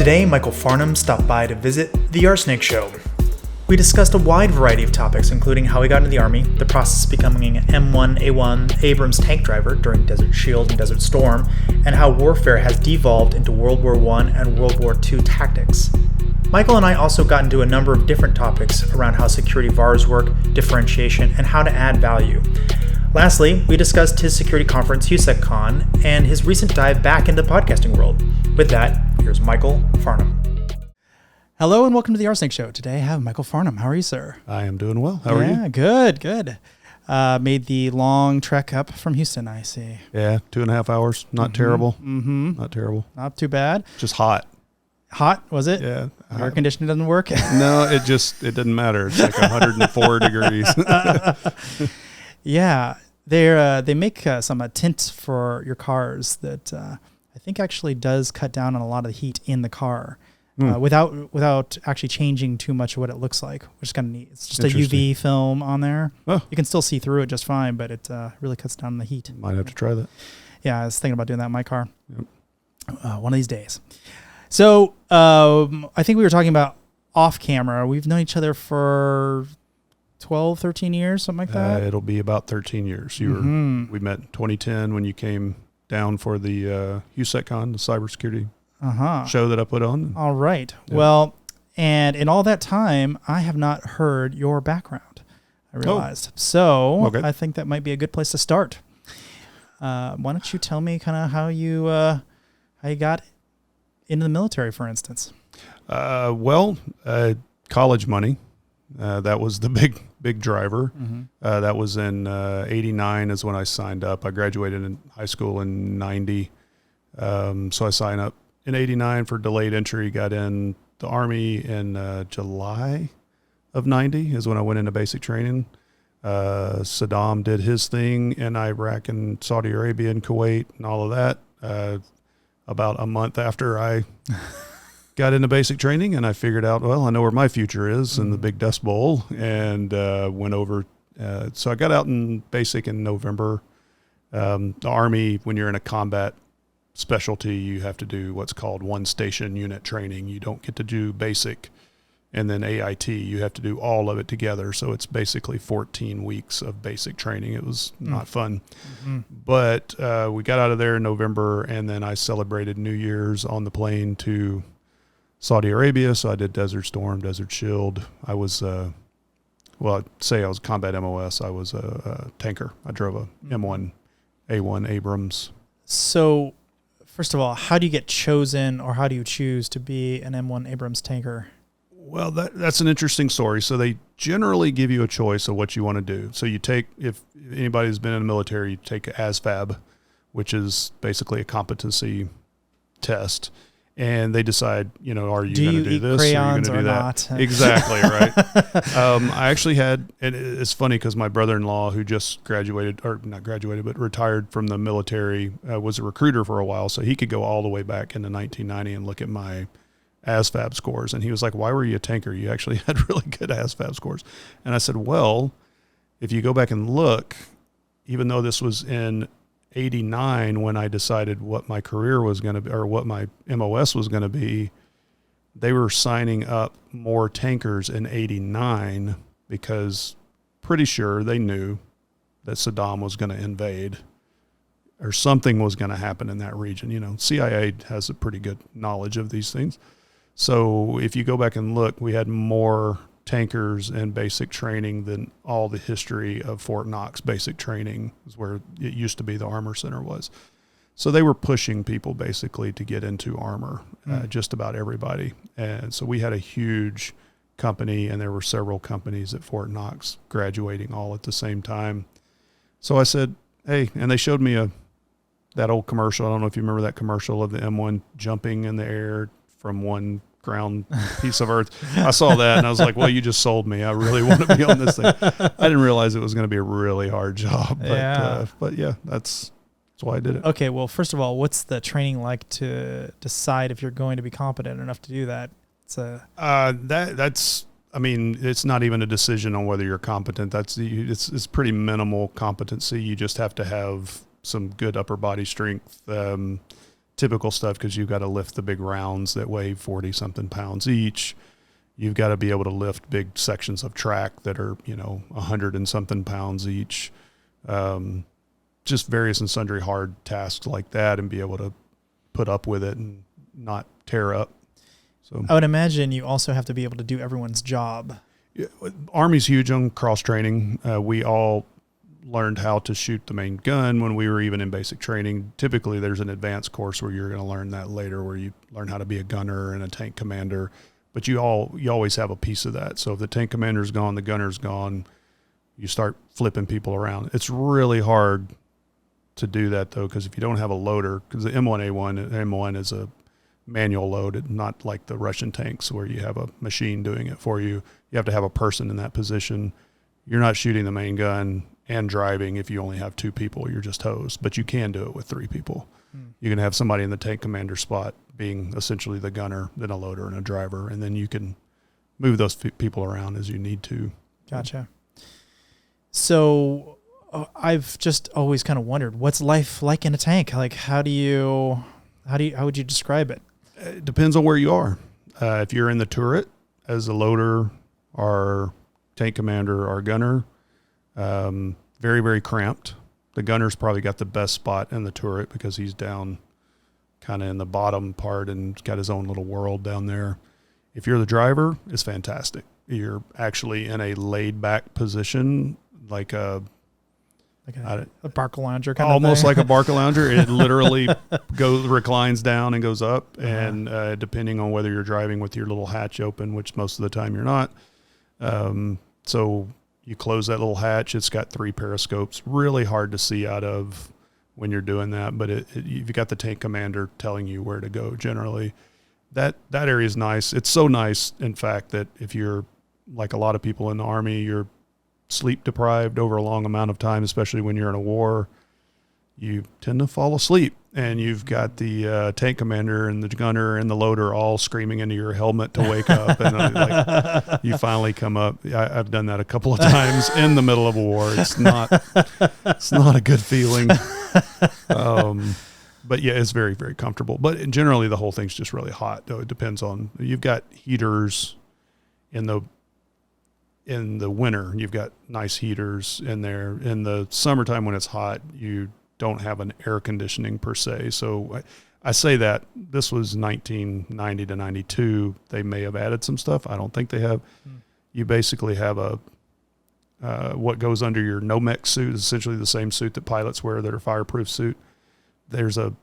Today, Michael Farnum stopped by to visit the RSnake Show. We discussed a wide variety of topics, including how he got into the Army, the process of becoming an M1A1 Abrams tank driver during Desert Shield and Desert Storm, and how warfare has devolved into World War I and World War II tactics. Michael and I also got into a number of different topics around how security VARs work, differentiation, and how to add value. Lastly, we discussed his security conference, HOU.SEC.CON, and his recent dive back into the podcasting world. With that, here's Michael Farnum. Hello and welcome to the RSnake Show. Today I have Michael Farnum. How are you, sir? I am doing well. How are you? Yeah, good. Made the long trek up from Houston, I see. Yeah, 2.5 hours. Not terrible. Mm-hmm. Not terrible. Not too bad. Just hot. Hot, was it? Yeah. Air conditioning doesn't work? No, it didn't matter. It's like 104 degrees. Yeah. They make some tints for your cars that I think actually does cut down on a lot of the heat in the car. Without actually changing too much of what it looks like, which is kind of neat. It's just a UV film on there. Oh. You can still see through it just fine, but it really cuts down on the heat. Might have to try that. Yeah, I was thinking about doing that in my car. Yep. One of these days. So I think we were talking about off camera. We've known each other for 12, 13 years, something like that. It'll be about 13 years. We met in 2010 when you came down for the HOU.SEC.CON, the cybersecurity show that I put on. All right. Yeah. Well, and in all that time, I have not heard your background, I realized. So okay. I think that might be a good place to start. Why don't you tell me kind of how you got into the military, for instance? College money. That was the big driver. Mm-hmm. That was in 89 is when I signed up. I graduated in high school in 90. So I signed up in 89 for delayed entry, got in the Army in July of 90 is when I went into basic training. Saddam did his thing in Iraq and Saudi Arabia and Kuwait and all of that. About a month after I got into basic training, and I figured out, well, I know where my future is in the Big Dust Bowl, and went over. So I got out in basic in November. The Army, when you're in a combat specialty, you have to do what's called one station unit training. You don't get to do basic and then AIT. You have to do all of it together. So it's basically 14 weeks of basic training. It was not fun. Mm-hmm. But we got out of there in November, and then I celebrated New Year's on the plane to Saudi Arabia. So I did Desert Storm, Desert Shield. I was, I'd say I was combat MOS. I was a tanker. I drove a M1A1 Abrams. So first of all, how do you get chosen, or how do you choose to be an M1 Abrams tanker? Well, that's an interesting story. So they generally give you a choice of what you want to do. So you take, if anybody's been in the military, you take ASVAB, which is basically a competency test. And they decide, are you going to do this? Or are you going to do that? Not? Exactly, right. I actually had, and it's funny because my brother-in-law, who just graduated, or not graduated, but retired from the military, was a recruiter for a while. So he could go all the way back into 1990 and look at my ASVAB scores. And he was like, why were you a tanker? You actually had really good ASVAB scores. And I said, well, if you go back and look, even though this was in 89 when I decided what my career was going to be, or what my MOS was going to be, they were signing up more tankers in 89 because pretty sure they knew that Saddam was going to invade or something was going to happen in that region. CIA has a pretty good knowledge of these things. So if you go back and look, we had more tankers in basic training than all the history of Fort Knox basic training, is where it used to be the Armor Center was. So they were pushing people basically to get into armor, just about everybody. And so we had a huge company, and there were several companies at Fort Knox graduating all at the same time. So I said, hey, and they showed me that old commercial. I don't know if you remember that commercial of the M1 jumping in the air from one ground piece of earth. I saw that and I was like, well, you just sold me. I really want to be on this thing. I didn't realize it was going to be a really hard job, but yeah, that's why I did it. Okay. Well, first of all, what's the training like to decide if you're going to be competent enough to do that? It's not even a decision on whether you're competent. It's pretty minimal competency. You just have to have some good upper body strength, typical stuff because you've got to lift the big rounds that weigh 40-something pounds each. You've got to be able to lift big sections of track that are, 100 and something pounds each. Just various and sundry hard tasks like that, and be able to put up with it and not tear up. So I would imagine you also have to be able to do everyone's job. Army's huge on cross training. We all learned how to shoot the main gun when we were even in basic training. Typically there's an advanced course where you're going to learn that later, where you learn how to be a gunner and a tank commander, but you always have a piece of that. So if the tank commander's gone, the gunner's gone, you start flipping people around. It's really hard to do that though, because if you don't have a loader, because the M1A1 M1 is a manual load, not like the Russian tanks where you have a machine doing it for you. You have to have a person in that position. You're not shooting the main gun and driving if you only have 2 people. You're just hosed, but you can do it with 3 people. You can have somebody in the tank commander spot being essentially the gunner, then a loader and a driver, and then you can move those people around as you need to. Gotcha. So I've just always kind of wondered, what's life like in a tank? Like, how would you describe it? It depends on where you are. If you're in the turret as a loader or tank commander or gunner, very, very cramped. The gunner's probably got the best spot in the turret because he's down kind of in the bottom part and got his own little world down there. If you're the driver, it's fantastic. You're actually in a laid back position, like a Barca lounger kind almost of thing. like a Barca lounger. It literally reclines down and goes up. And depending on whether you're driving with your little hatch open, which most of the time you're not. So you close that little hatch. It's got 3 periscopes, really hard to see out of when you're doing that. But you've got the tank commander telling you where to go generally. That area is nice. It's so nice, in fact, that if you're like a lot of people in the Army, you're sleep deprived over a long amount of time, especially when you're in a war, you tend to fall asleep, and you've got the tank commander and the gunner and the loader all screaming into your helmet to wake up, and you finally come up. I've done that a couple of times in the middle of a war. It's not a good feeling. But yeah, it's very, very comfortable. But generally the whole thing's just really hot, though. It depends on, you've got heaters in the winter. You've got nice heaters in there. In the summertime when it's hot, you don't have an air conditioning per se. So I say that this was 1990 to 92. They may have added some stuff. I don't think they have. You basically have what goes under your NOMEC suit is essentially the same suit that pilots wear that are fireproof suit. There's a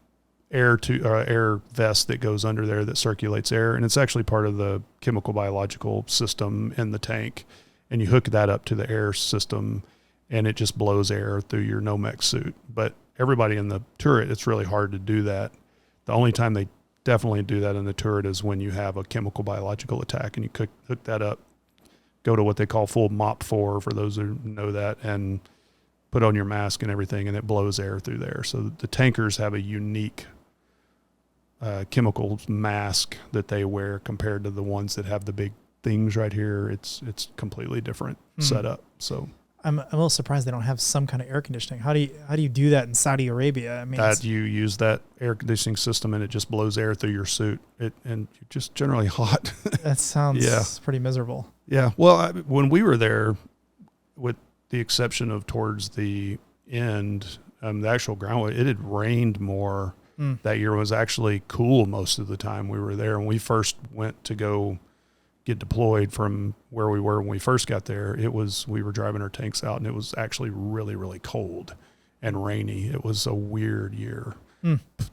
air vest that goes under there that circulates air, and it's actually part of the chemical biological system in the tank. And you hook that up to the air system, and it just blows air through your NOMEC suit. But everybody in the turret, it's really hard to do that. The only time they definitely do that in the turret is when you have a chemical biological attack, and you hook that up, go to what they call full MOP 4 for those who know that, and put on your mask and everything, and it blows air through there. So the tankers have a unique chemical mask that they wear compared to the ones that have the big things right here. It's completely different setup. So I'm a little surprised they don't have some kind of air conditioning. How do you do that in Saudi Arabia? I mean, you use that air conditioning system, and it just blows air through your suit. And you're just generally hot. That sounds pretty miserable. Yeah. Well, when we were there, with the exception of towards the end, the actual ground, it had rained more that year. It was actually cool most of the time we were there. When we first went to go get deployed from where we were when we first got there, we were driving our tanks out, and it was actually really, really cold and rainy. It was a weird year.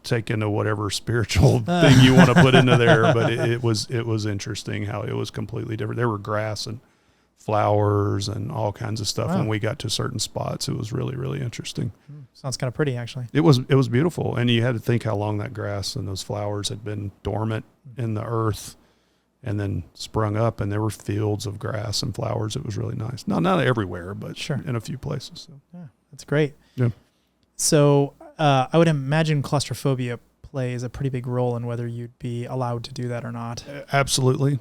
Take into whatever spiritual thing you want to put into there, but it was interesting how it was completely different. There were grass and flowers and all kinds of stuff. Wow. When we got to certain spots, it was really, really interesting. Sounds kind of pretty, actually. It was beautiful. And you had to think how long that grass and those flowers had been dormant in the earth and then sprung up, and there were fields of grass and flowers. It was really nice. Not everywhere, but sure, in a few places. So. Yeah, that's great. Yeah. So I would imagine claustrophobia plays a pretty big role in whether you'd be allowed to do that or not. Absolutely.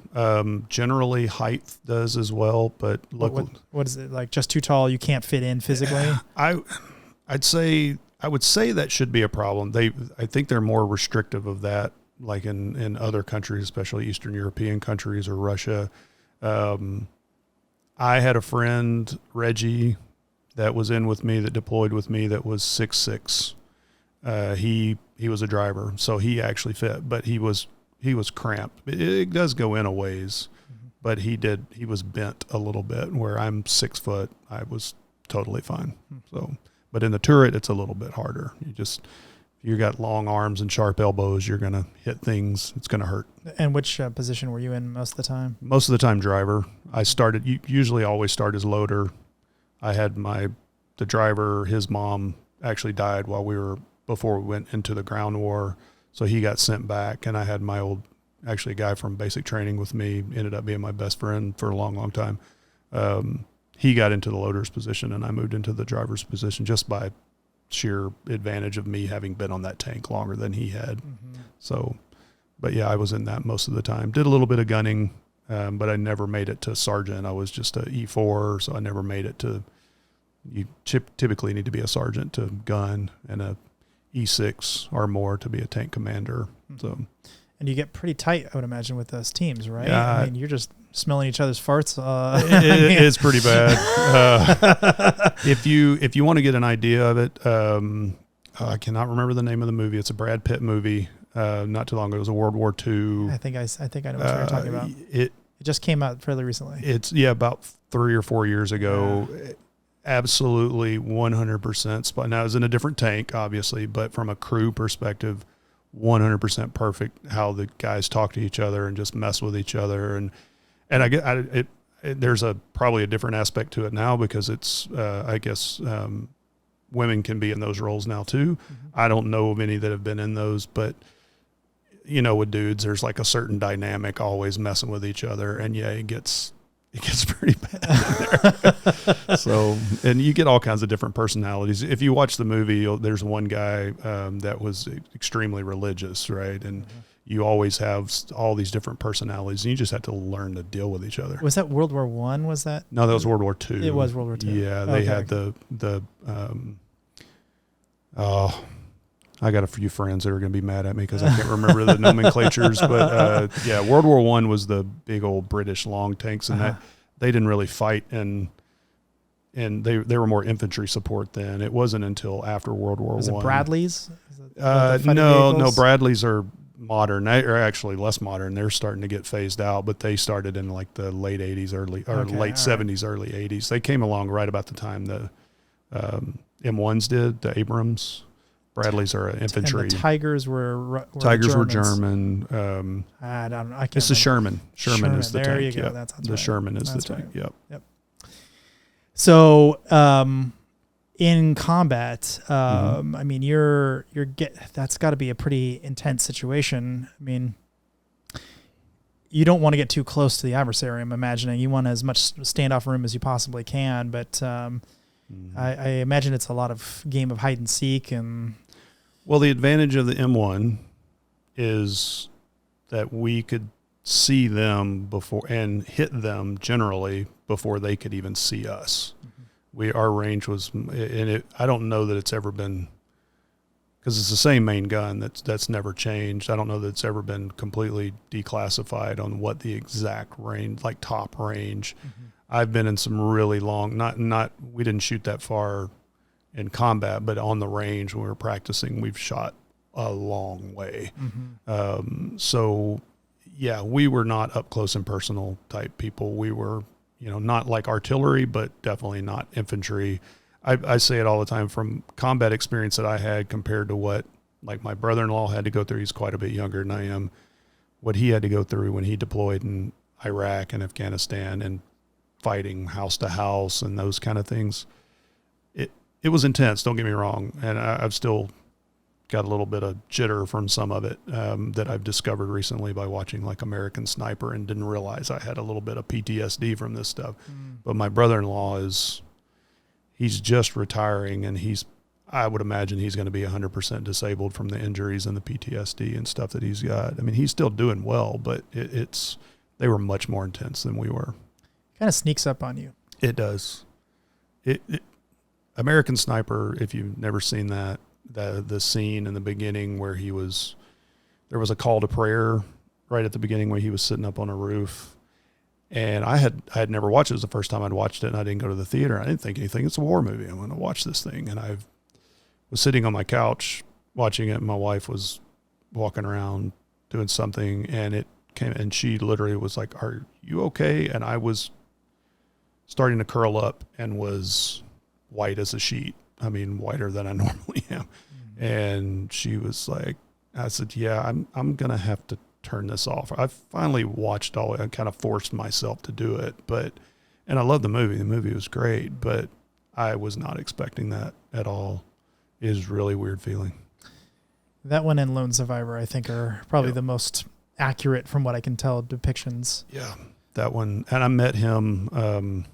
Generally, height does as well, but what is it, like just too tall, you can't fit in physically? I'd say I would say that should be a problem. I think they're more restrictive of that, like in other countries, especially Eastern European countries or Russia. I had a friend, Reggie, that was in with me, that deployed with me, that was 6'6". He was a driver, so he actually fit, but he was cramped. It does go in a ways, but he was bent a little bit, where I'm 6 foot. I was totally fine. So, but in the turret, it's a little bit harder. You got long arms and sharp elbows, you're going to hit things. It's going to hurt. And which position were you in most of the time? Most of the time, driver. I usually always start as loader. I had the driver, his mom actually died before we went into the ground war. So he got sent back, and I had my a guy from basic training with me, ended up being my best friend for a long, long time. He got into the loader's position, and I moved into the driver's position just by sheer advantage of me having been on that tank longer than he had. So, but yeah, I was in that most of the time. Did a little bit of gunning, but I never made it to sergeant. I was just a E4, so I never made it to. You typically need to be a sergeant to gun, and a E6 or more to be a tank commander. So, and you get pretty tight, I would imagine, with those teams, right? Yeah, I mean, you're just smelling each other's farts. It's pretty bad. If you want to get an idea of it, I cannot remember the name of the movie. It's a Brad Pitt movie. Not too long ago, it was a World War II. I think I know what you're talking about. It just came out fairly recently. It's about 3 or 4 years ago. Yeah. Absolutely 100% spot. Now, it was in a different tank, obviously, but from a crew perspective, 100% perfect how the guys talk to each other and just mess with each other. And there's probably a different aspect to it now, because it's, I guess, women can be in those roles now too. I don't know of any that have been in those, but with dudes, there's like a certain dynamic always messing with each other. And yeah, it gets pretty bad in there. So, and you get all kinds of different personalities. If you watch the movie, there's one guy that was extremely religious, right? And you always have all these different personalities, and you just have to learn to deal with each other. Was that World War I? Was that? No, that was World War II. It was World War II. Yeah, they had I got a few friends that are going to be mad at me because I can't remember the nomenclatures, but yeah, World War I was the big old British long tanks, and that they didn't really fight, and they were more infantry support then. It wasn't until after World War I. Was it Bradleys? No, Bradleys are modern. They are actually less modern. They're starting to get phased out, but they started in like the late 80s, late 70s, early 80s. They came along right about the time the M1s did, the Abrams. Bradleys are infantry. And the Tigers were German. I can't. It's the Sherman. Sherman is the there tank. You go. Yep. That's the right. Sherman is that's the tank. Right. Yep. So, in combat, I mean, that's got to be a pretty intense situation. I mean, you don't want to get too close to the adversary, I'm imagining. You want as much standoff room as you possibly can, but I imagine it's a lot of game of hide and seek. And well, the advantage of the M1 is that we could see them before and hit them generally before they could even see us. Our range was, and I don't know that it's ever been, because it's the same main gun that's never changed. I don't know that it's ever been completely declassified on what the exact range, like top range. I've been in some really long, we didn't shoot that far in combat, but on the range when we were practicing, we've shot a long way. So yeah, we were not up close and personal type people. We were, not like artillery, but definitely not infantry. I say it all the time, from combat experience that I had compared to what like my brother-in-law had to go through. He's quite a bit younger than I am. What he had to go through when he deployed in Iraq and Afghanistan and fighting house to house and those kind of things. It was intense, don't get me wrong. And I've still got a little bit of jitter from some of it that I've discovered recently by watching like American Sniper, and didn't realize I had a little bit of PTSD from this stuff. But my brother-in-law he's just retiring, and I would imagine he's going to be 100% disabled from the injuries and the PTSD and stuff that he's got. I mean, he's still doing well, but they were much more intense than we were. Kind of sneaks up on you. It does. American Sniper, if you've never seen that, the scene in the beginning where there was a call to prayer right at the beginning where he was sitting up on a roof. And I had never watched it. It was the first time I'd watched it, and I didn't go to the theater. I didn't think anything. It's a war movie. I'm going to watch this thing. And I was sitting on my couch watching it, and my wife was walking around doing something, and it came, and she literally was like, "Are you okay?" And I was starting to curl up and was white as a sheet. I mean, whiter than I normally am. Mm-hmm. And she was like, I said, "Yeah, I'm going to have to turn this off." I finally watched all it. I kind of forced myself to do it, and I love the movie. The movie was great, but I was not expecting that at all. It is a really weird feeling. That one and Lone Survivor, I think, are probably the most accurate from what I can tell depictions. Yeah, that one. And I met him.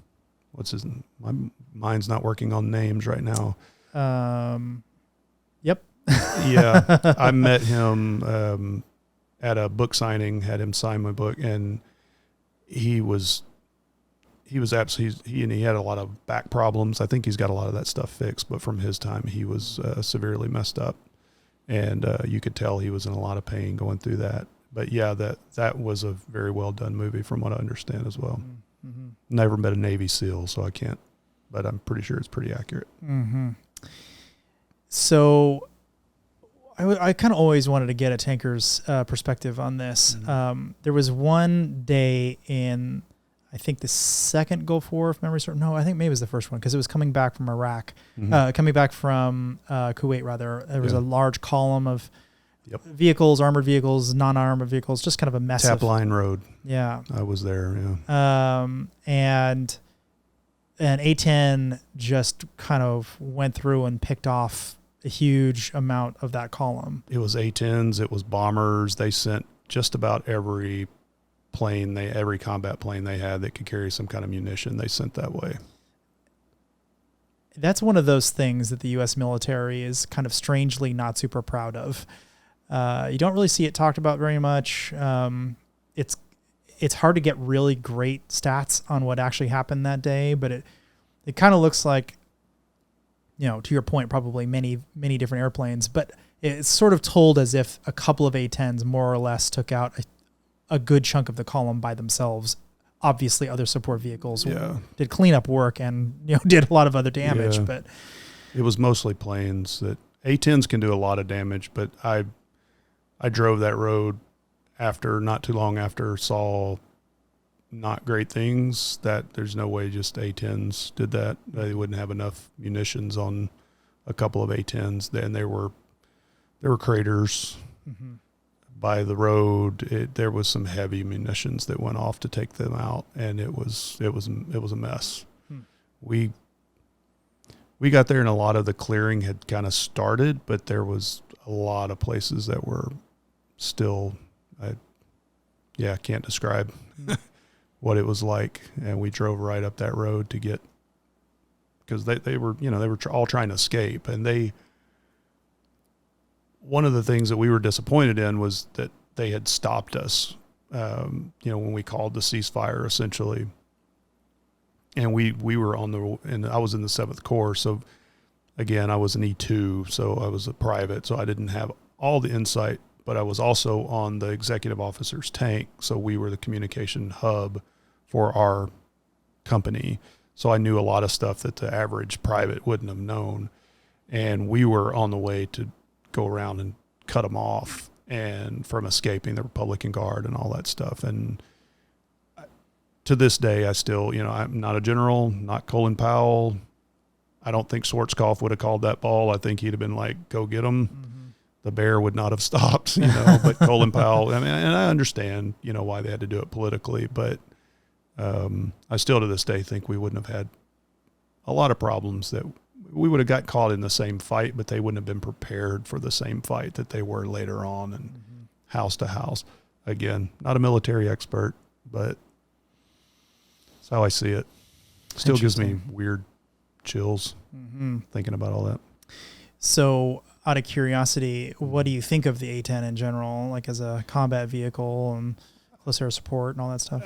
What's his name? My mind's not working on names right now. Yep. Yeah, I met him at a book signing, had him sign my book, and he had a lot of back problems. I think he's got a lot of that stuff fixed, but from his time, he was severely messed up, and you could tell he was in a lot of pain going through that. But yeah, that was a very well done movie from what I understand as well. Mm-hmm. Never met a Navy SEAL, so I can't, but I'm pretty sure it's pretty accurate. Mm-hmm. So I kind of always wanted to get a tanker's perspective on this. Mm-hmm. There was one day in, I think, the second Gulf War, if memory serves. No, I think maybe it was the first one, because it was coming back from Iraq, coming back from Kuwait, rather. There was a large column of vehicles, armored vehicles, non-armored vehicles, just kind of a mess. Tap Line Road. Yeah. I was there, yeah. And A10 just kind of went through and picked off a huge amount of that column. It was A10s, it was bombers. They sent just about every combat plane they had that could carry some kind of munition, they sent that way. That's one of those things that the U.S. military is kind of strangely not super proud of. You don't really see it talked about very much. It's hard to get really great stats on what actually happened that day, but it kind of looks like, to your point, probably many, many different airplanes, but it's sort of told as if a couple of A-10s more or less took out a good chunk of the column by themselves. Obviously, other support vehicles did cleanup work and did a lot of other damage, but it was mostly planes. That A-10s can do a lot of damage, but I drove that road not too long after, saw not great things. That there's no way just A-10s did that. They wouldn't have enough munitions on a couple of A-10s. Then there were craters by the road. There was some heavy munitions that went off to take them out, and it was a mess. We got there, and a lot of the clearing had kind of started, but there was a lot of places that were still, I can't describe what it was like. And we drove right up that road to get, because they were all trying to escape. And one of the things that we were disappointed in was that they had stopped us, when we called the ceasefire, essentially. And we were and I was in the 7th Corps. So again, I was an E2, so I was a private, so I didn't have all the insight, but I was also on the executive officer's tank. So we were the communication hub for our company. So I knew a lot of stuff that the average private wouldn't have known. And we were on the way to go around and cut them off and from escaping the Republican Guard and all that stuff. And to this day, I still, I'm not a general, not Colin Powell. I don't think Schwarzkopf would have called that ball. I think he'd have been like, go get him. Mm-hmm. The bear would not have stopped, but Colin Powell, and I understand, why they had to do it politically, but I still to this day think we wouldn't have had a lot of problems, that we would have got caught in the same fight, but they wouldn't have been prepared for the same fight that they were later on and house to house. Again, not a military expert, but that's how I see it. Still gives me weird chills thinking about all that. So out of curiosity, what do you think of the A-10 in general, like as a combat vehicle and close air support and all that stuff?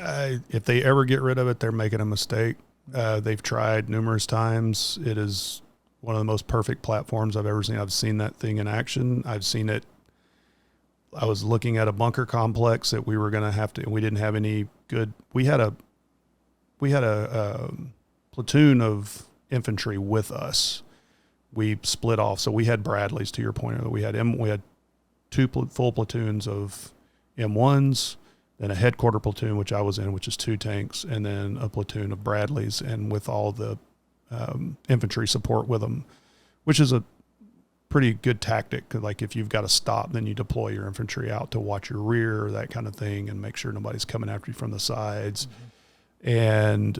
If they ever get rid of it, they're making a mistake. They've tried numerous times. It is one of the most perfect platforms I've ever seen. I've seen that thing in action. I've seen it. I was looking at a bunker complex that we were going to have to, we didn't have any good, we had a platoon of infantry with us. We split off. So we had Bradleys, to your point. We had two full platoons of M1s, then a headquarter platoon, which I was in, which is 2 tanks, and then a platoon of Bradleys, and with all the infantry support with them, which is a pretty good tactic. Like if you've got to stop, then you deploy your infantry out to watch your rear, that kind of thing, and make sure nobody's coming after you from the sides. And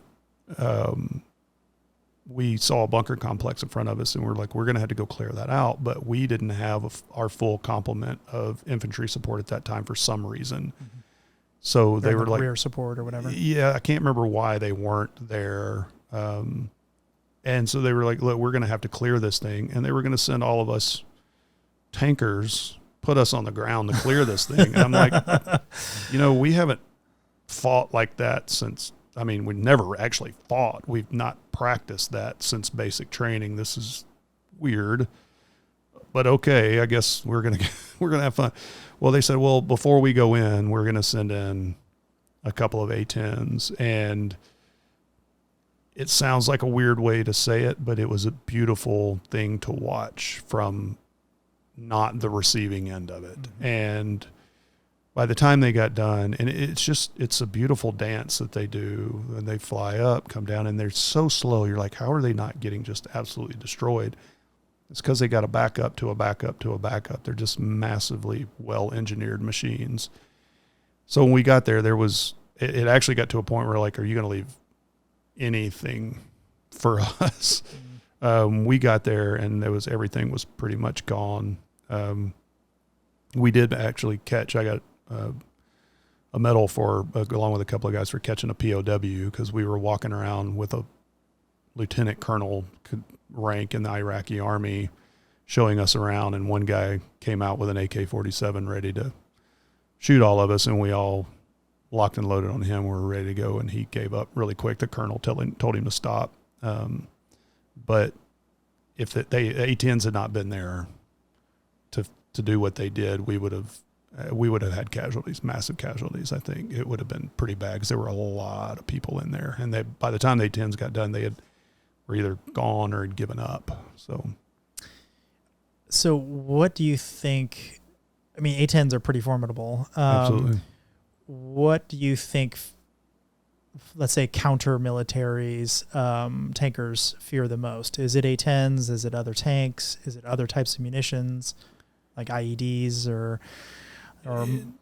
we saw a bunker complex in front of us, and we're like, we're going to have to go clear that out. But we didn't have our full complement of infantry support at that time for some reason. Mm-hmm. So they were like rear support or whatever. Yeah, I can't remember why they weren't there. And so they were like, look, we're going to have to clear this thing. And they were going to send all of us tankers, put us on the ground to clear this thing. And I'm like, we haven't fought like that since, we never actually fought. We've not practiced that since basic training. This is weird, but okay, I guess we're going to have fun. Well, they said, well, before we go in, we're going to send in a couple of A10s, and it sounds like a weird way to say it, but it was a beautiful thing to watch from not the receiving end of it. Mm-hmm. And by the time they got done, and it's a beautiful dance that they do, and they fly up, come down, and they're so slow. You're like, how are they not getting just absolutely destroyed? It's because they got a backup to a backup to a backup. They're just massively well-engineered machines. So when we got there, it actually got to a point where like, are you going to leave anything for us? Mm-hmm. We got there, and everything was pretty much gone. We did actually catch, I got a medal along with a couple of guys for catching a POW, because we were walking around with a lieutenant colonel rank in the Iraqi army showing us around, and one guy came out with an AK-47 ready to shoot all of us, and we all locked and loaded on him. We were ready to go, and he gave up really quick. The colonel told him to stop. But if the A10s had not been there to do what they did, we would have had casualties, massive casualties. I think it would have been pretty bad, because there were a lot of people in there, and by the time the A10s got done, they were either gone or had given up. So what do you think? A10s are pretty formidable. Absolutely. What do you think, let's say, counter-militaries, tankers fear the most? Is it A10s? Is it other tanks? Is it other types of munitions, like IEDs or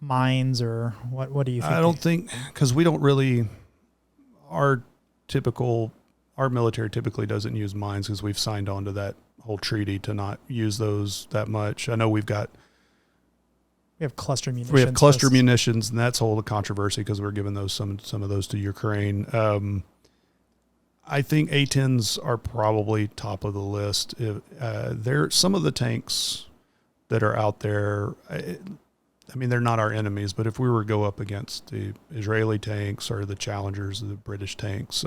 mines, or what do you think? I don't think, because we don't really, our military typically doesn't use mines, because we've signed on to that whole treaty to not use those that much. I know we have cluster munitions. We have cluster munitions, and that's a whole controversy, because we're giving those some of those to Ukraine. I think A10s are probably top of the list. Some of the tanks that are out there, they're not our enemies, but if we were to go up against the Israeli tanks or the Challengers or the British tanks,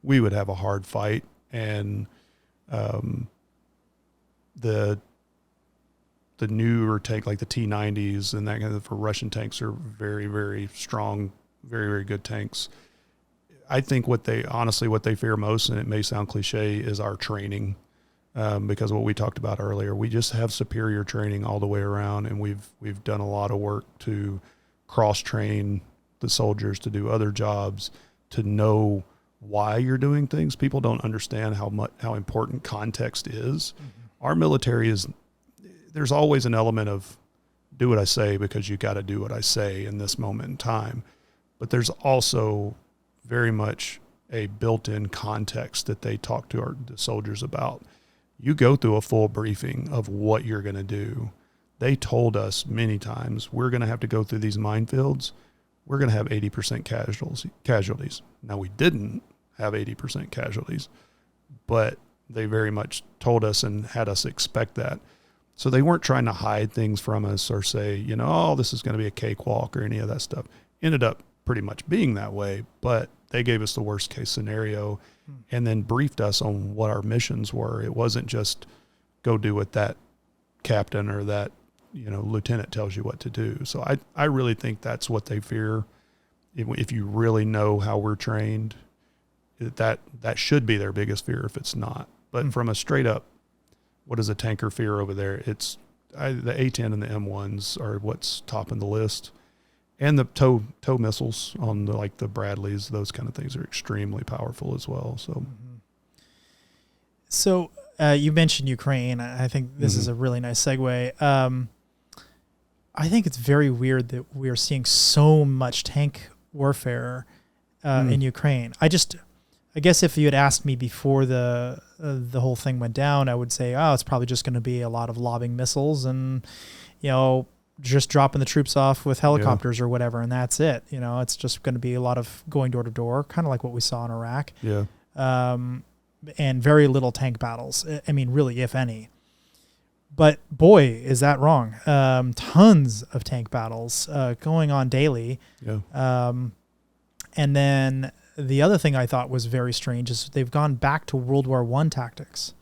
we would have a hard fight. And the newer tank, like the T90s and that kind of, for Russian tanks, are very, very strong, very, very good tanks. I think what they fear most, and it may sound cliche, is our training. Because what we talked about earlier, we just have superior training all the way around, and we've done a lot of work to cross-train the soldiers to do other jobs, to know why you're doing things. People don't understand how important context is. Mm-hmm. Our military there's always an element of do what I say, because you got to do what I say in this moment in time. But there's also very much a built-in context that they talk to the soldiers about. You go through a full briefing of what you're going to do. They told us many times, we're going to have to go through these minefields. We're going to have 80% casualties. Now, we didn't have 80% casualties, but they very much told us and had us expect that. So they weren't trying to hide things from us or say, this is going to be a cakewalk or any of that stuff. Ended up pretty much being that way, but they gave us the worst case scenario and then briefed us on what our missions were. It wasn't just go do what that captain or that, lieutenant tells you what to do. So I really think that's what they fear. If you really know how we're trained, that should be their biggest fear if it's not. But from a straight up, what is a tanker fear over there? It's the A10 and the M1s are what's topping the list. And the tow missiles on the Bradleys, those kind of things are extremely powerful as well. So you mentioned Ukraine. I think this is a really nice segue. I think it's very weird that we are seeing so much tank warfare in Ukraine. I guess if you had asked me before the whole thing went down, I would say, it's probably just going to be a lot of lobbing missiles and, just dropping the troops off with helicopters or whatever, and that's it. It's just going to be a lot of going door to door, kind of like what we saw in Iraq. Yeah. And very little tank battles. I mean, really, if any. But boy, is that wrong. Tons of tank battles going on daily. Yeah. And then the other thing I thought was very strange is they've gone back to World War I tactics.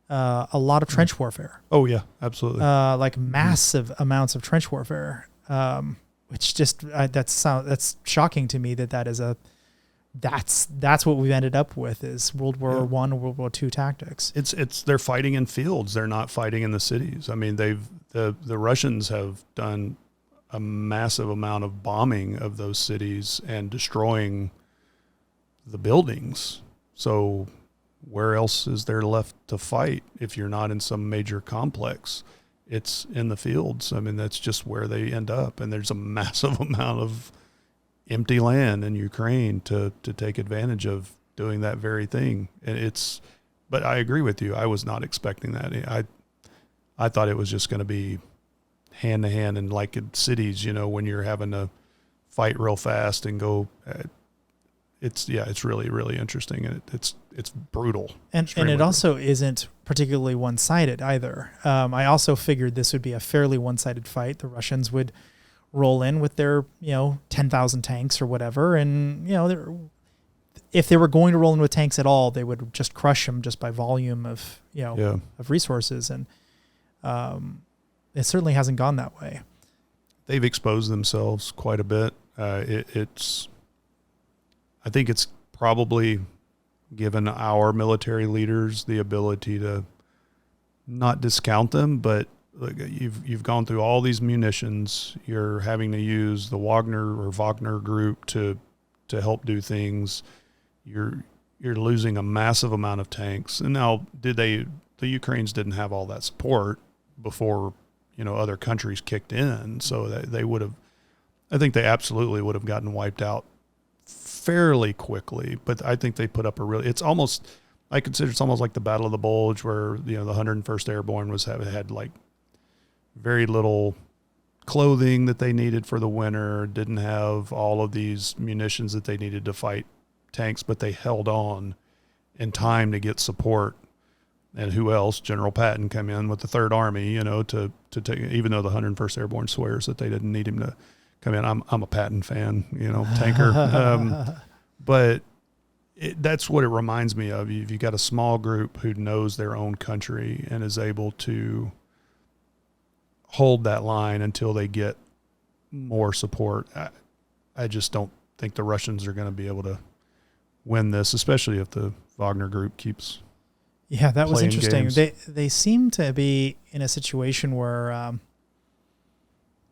A lot of trench warfare. Oh yeah, absolutely. Like massive amounts of trench warfare, which just that's shocking to me that's what we've ended up with is World War I or World War II tactics. They're fighting in fields. They're not fighting in the cities. I mean, the Russians have done a massive amount of bombing of those cities and destroying the buildings. So where else is there left to fight if you're not in some major complex? It's in the fields. I mean, that's just where they end up. And there's a massive amount of empty land in Ukraine to take advantage of doing that very thing. And but I agree with you. I was not expecting that. I thought it was just going to be hand to hand and like in cities, when you're having to fight real fast and go, it's really, really interesting. And it's brutal. And it also isn't particularly one-sided either. I also figured this would be a fairly one-sided fight. The Russians would roll in with their, 10,000 tanks or whatever. And, if they were going to roll in with tanks at all, they would just crush them just by volume of, of resources. And it certainly hasn't gone that way. They've exposed themselves quite a bit. I think it's probably given our military leaders the ability to not discount them, but you've gone through all these munitions. You're having to use the Wagner group to help do things. You're losing a massive amount of tanks. And now the Ukrainians didn't have all that support before, other countries kicked in. So they would have, I think they absolutely would have gotten wiped out fairly quickly, but I think they put up I consider it's almost like the Battle of the Bulge where, the 101st Airborne had like very little clothing that they needed for the winter, didn't have all of these munitions that they needed to fight tanks, but they held on in time to get support. And who else? General Patton came in with the Third Army, to take, even though the 101st Airborne swears that they didn't need him to come in. I'm a Patton fan, tanker. But that's what it reminds me of. You've got a small group who knows their own country and is able to hold that line until they get more support. I just don't think the Russians are going to be able to win this, especially if the Wagner group keeps that was interesting. Games. They seem to be in a situation where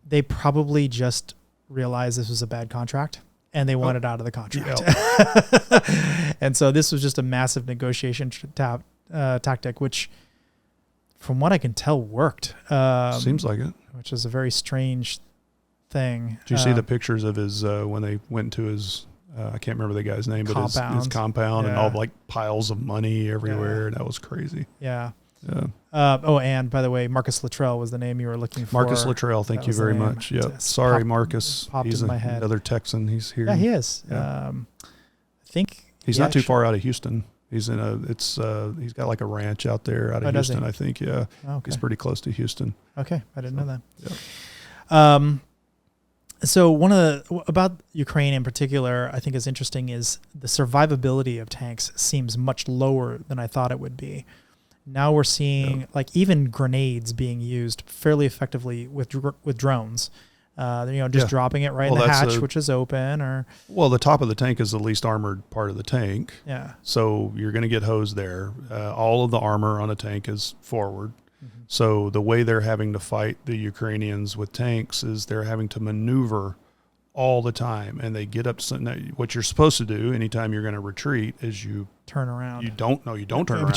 they probably just realized this was a bad contract and they wanted out of the contract. Yeah. And so this was just a massive negotiation tactic, which from what I can tell worked. Seems like it. Which is a very strange thing. Did you see the pictures of his, when they went to his, I can't remember the guy's name, but his compound and all like piles of money everywhere. Yeah. That was crazy. Yeah. Yeah. And by the way, Marcus Luttrell was the name you were looking for. Marcus Luttrell, thank you very much. Yeah. Sorry, Marcus. He's another Texan. He's here. Yeah, he is. Yeah. I think he's not too far out of Houston. He's he's got like a ranch out there out of Houston, I think. Yeah. Okay. He's pretty close to Houston. Okay. I didn't know that. Yeah. So one of the about Ukraine in particular, I think is interesting is the survivability of tanks seems much lower than I thought it would be. Now we're seeing like even grenades being used fairly effectively with drones. Just dropping it right in the hatch, which is open, or the top of the tank is the least armored part of the tank. Yeah. So you're going to get hosed there. All of the armor on a tank is forward. So the way they're having to fight the Ukrainians with tanks is they're having to maneuver all the time, and they get up to something. What you're supposed to do anytime you're going to retreat is you turn around. You don't turn around.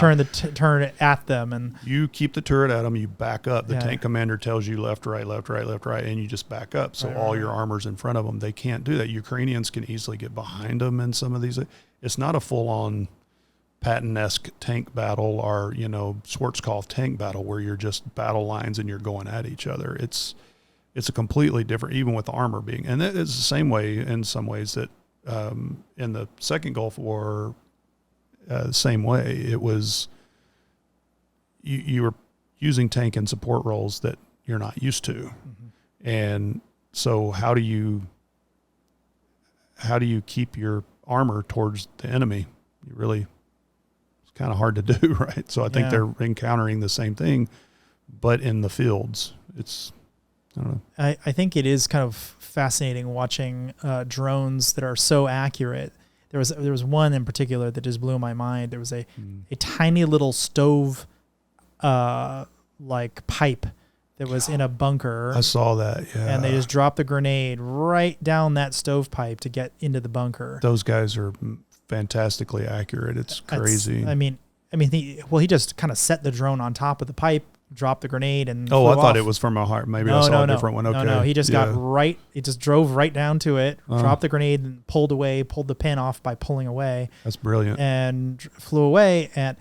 Turn it at them, and you keep the turret at them. You back up. The tank commander tells you left, right, and you just back up. So all your armor's in front of them. They can't do that. Ukrainians can easily get behind them in some of these. It's not a full-on Patton-esque tank battle or, Schwarzkopf tank battle where you're just battle lines and you're going at each other. It's a completely different, even with the armor being, and it's the same way in some ways that in the second Gulf War, the same way it was, you were using tank and support roles that you're not used to. And so how do you keep your armor towards the enemy? It's kind of hard to do, right? So I think they're encountering the same thing, but in the fields. I don't know. I think it is kind of fascinating watching drones that are so accurate. There was one in particular that just blew my mind. There was a tiny little stove like pipe that was in a bunker. I saw that, yeah. And they just dropped the grenade right down that stovepipe to get into the bunker. Those guys are fantastically accurate. It's crazy. He just kind of set the drone on top of the pipe, dropped the grenade, and I thought it was from a heart. Maybe I saw a different one. Okay. No, he just he just drove right down to it, dropped the grenade, and pulled the pin off by pulling away. That's brilliant. And flew away. And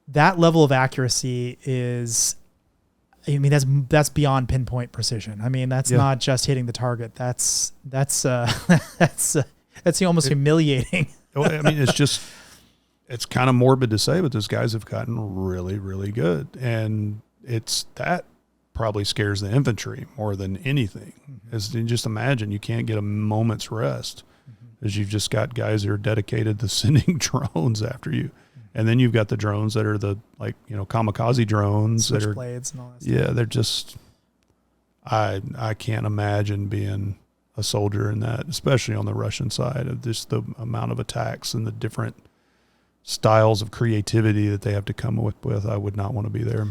that level of accuracy is, that's beyond pinpoint precision. That's not just hitting the target. That's almost humiliating. It's kind of morbid to say, but those guys have gotten really, really good. And that probably scares the infantry more than anything. As you just imagine, you can't get a moment's rest as you've just got guys that are dedicated to sending drones after you. And then you've got the drones that are kamikaze drones. Switchblades and all that stuff. Yeah, they're just, I can't imagine being a soldier in that, especially on the Russian side, of just the amount of attacks and the different styles of creativity that they have to come up with. I would not want to be there.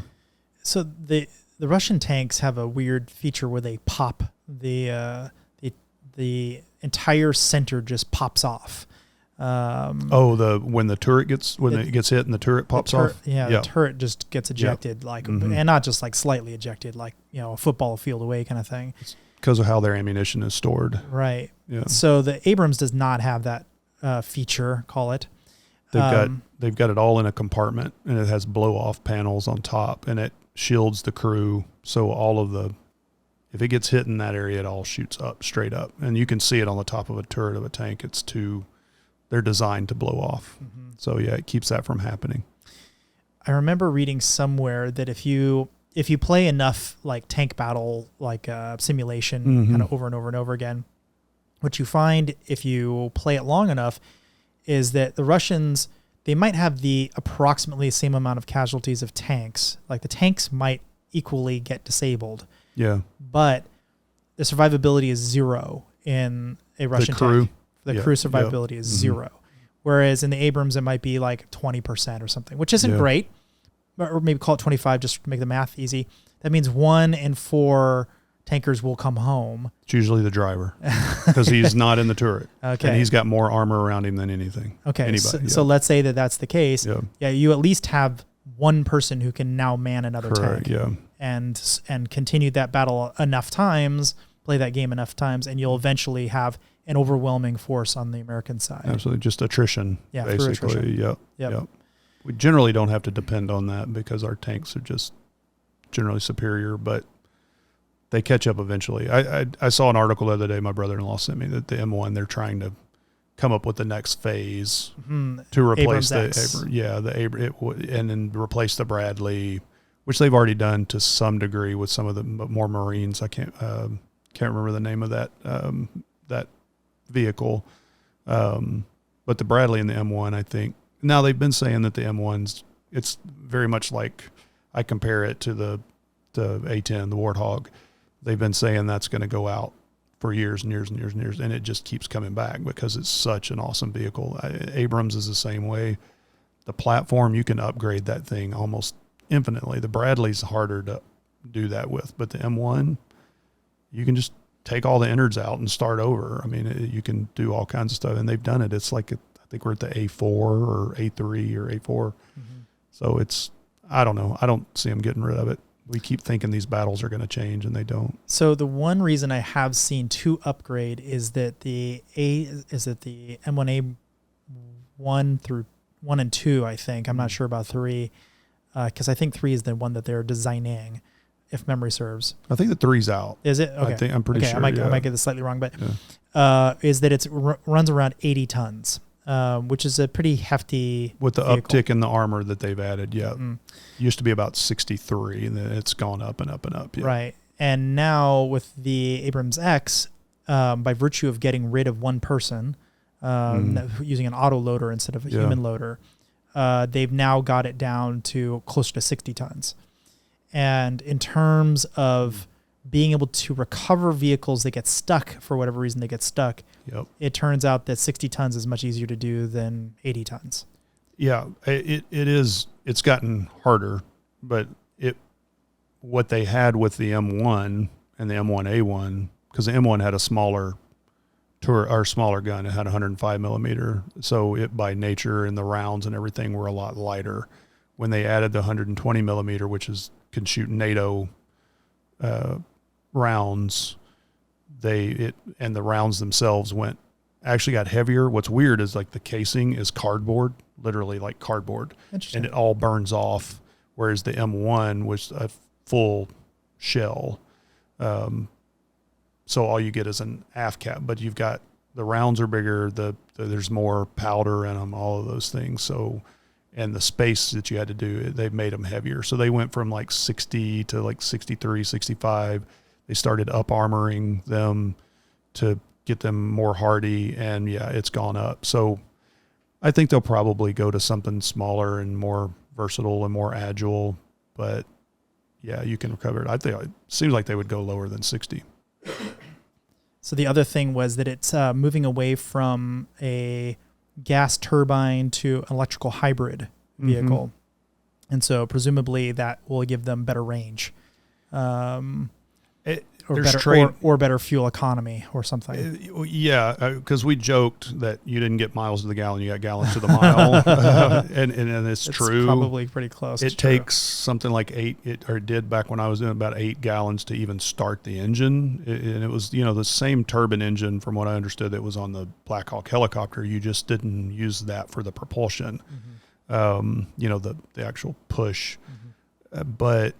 So the Russian tanks have a weird feature where they pop. The entire center just pops off. When it gets hit and the turret pops off. Yeah, the turret just gets ejected, and not just like slightly ejected, like a football field away kind of thing. It's because of how their ammunition is stored. Right. Yeah. So the Abrams does not have that feature. Call it. They've got it all in a compartment, and it has blow-off panels on top, and it shields the crew. So if it gets hit in that area, it all shoots up, straight up, and you can see it on the top of a turret of a tank. They're designed to blow off. So it keeps that from happening. I remember reading somewhere that if you play enough like tank battle simulation kind of over and over and over again, what you find if you play it long enough is that the Russians, they might have the approximately same amount of casualties of tanks. Like the tanks might equally get disabled. Yeah. But the survivability is 0 in a Russian tank. The crew survivability is 0. Whereas in the Abrams, it might be like 20% or something, which isn't great. Or maybe call it 25 just to make the math easy. That means 1 in 4 tankers will come home. It's usually the driver because he's not in the turret. Okay. And he's got more armor around him than anything. Okay. Anybody. So let's say that that's the case. Yeah. You at least have one person who can now man another tank. Yeah. And continue that battle enough times, play that game enough times, and you'll eventually have an overwhelming force on the American side. Absolutely. Just attrition. Yeah. Basically. Attrition. Yep. We generally don't have to depend on that because our tanks are just generally superior, but they catch up eventually. I saw an article the other day my brother-in-law sent me that the M1, they're trying to come up with the next phase to replace and then replace the Bradley, which they've already done to some degree with some of the more Marines. I can't can't remember the name of that vehicle. But the Bradley and the M1, I think now they've been saying that the M1's, it's very much like I compare it to the A10, the Warthog. They've been saying that's going to go out for years and years and years and years, and it just keeps coming back because it's such an awesome vehicle. Abrams is the same way. The platform, you can upgrade that thing almost infinitely. The Bradley's harder to do that with, but the M1, you can just take all the innards out and start over. I mean, you can do all kinds of stuff, and they've done it. It's like, I think we're at the A4 or A3 or A4. Mm-hmm. So it's, I don't know. I don't see them getting rid of it. We keep thinking these battles are going to change, and they don't. So the one reason I have seen 2 upgrade is that the M1A1 through 1 and 2, I think. I'm not sure about 3, because I think 3 is the one that they're designing, if memory serves. I think the 3's out. Is it? Okay. I'm pretty sure. I might get this slightly wrong, but is that it runs around 80 tons, which is a pretty hefty with the vehicle. uptick in the armor that they've added. Yeah. Used to be about 63, and then it's gone up and up and up. Yeah. Right. And now with the AbramsX, by virtue of getting rid of one person, using an auto loader instead of a human loader, they've now got it down to closer to 60 tons. And in terms of being able to recover vehicles that get stuck for whatever reason they get stuck, it turns out that 60 tons is much easier to do than 80 tons. Yeah, it is. It's gotten harder, but what they had with the M1 and the M1A1, because the M1 had a smaller gun, it had 105 millimeter, so it by nature and the rounds and everything were a lot lighter. When they added the 120 millimeter, which can shoot NATO rounds, and the rounds themselves actually got heavier. What's weird is like the casing is cardboard, literally like cardboard, and it all burns off. Whereas the M1 was a full shell. So all you get is an aft cap, but you've got the rounds are bigger. There's more powder in them, all of those things. So, and the space that you had to do, they've made them heavier. So they went from like 60 to like 63, 65. They started up armoring them to get them more hardy, and it's gone up. So I think they'll probably go to something smaller and more versatile and more agile, but you can recover it. I think it seems like they would go lower than 60. So the other thing was that it's moving away from a gas turbine to an electrical hybrid vehicle. And so presumably that will give them better range. Or better fuel economy or something. Because we joked that you didn't get miles to the gallon, you got gallons to the mile. and it's true. Probably pretty close. It takes something like 8, it did back when I was doing about 8 gallons to even start the engine. And it was, the same turbine engine from what I understood that was on the Black Hawk helicopter. You just didn't use that for the propulsion, the actual push. But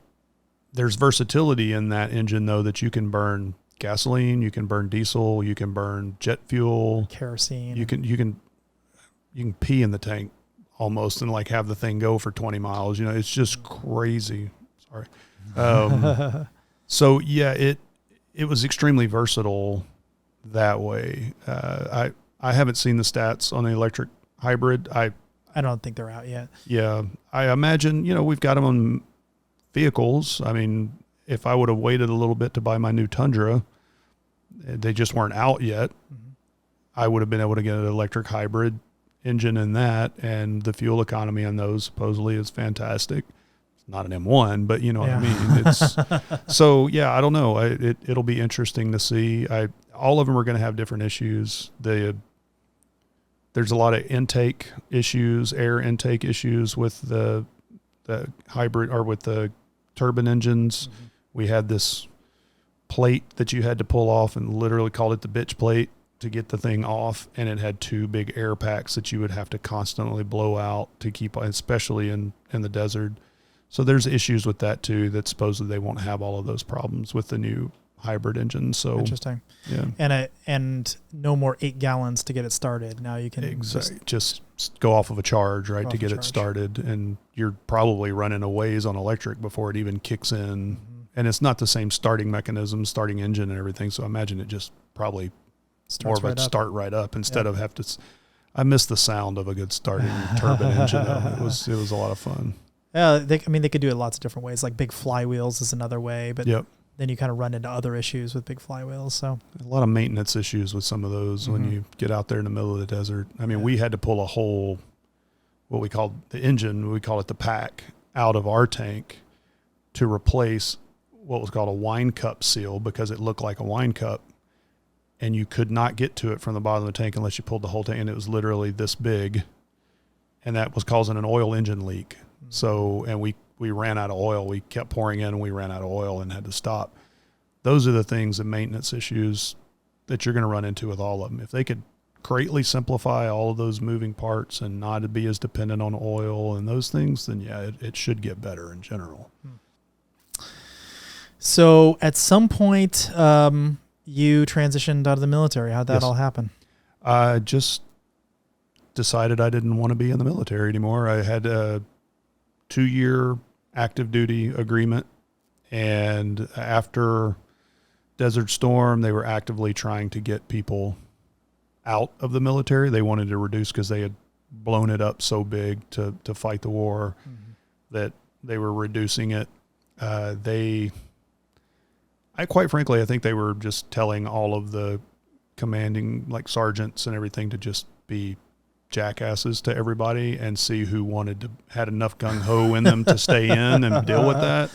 there's versatility in that engine, though, that you can burn gasoline, you can burn diesel, you can burn jet fuel, kerosene. You can pee in the tank almost and like have the thing go for 20 miles. It's just crazy. Sorry. So it was extremely versatile that way. I haven't seen the stats on the electric hybrid. I don't think they're out yet. Yeah, I imagine we've got them on vehicles. I mean, if I would have waited a little bit to buy my new Tundra, they just weren't out yet. I would have been able to get an electric hybrid engine in that, and the fuel economy on those supposedly is fantastic. It's not an M1, but you know what I mean. It's so I don't know. It'll be interesting to see. All of them are going to have different issues. There's a lot of intake issues, air intake issues with the hybrid or with the turbine engines. We had this plate that you had to pull off and literally called it the bitch plate to get the thing off. And it had 2 big air packs that you would have to constantly blow out to keep, especially in the desert. So there's issues with that too, that supposedly they won't have all of those problems with the new hybrid engine. So interesting. Yeah. And no more 8 gallons to get it started. Now you can just go off of a charge, right, to get it started. And you're probably running a ways on electric before it even kicks in. And it's not the same starting mechanism, starting engine and everything. So I imagine it just probably Starts more of right a up. start right up instead of have to. I miss the sound of a good starting turbine engine though. It was a lot of fun. Yeah, they could do it lots of different ways. Like big flywheels is another way, but then you kind of run into other issues with big flywheels. So a lot of maintenance issues with some of those when you get out there in the middle of the desert. I mean, we had to pull a whole, what we called the engine, we call it the pack, out of our tank to replace what was called a wine cup seal because it looked like a wine cup. And you could not get to it from the bottom of the tank unless you pulled the whole tank. And it was literally this big. And that was causing an oil engine leak. So, and we ran out of oil. We kept pouring in and we ran out of oil and had to stop. Those are the things and maintenance issues that you're going to run into with all of them. If they could greatly simplify all of those moving parts and not to be as dependent on oil and those things, then yeah, it should get better in general. So at some point, you transitioned out of the military. How'd that all happen? I just decided I didn't want to be in the military anymore. I had a 2-year active duty agreement. And after Desert Storm, they were actively trying to get people out of the military. They wanted to reduce because they had blown it up so big to fight the war that they were reducing it. Quite frankly, I think they were just telling all of the commanding, like sergeants and everything, to just be jackasses to everybody and see who had enough gung-ho in them to stay in and deal with that.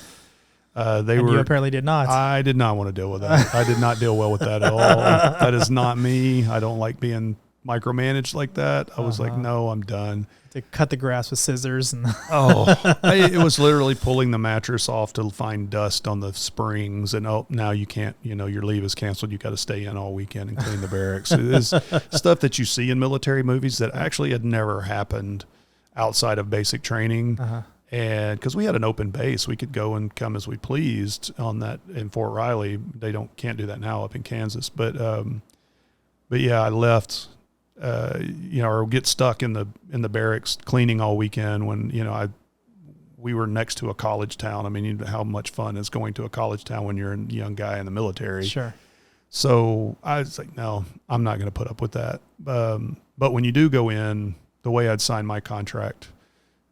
You apparently did not. I did not want to deal with that. I did not deal well with that at all. That is not me. I don't like being micromanaged like that. I was like, no, I'm done. To cut the grass with scissors. And it was literally pulling the mattress off to find dust on the springs. And now you can't, your leave is canceled. You got to stay in all weekend and clean the barracks. It is stuff that you see in military movies that actually had never happened outside of basic training. And because we had an open base, we could go and come as we pleased on that in Fort Riley. They can't do that now up in Kansas. But yeah, I left. Or get stuck in the barracks cleaning all weekend when, we were next to a college town. I mean, you know how much fun is going to a college town when you're a young guy in the military. Sure. So I was like, no, I'm not going to put up with that. But when you do go in, the way I'd signed my contract,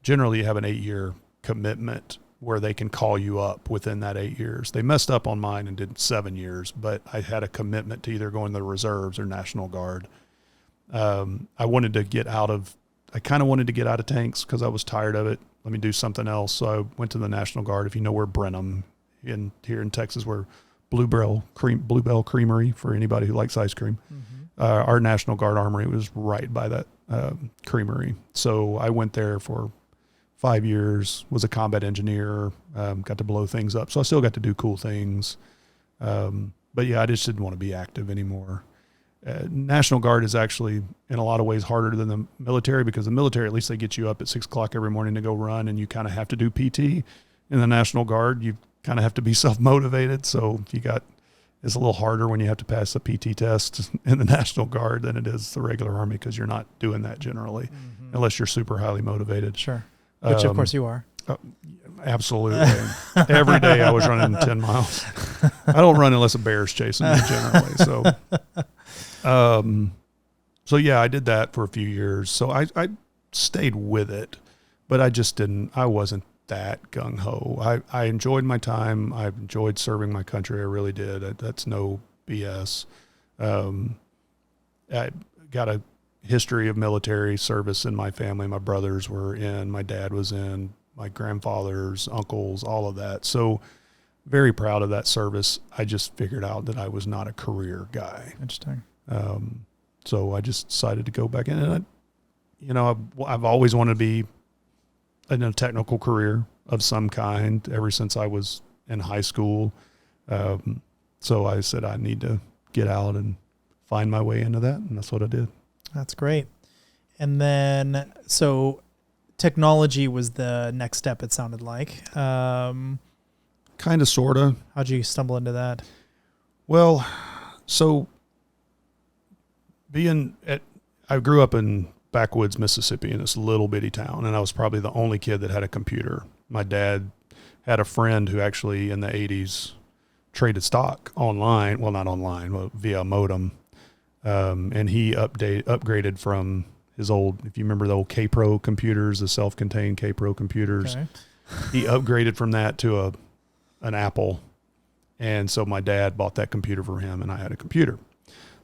generally you have an 8-year commitment where they can call you up within that 8 years. They messed up on mine and did 7 years, but I had a commitment to either go in the reserves or National Guard. I wanted to get out of tanks because I was tired of it. Let me do something else. So I went to the National Guard. If you know where Brenham here in Texas, where Bluebell Creamery, for anybody who likes ice cream, our National Guard armory was right by that creamery. So I went there for 5 years, was a combat engineer, got to blow things up. So I still got to do cool things. But yeah, I just didn't want to be active anymore. National Guard is actually in a lot of ways harder than the military because the military, at least they get you up at 6 o'clock every morning to go run and you kind of have to do PT. In the National Guard, you kind of have to be self-motivated. So it's a little harder when you have to pass the PT test in the National Guard than it is the regular Army because you're not doing that generally unless you're super highly motivated. Sure. Which of course you are. Absolutely. Every day I was running 10 miles. I don't run unless a bear's chasing me generally. So yeah, I did that for a few years. So I stayed with it, but I wasn't that gung-ho. I enjoyed my time. I enjoyed serving my country. I really did. That's no BS. I got a history of military service in my family. My brothers were in, my dad was in, my grandfathers, uncles, all of that. So very proud of that service. I just figured out that I was not a career guy. Interesting. So I just decided to go back in, and I've always wanted to be in a technical career of some kind ever since I was in high school. So I said, I need to get out and find my way into that. And that's what I did. That's great. And then, so technology was the next step, it sounded like. Kind of, sort of. How'd you stumble into that? Well, so I grew up in backwoods Mississippi in this little bitty town, and I was probably the only kid that had a computer. My dad had a friend who actually in the 80s traded stock online. Well, not online, but via a modem. And he upgraded from his old, if you remember the old K-Pro computers, the self-contained K-Pro computers. Okay. He upgraded from that to an Apple. And so my dad bought that computer for him, and I had a computer.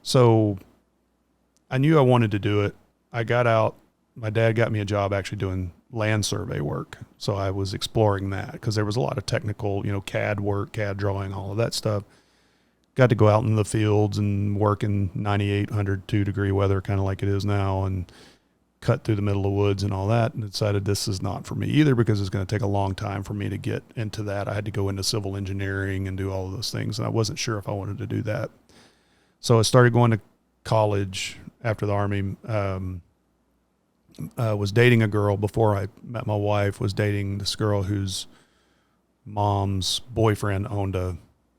So I knew I wanted to do it. I got out. My dad got me a job actually doing land survey work. So I was exploring that because there was a lot of technical, CAD work, CAD drawing, all of that stuff. Got to go out in the fields and work in 98, 102 degree weather, kind of like it is now, and cut through the middle of the woods and all that, and decided this is not for me either because it's going to take a long time for me to get into that. I had to go into civil engineering and do all of those things, and I wasn't sure if I wanted to do that. So I started going to college after the Army. Was dating a girl before I met my wife, was dating this girl whose mom's boyfriend owned a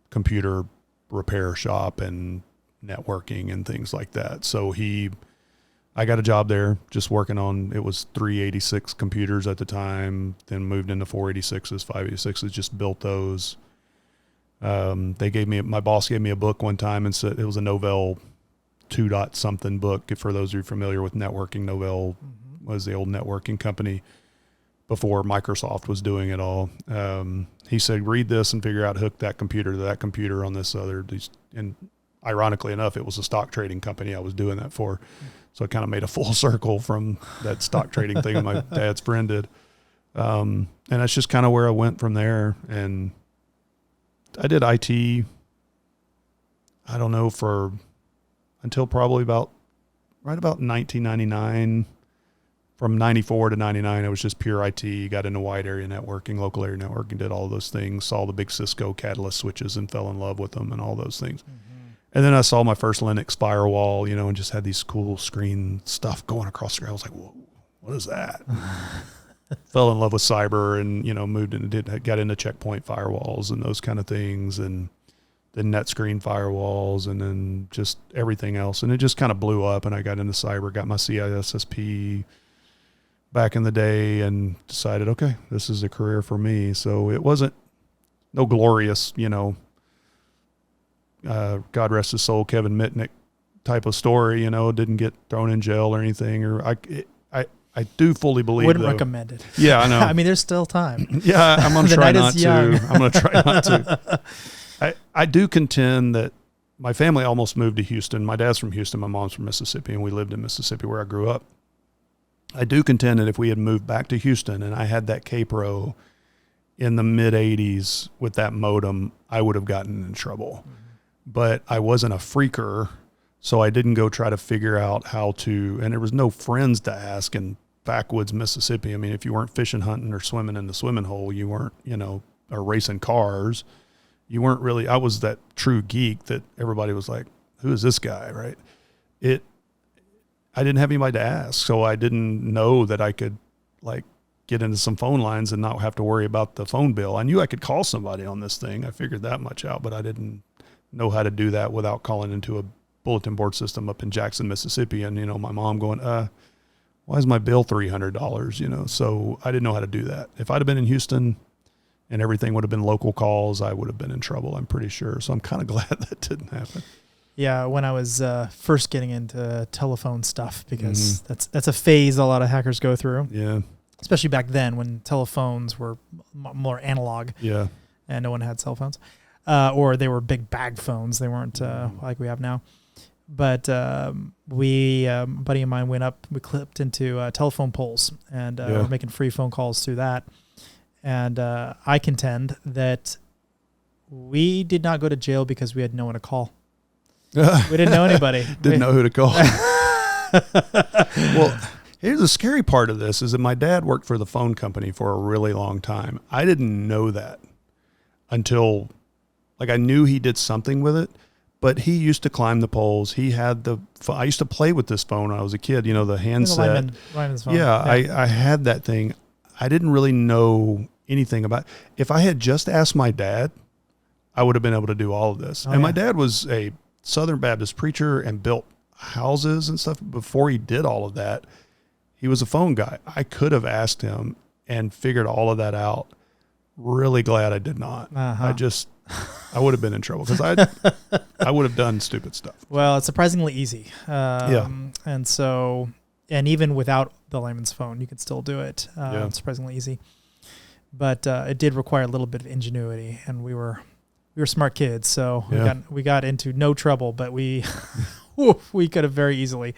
computer repair shop and networking and things like that. So I got a job there just working on, it was 386 computers at the time, then moved into 486s, 586s, just built those. My boss gave me a book one time and said it was a Novell 2.something book. For those who are familiar with networking, Novell was the old networking company before Microsoft was doing it all. He said, read this and figure out, hook that computer to that computer on this other. And ironically enough, it was a stock trading company I was doing that for. So I kind of made a full circle from that stock trading thing my dad's friend did. And that's just kind of where I went from there. And I did IT, I don't know, until probably right about 1999. From 94 to 99, I was just pure IT, got into wide area networking, local area networking, did all those things, saw the big Cisco Catalyst switches and fell in love with them and all those things. Mm-hmm. And then I saw my first Linux firewall, and just had these cool screen stuff going across the screen. I was like, whoa, what is that? Fell in love with cyber and, moved into, got into checkpoint firewalls and those kind of things, and the NetScreen firewalls, and then just everything else. And it just kind of blew up, and I got into cyber, got my CISSP back in the day, and decided, okay, this is a career for me. So it wasn't no glorious, God rest his soul, Kevin Mitnick type of story, didn't get thrown in jail or anything, or I do fully believe. Wouldn't recommend it. Yeah, I know. I mean, there's still time. Yeah, I'm going to try not to. I'm going to try not to. I do contend that my family almost moved to Houston. My dad's from Houston. My mom's from Mississippi, and we lived in Mississippi where I grew up. I do contend that if we had moved back to Houston and I had that K-Pro in the mid-'80s with that modem, I would have gotten in trouble. Mm-hmm. But I wasn't a freaker, so I didn't go try to figure out how to, and there was no friends to ask in backwoods Mississippi. I mean, if you weren't fishing, hunting, or swimming in the swimming hole, you weren't, or racing cars, you weren't really, I was that true geek that everybody was like, who is this guy, right? I didn't have anybody to ask, so I didn't know that I could get into some phone lines and not have to worry about the phone bill. I knew I could call somebody on this thing. I figured that much out, but I didn't know how to do that without calling into a bulletin board system up in Jackson, Mississippi. And, my mom going, why is my bill $300? So I didn't know how to do that. If I'd have been in Houston and everything would have been local calls, I would have been in trouble, I'm pretty sure. So I'm kind of glad that didn't happen. Yeah, when I was first getting into telephone stuff, because that's a phase a lot of hackers go through. Yeah. Especially back then when telephones were more analog. Yeah. And no one had cell phones. Or they were big bag phones. They weren't like we have now. But a buddy of mine we clipped into telephone poles, and we're making free phone calls through that. And I contend that we did not go to jail because we had no one to call. We didn't know anybody. Didn't know who to call. Well, here's the scary part of this is that my dad worked for the phone company for a really long time. I didn't know that until, I knew he did something with it, but he used to climb the poles. He had I used to play with this phone when I was a kid, the handset. Lineman's phone. Yeah, I had that thing. I didn't really know anything about it. If I had just asked my dad, I would have been able to do all of this. My dad was a Southern Baptist preacher and built houses and stuff. Before he did all of that, he was a phone guy. I could have asked him and figured all of that out really glad I did not. I would have been in trouble because I would have done stupid stuff. Well, it's surprisingly easy. And so, and even without the layman's phone, you can still do it. It's surprisingly easy. But it did require a little bit of ingenuity, and we were smart kids, so we got into no trouble, but we we could have very easily.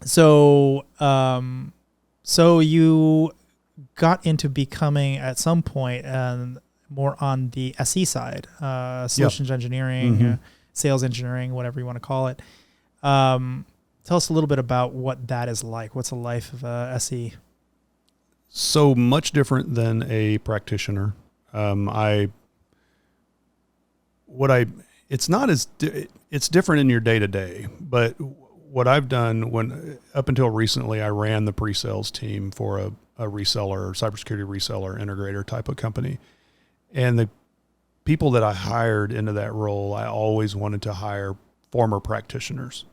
So you got into becoming at some point more on the SE side, solutions engineering, sales engineering, whatever you want to call it. Tell us a little bit about what that is like. What's the life of a SE? So much different than a practitioner. It's different in your day to day, but what I've done up until recently, I ran the pre-sales team for a reseller, cybersecurity reseller, integrator type of company. And the people that I hired into that role, I always wanted to hire former practitioners.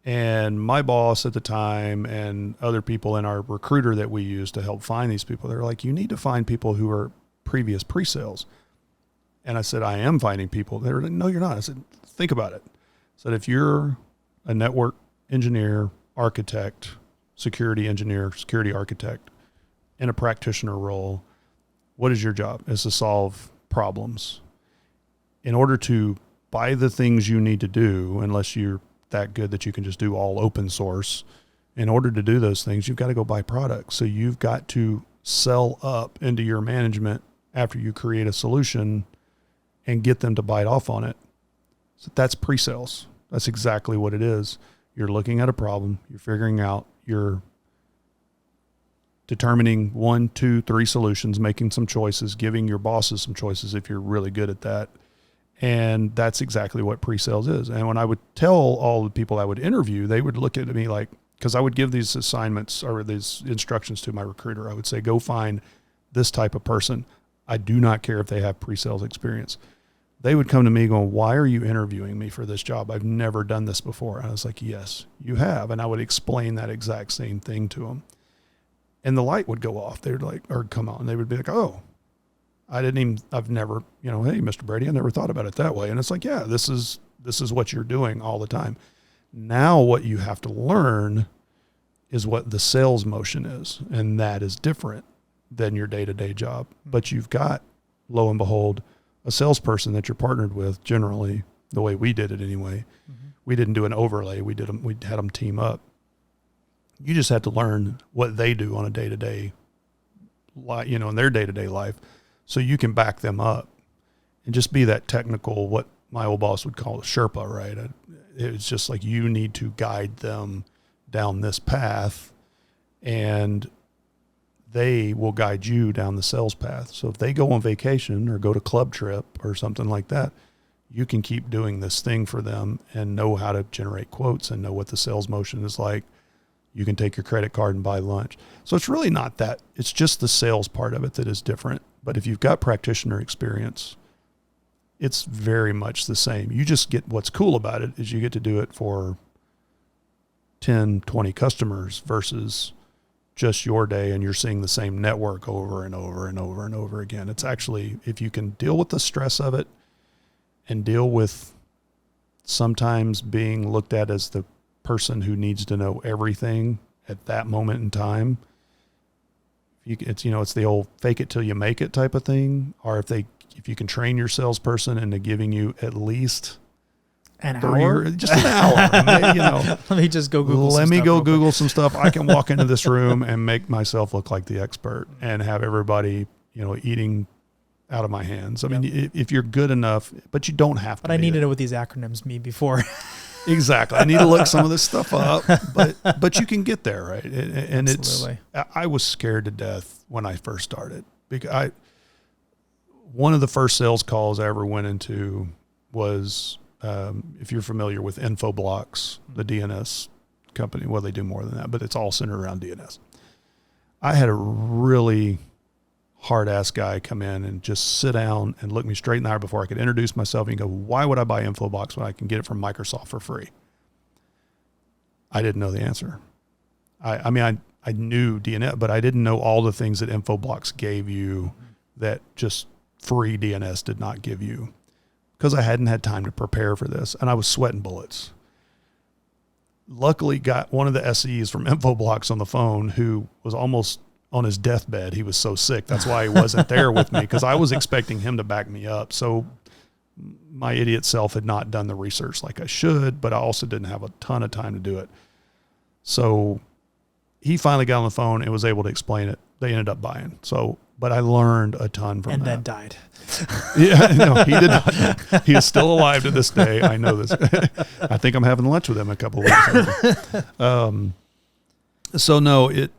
And my boss at the time and other people in our recruiter that we use to help find these people, they're like, you need to find people who are previous pre-sales. And I said, I am finding people. They were like, no, you're not. I said, think about it. I said, if you're a network engineer, architect, security engineer, security architect in a practitioner role, what is your job? Is to solve problems. In order to buy the things you need to do, unless you're that good that you can just do all open source, in order to do those things, you've got to go buy products. So you've got to sell up into your management after you create a solution and get them to bite off on it. So that's pre-sales. That's exactly what it is. You're looking at a problem, you're figuring out, you're determining 1, 2, 3 solutions, making some choices, giving your bosses some choices if you're really good at that. And that's exactly what pre-sales is. And when I would tell all the people I would interview, they would look at me like, because I would give these assignments or these instructions to my recruiter. I would say, go find this type of person. I do not care if they have pre-sales experience. They would come to me going, why are you interviewing me for this job? I've never done this before. And I was like, yes, you have. And I would explain that exact same thing to them. And the light would go off. They would like, or come on. They would be like, oh, I've never, hey, Mr. Brady, I never thought about it that way. And it's like, yeah, this is what you're doing all the time. Now what you have to learn is what the sales motion is. And that is different than your day-to-day job. But you've got, lo and behold, a salesperson that you're partnered with, generally, the way we did it anyway. Mm-hmm. We didn't do an overlay. We had them team up. You just had to learn what they do on a day-to-day, in their day-to-day life, so you can back them up and just be that technical, what my old boss would call a Sherpa, right? It's just like you need to guide them down this path, and they will guide you down the sales path. So if they go on vacation or go to club trip or something like that, you can keep doing this thing for them and know how to generate quotes and know what the sales motion is like. You can take your credit card and buy lunch. So it's really not that. It's just the sales part of it that is different. But if you've got practitioner experience, it's very much the same. You just get, what's cool about it is you get to do it for 10, 20 customers versus just your day, and you're seeing the same network over and over and over and over again. It's actually, if you can deal with the stress of it and deal with sometimes being looked at as the person who needs to know everything at that moment in time, it's the old fake it till you make it type of thing. Or if you can train your salesperson into giving you at least an hour, just an hour. Let me just go Google. Let me go Google some stuff. I can walk into this room and make myself look like the expert and have everybody, eating out of my hands. I mean, if you're good enough, but you don't have to. But I need to know what these acronyms mean before. Exactly. I need to look some of this stuff up, but you can get there, right? And Absolutely. I was scared to death when I first started, because one of the first sales calls I ever went into was, if you're familiar with Infoblox, the DNS company, well, they do more than that, but it's all centered around DNS. I had a really hard-ass guy come in and just sit down and look me straight in the eye before I could introduce myself and go, why would I buy Infoblox when I can get it from Microsoft for free? I didn't know the answer. I I knew DNS, but I didn't know all the things that Infoblox gave you that just free DNS did not give you, because I hadn't had time to prepare for this, and I was sweating bullets. Luckily got one of the SEs from Infoblox on the phone who was almost on his deathbed. He was so sick. That's why he wasn't there with me, because I was expecting him to back me up. So my idiot self had not done the research like I should, but I also didn't have a ton of time to do it. So he finally got on the phone and was able to explain it. They ended up buying. So, but I learned a ton from that. And then died. Yeah, no, he did not. He is still alive to this day. I know this. I think I'm having lunch with him in a couple of weeks. So no, if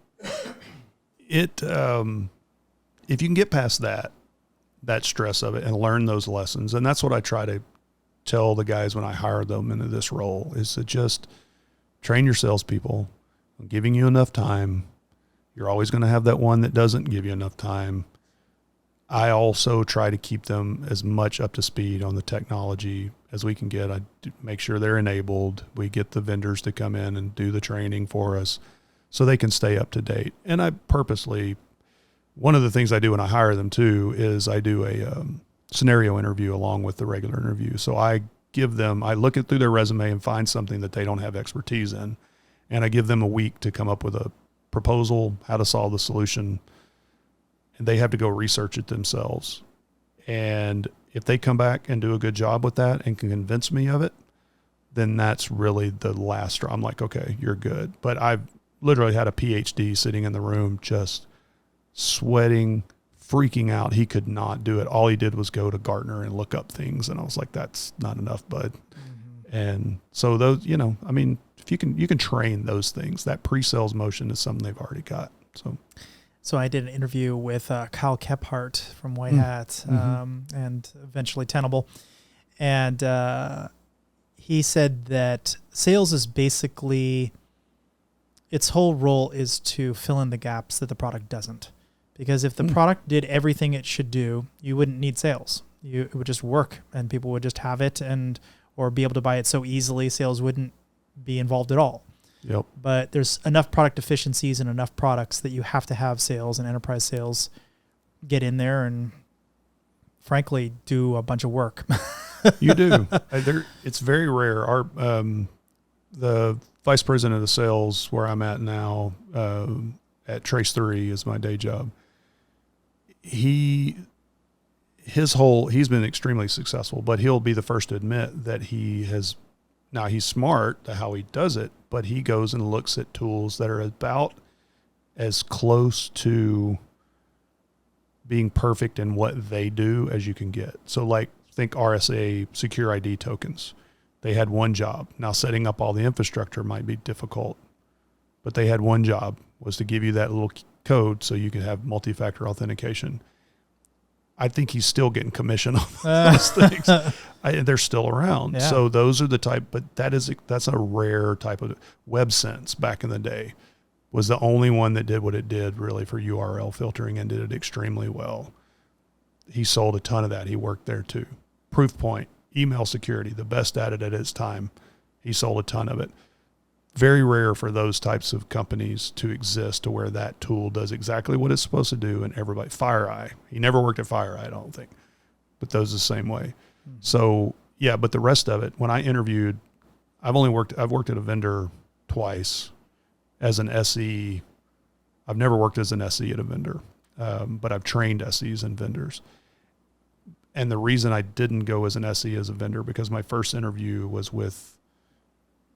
you can get past that stress of it and learn those lessons, and that's what I try to tell the guys when I hire them into this role, is to just train your salespeople. I'm giving you enough time. You're always going to have that one that doesn't give you enough time. I also try to keep them as much up to speed on the technology as we can get. I make sure they're enabled. We get the vendors to come in and do the training for us so they can stay up to date. And I purposely, one of the things I do when I hire them too, is I do a scenario interview along with the regular interview. So I look through their resume and find something that they don't have expertise in. And I give them a week to come up with a proposal, how to solve the solution. And they have to go research it themselves. And if they come back and do a good job with that and can convince me of it, then that's really the last straw. I'm like, okay, you're good. But I've literally had a PhD sitting in the room just sweating, freaking out. He could not do it. All he did was go to Gartner and look up things. And I was like, that's not enough, bud. Mm-hmm. And so those, I mean, if you can train those things, that pre-sales motion is something they've already got. So I did an interview with Kyle Kephart from White Hat and eventually Tenable. And he said that sales is basically, its whole role is to fill in the gaps that the product doesn't. Because if the product did everything it should do, you wouldn't need sales. It would just work and people would just have it or be able to buy it so easily, sales wouldn't be involved at all. Yep. But there's enough product deficiencies and enough products that you have to have sales and enterprise sales get in there and frankly do a bunch of work. You do. It's very rare. Our the vice president of the sales where I'm at now at Trace 3 is my day job. He's been extremely successful, but he'll be the first to admit that he's smart to how he does it, but he goes and looks at tools that are about as close to being perfect in what they do as you can get. So like think RSA secure ID tokens. They had one job. Now setting up all the infrastructure might be difficult, but they had one job, was to give you that little code so you could have multi-factor authentication. I think he's still getting commission on those things. They're still around. Yeah. So those are the type, but that's a rare type of WebSense back in the day was the only one that did what it did really for URL filtering and did it extremely well. He sold a ton of that. He worked there too. Proofpoint, email security, the best at it at its time. He sold a ton of it. Very rare for those types of companies to exist to where that tool does exactly what it's supposed to do. And everybody, FireEye, he never worked at FireEye, I don't think, but those the same way. Mm-hmm. So yeah, but the rest of it, when I interviewed, I've worked at a vendor twice as an SE. I've never worked as an SE at a vendor, but I've trained SEs and vendors. And the reason I didn't go as an SE as a vendor, because my first interview was with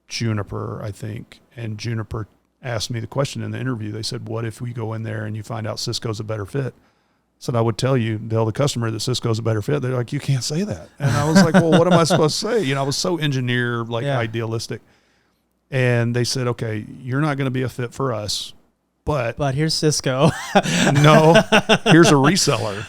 Juniper, I think, and Juniper asked me the question in the interview. They said, what if we go in there and you find out Cisco's a better fit? I said, I would tell the customer that Cisco's a better fit. They're like, you can't say that. And I was like, well, what am I supposed to say? I was so idealistic. And they said, okay, you're not going to be a fit for us, but here's Cisco. No, here's a reseller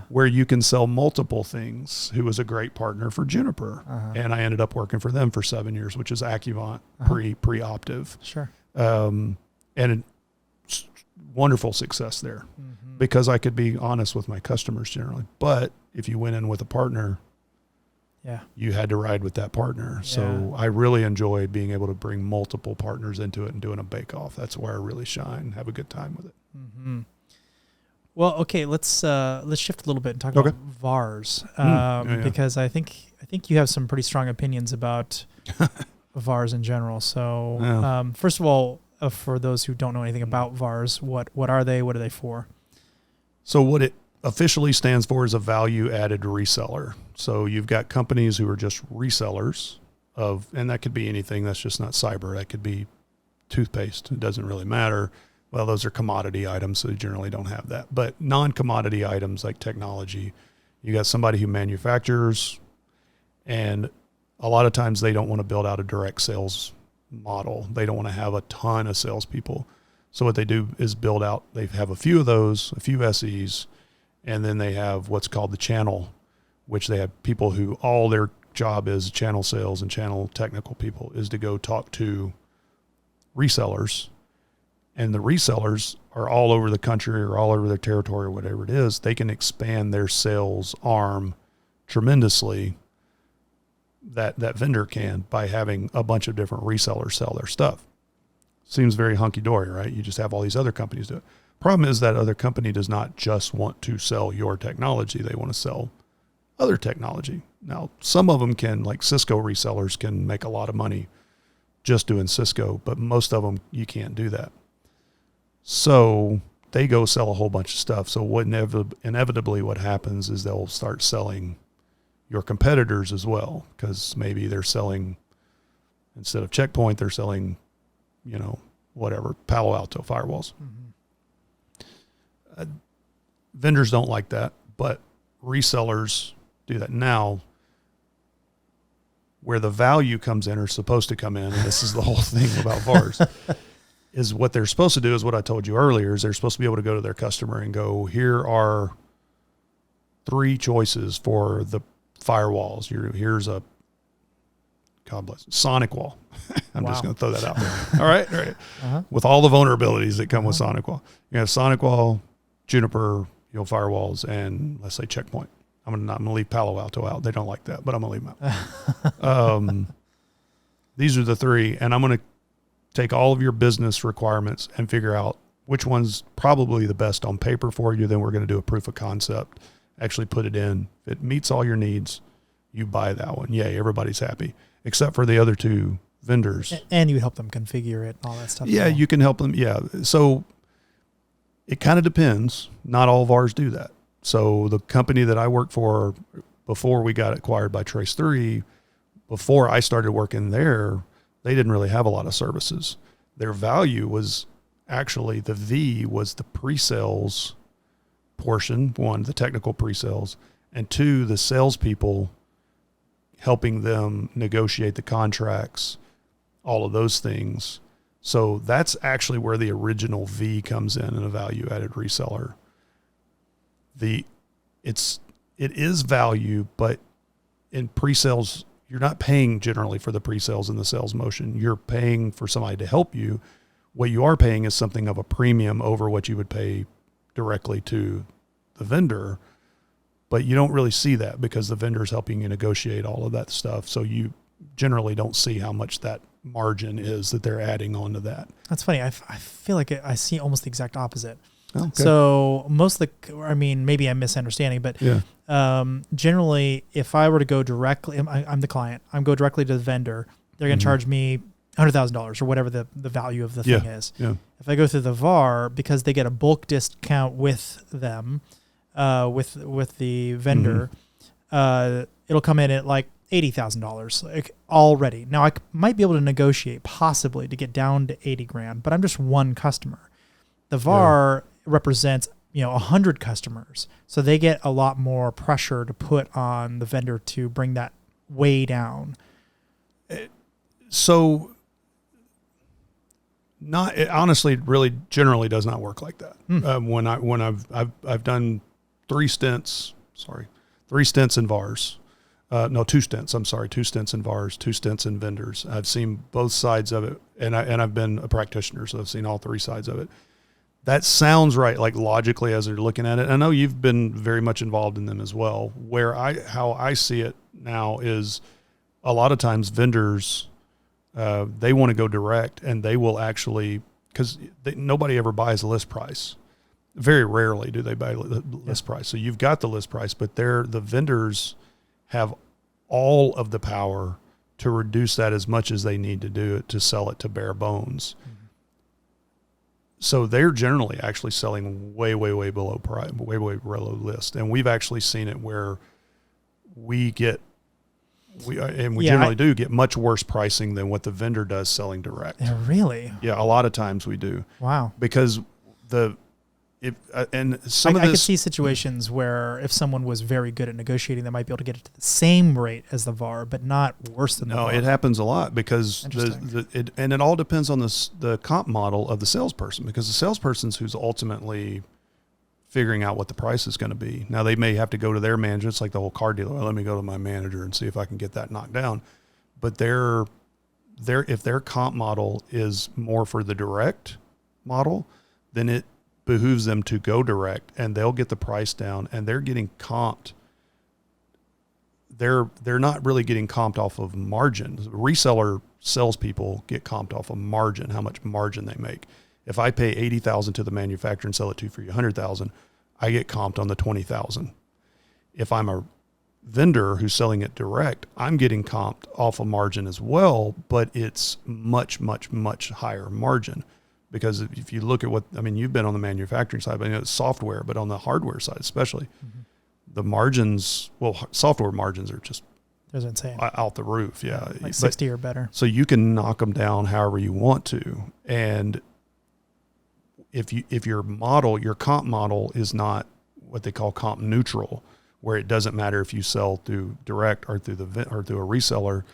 where you can sell multiple things, who was a great partner for Juniper. And I ended up working for them for 7 years, which is Accuvant pre-Optiv. Sure. And wonderful success there because I could be honest with my customers generally. But if you went in with a partner, you had to ride with that partner. So I really enjoy being able to bring multiple partners into it and doing a bake-off. That's where I really shine. Have a good time with it. Mm-hmm. Well, okay, let's shift a little bit and talk about VARs, because I think you have some pretty strong opinions about VARs in general. So first of all, for those who don't know anything about VARs, what are they? What are they for? So what it officially stands for is a value-added reseller. So you've got companies who are just resellers of, and that could be anything. That's just not cyber. That could be toothpaste. It doesn't really matter. Well, those are commodity items, so you generally don't have that. But non-commodity items like technology, you got somebody who manufactures, and a lot of times they don't want to build out a direct sales model. They don't want to have a ton of salespeople. So what they do is build out, they have a few of those, a few SEs, and then they have what's called the channel, which they have people who all their job is channel sales and channel technical people is to go talk to resellers. And the resellers are all over the country or all over their territory or whatever it is. They can expand their sales arm tremendously, that vendor can, by having a bunch of different resellers sell their stuff. Seems very hunky-dory, right? You just have all these other companies do it. Problem is that other company does not just want to sell your technology. They want to sell other technology. Now, some of them can, like Cisco resellers, can make a lot of money just doing Cisco, but most of them, you can't do that. So they go sell a whole bunch of stuff. So what inevitably what happens is they'll start selling your competitors as well, because maybe they're selling, instead of Checkpoint, they're selling, whatever, Palo Alto firewalls. Mm-hmm. Vendors don't like that, but resellers do that. Now, where the value comes in, or supposed to come in, and this is the whole thing about VARs, is what they're supposed to do is what I told you earlier, is they're supposed to be able to go to their customer and go, here are 3 choices for the firewalls. Here's a, God bless it, Sonic Wall. I'm just going to throw that out there. All right. Uh-huh. With all the vulnerabilities that come with Sonic Wall. You have Sonic Wall, Juniper, firewalls, and let's say Checkpoint. I'm going to leave Palo Alto out. They don't like that, but I'm going to leave them out. These are the 3, and I'm going to take all of your business requirements and figure out which one's probably the best on paper for you. Then we're going to do a proof of concept, actually put it in. If it meets all your needs, you buy that one. Yay, everybody's happy, except for the other 2 vendors. And you help them configure it, all that stuff. Yeah, you can help them. Yeah. So it kind of depends. Not all VARs do that. So the company that I worked for before we got acquired by Trace3, before I started working there, they didn't really have a lot of services. Their value was actually, the V was the pre-sales portion, 1, the technical pre-sales, and 2, the salespeople helping them negotiate the contracts, all of those things. So that's actually where the original V comes in a value-added reseller. It is value, but in pre-sales, you're not paying generally for the pre-sales and the sales motion. You're paying for somebody to help you. What you are paying is something of a premium over what you would pay directly to the vendor, but you don't really see that because the vendor's helping you negotiate all of that stuff. So you generally don't see how much that margin is that they're adding onto that. That's funny. I feel like I see almost the exact opposite. Okay. So most of maybe I'm misunderstanding, but generally, if I were to go directly, I'm the client, I'm go directly to the vendor, they're going to charge me $100,000 or whatever the value of the thing is. Yeah. If I go through the VAR, because they get a bulk discount with them, with the vendor, it'll come in at like $80,000 like already. Now I might be able to negotiate possibly to get down to $80,000, but I'm just one customer. The VAR represents 100 customers, so they get a lot more pressure to put on the vendor to bring that way down. So it honestly really generally does not work like that. When I've done 3 stints in VARs. 2 stints. I'm sorry, 2 stints in VARs, 2 stints in vendors. I've seen both sides of it, and I've been a practitioner, so I've seen all 3 sides of it. That sounds right, like logically as they're looking at it. I know you've been very much involved in them as well. How I see it now is a lot of times vendors, they want to go direct, and they will actually, because nobody ever buys a list price. Very rarely do they buy list price. So you've got the list price, but the vendors have all of the power to reduce that as much as they need to do it to sell it to bare bones. Mm-hmm. So they're generally actually selling way below price, way below list. And we've actually seen it where we generally do get much worse pricing than what the vendor does selling direct. Yeah, really? Yeah, a lot of times we do. Wow. Because I could see situations where if someone was very good at negotiating, they might be able to get it to the same rate as the VAR, but not worse than the VAR. No, it happens a lot because it all depends on the comp model of the salesperson, because the salesperson's who's ultimately figuring out what the price is going to be. Now they may have to go to their manager. It's like the whole car dealer. Well, let me go to my manager and see if I can get that knocked down. But if their comp model is more for the direct model, then it behooves them to go direct, and they'll get the price down, and they're getting comped. They're not really getting comped off of margin. Reseller salespeople get comped off of margin, how much margin they make. If I pay $80,000 to the manufacturer and sell it to you for $100,000, I get comped on the $20,000. If I'm a vendor who's selling it direct, I'm getting comped off of margin as well, but it's much higher margin. Because if you look at you've been on the manufacturing side, but it's software, but on the hardware side especially, mm-hmm. the margins, software margins are just insane, out the roof. Yeah. Like 60 or better. So you can knock them down however you want to. And if your comp model is not what they call comp neutral, where it doesn't matter if you sell through direct or through a reseller,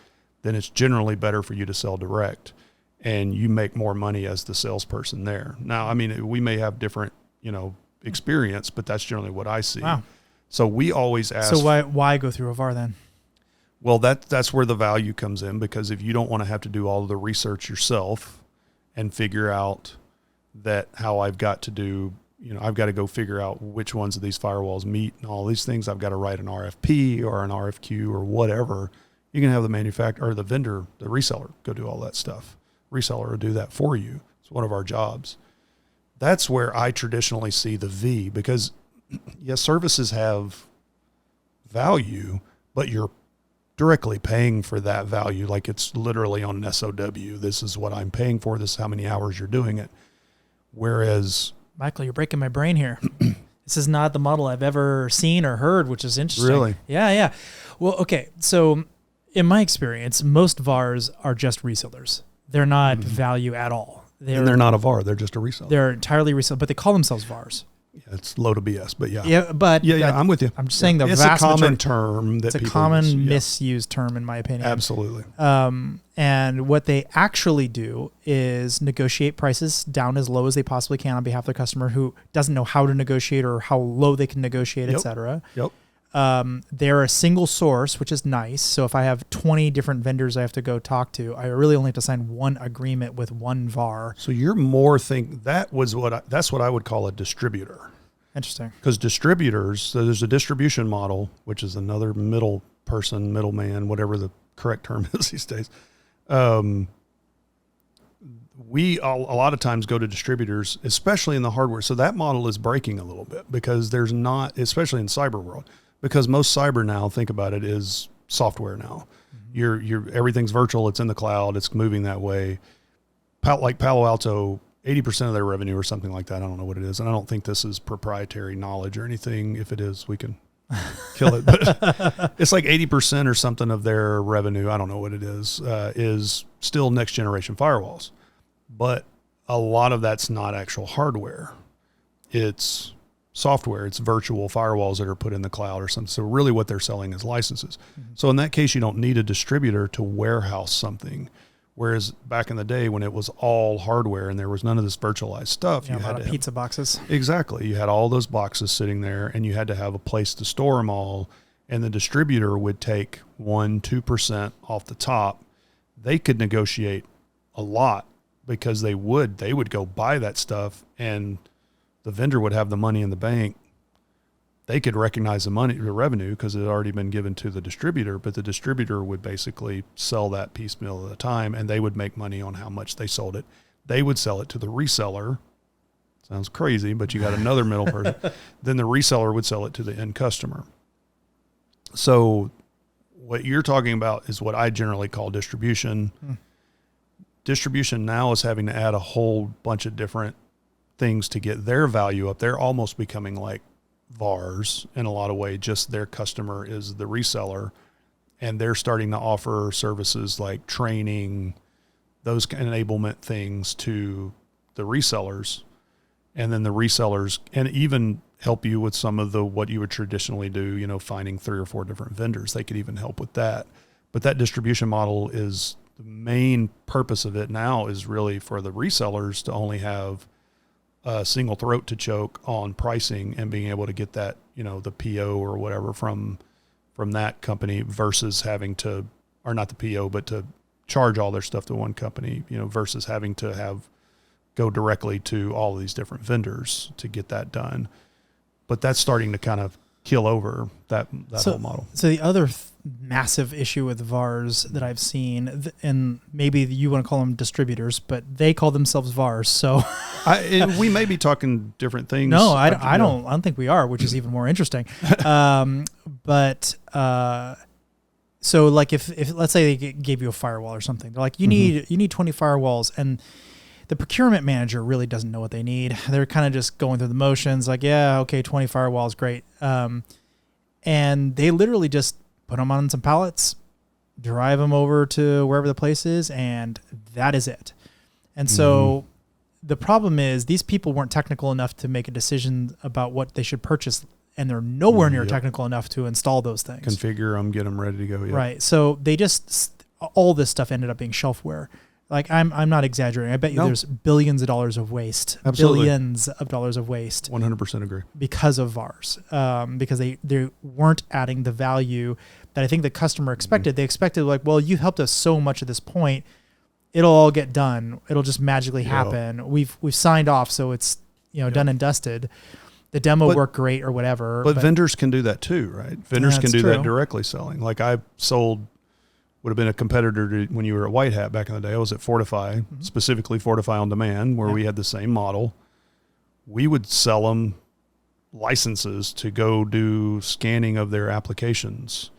then it's generally better for you to sell direct. And you make more money as the salesperson there. Now, we may have different, experience, but that's generally what I see. Wow. So we always ask. So why go through a VAR then? Well, that's where the value comes in, because if you don't want to have to do all of the research yourself and figure out how I've got to do, I've got to go figure out which ones of these firewalls meet and all these things. I've got to write an RFP or an RFQ or whatever. You can have the manufacturer or the vendor, the reseller, go do all that stuff. Reseller will do that for you. It's one of our jobs. That's where I traditionally see the V, because yes, services have value, but you're directly paying for that value. Like it's literally on an SOW. This is what I'm paying for. This is how many hours you're doing it. Whereas Michael, you're breaking my brain here. This is not the model I've ever seen or heard, which is interesting. Really? Yeah. Well, okay. So in my experience, most VARs are just resellers. They're not value at all. They're not a VAR. They're just a reseller. They're entirely reseller, but they call themselves VARs. Yeah, it's low to BS, but yeah. Yeah, but yeah, I'm with you. I'm just saying it's vast a common majority, term that it's a people common use. misused term in my opinion. Absolutely. And what they actually do is negotiate prices down as low as they possibly can on behalf of the customer who doesn't know how to negotiate or how low they can negotiate, et cetera. Yep. They're a single source, which is nice. So if I have 20 different vendors I have to go talk to, I really only have to sign one agreement with one VAR. So you're more that's what I would call a distributor. Interesting. Because distributors, so there's a distribution model, which is another middleman, whatever the correct term is these days. We a lot of times go to distributors, especially in the hardware. So that model is breaking a little bit because there's not, especially in cyber world, because most cyber now, think about it, is software now. Mm-hmm. Everything's virtual. It's in the cloud. It's moving that way. Like Palo Alto, 80% of their revenue or something like that. I don't know what it is. And I don't think this is proprietary knowledge or anything. If it is, we can kill it. But it's like 80% or something of their revenue. I don't know what it is still next generation firewalls. But a lot of that's not actual hardware. It's software. It's virtual firewalls that are put in the cloud or something. So really what they're selling is licenses. Mm-hmm. So in that case, you don't need a distributor to warehouse something. Whereas back in the day when it was all hardware and there was none of this virtualized stuff, you had pizza boxes. Exactly. You had all those boxes sitting there and you had to have a place to store them all. And the distributor would take 1-2% off the top. They could negotiate a lot because they would go buy that stuff and the vendor would have the money in the bank. They could recognize the revenue because it had already been given to the distributor, but the distributor would basically sell that piecemeal at a time, and they would make money on how much they sold it. They would sell it to the reseller. Sounds crazy, but you got another middle person. Then the reseller would sell it to the end customer. So what you're talking about is what I generally call distribution. Distribution now is having to add a whole bunch of different things to get their value up. They're almost becoming like VARs in a lot of ways. Just their customer is the reseller, and they're starting to offer services like training, those enablement things to the resellers. And then the resellers and even help you with some of what you would traditionally do, finding 3 or 4 different vendors. They could even help with that. But that distribution model is the main purpose of it now is really for the resellers to only have a single throat to choke on pricing and being able to get that, the PO or whatever from that company versus having to, or not the PO, but to charge all their stuff to one company, versus having to go directly to all of these different vendors to get that done. But that's starting to kind of kill over that whole model. So the other massive issue with VARs that I've seen, and maybe you want to call them distributors, but they call themselves VARs. So we may be talking different things. No, I don't think we are, which is even more interesting. So like if let's say they gave you a firewall or something, they're like, you need 20 firewalls, and the procurement manager really doesn't know what they need. They're kind of just going through the motions, like, yeah, okay, 20 firewalls, great. And they literally just put them on some pallets, drive them over to wherever the place is, and that is it. And so the problem is these people weren't technical enough to make a decision about what they should purchase, and they're nowhere near technical enough to install those things. Configure them, get them ready to go. Yeah. Right. So they all this stuff ended up being shelfware. Like I'm not exaggerating. I bet you there's billions of dollars of waste. Absolutely. Billions of dollars of waste. 100% agree. Because of VARs, because they weren't adding the value that I think the customer expected. They expected like, well, you helped us so much at this point, it'll all get done. It'll just magically happen. We've signed off, so it's done and dusted. The demo worked great or whatever. But vendors can do that too, right? Vendors can do that directly selling. Like I would have been a competitor to when you were at White Hat back in the day. I was at Fortify, specifically Fortify On Demand, where we had the same model. We would sell them licenses to go do scanning of their applications.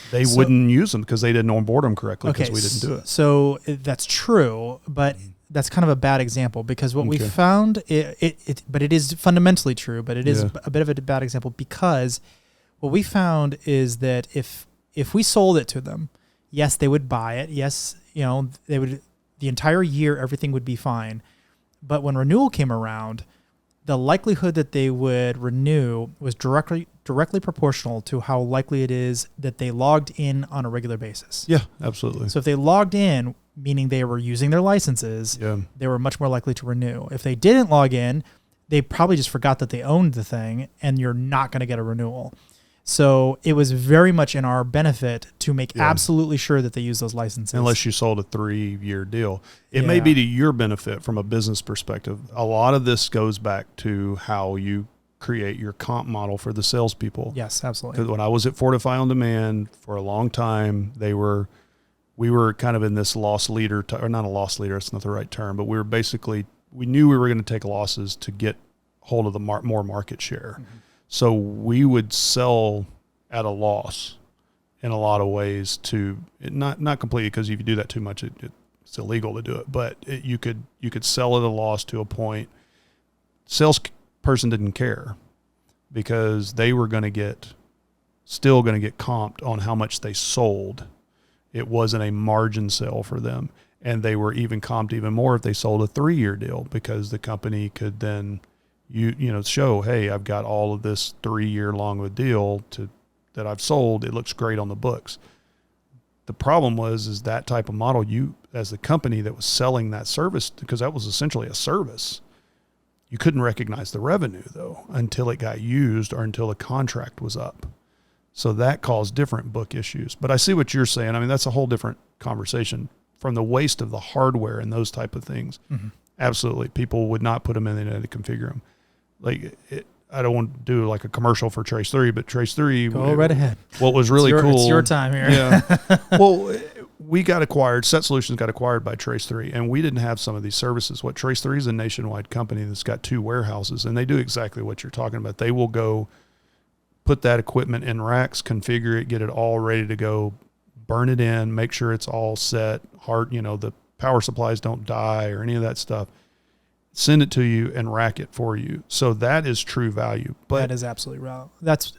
They wouldn't use them because they didn't onboard them correctly because we didn't do it. So that's true, but that's kind of a bad example because what we found, but it is fundamentally true, but it is a bit of a bad example because what we found is that if we sold it to them, yes, they would buy it. Yes, they would, the entire year, everything would be fine. But when renewal came around, the likelihood that they would renew was directly proportional to how likely it is that they logged in on a regular basis. Yeah, absolutely. So if they logged in, meaning they were using their licenses, they were much more likely to renew. If they didn't log in, they probably just forgot that they owned the thing, and you're not going to get a renewal. So it was very much in our benefit to make absolutely sure that they use those licenses. Unless you sold a 3-year deal. It may be to your benefit from a business perspective. A lot of this goes back to how you create your comp model for the salespeople. Yes, absolutely. Because when I was at Fortify On Demand for a long time, we were kind of in this loss leader, or not a loss leader, it's not the right term, but we knew we were going to take losses to get hold of the more market share. Mm-hmm. So we would sell at a loss in a lot of ways not completely, because if you do that too much, it's illegal to do it, but you could sell at a loss to a point. Salesperson didn't care because they were still going to get comped on how much they sold. It wasn't a margin sale for them. And they were even comped even more if they sold a 3-year deal, because the company could then show, hey, I've got all of this 3-year long of a deal that I've sold. It looks great on the books. The problem is that type of model, you as the company that was selling that service, because that was essentially a service, you couldn't recognize the revenue though until it got used or until the contract was up. So that caused different book issues. But I see what you're saying. I mean, that's a whole different conversation from the waste of the hardware and those type of things. Mm-hmm. Absolutely. People would not put them in there to configure them. I don't want to do like a commercial for Trace 3, but Trace 3. Go right ahead. What was really cool. It's your time here. Yeah. Well, we got acquired, Set Solutions got acquired by Trace 3, and we didn't have some of these services. What Trace 3 is a nationwide company that's got 2 warehouses, and they do exactly what you're talking about. They will go put that equipment in racks, configure it, get it all ready to go, burn it in, make sure it's all set, the power supplies don't die or any of that stuff. Send it to you and rack it for you. So that is true value. But that is absolutely real. That's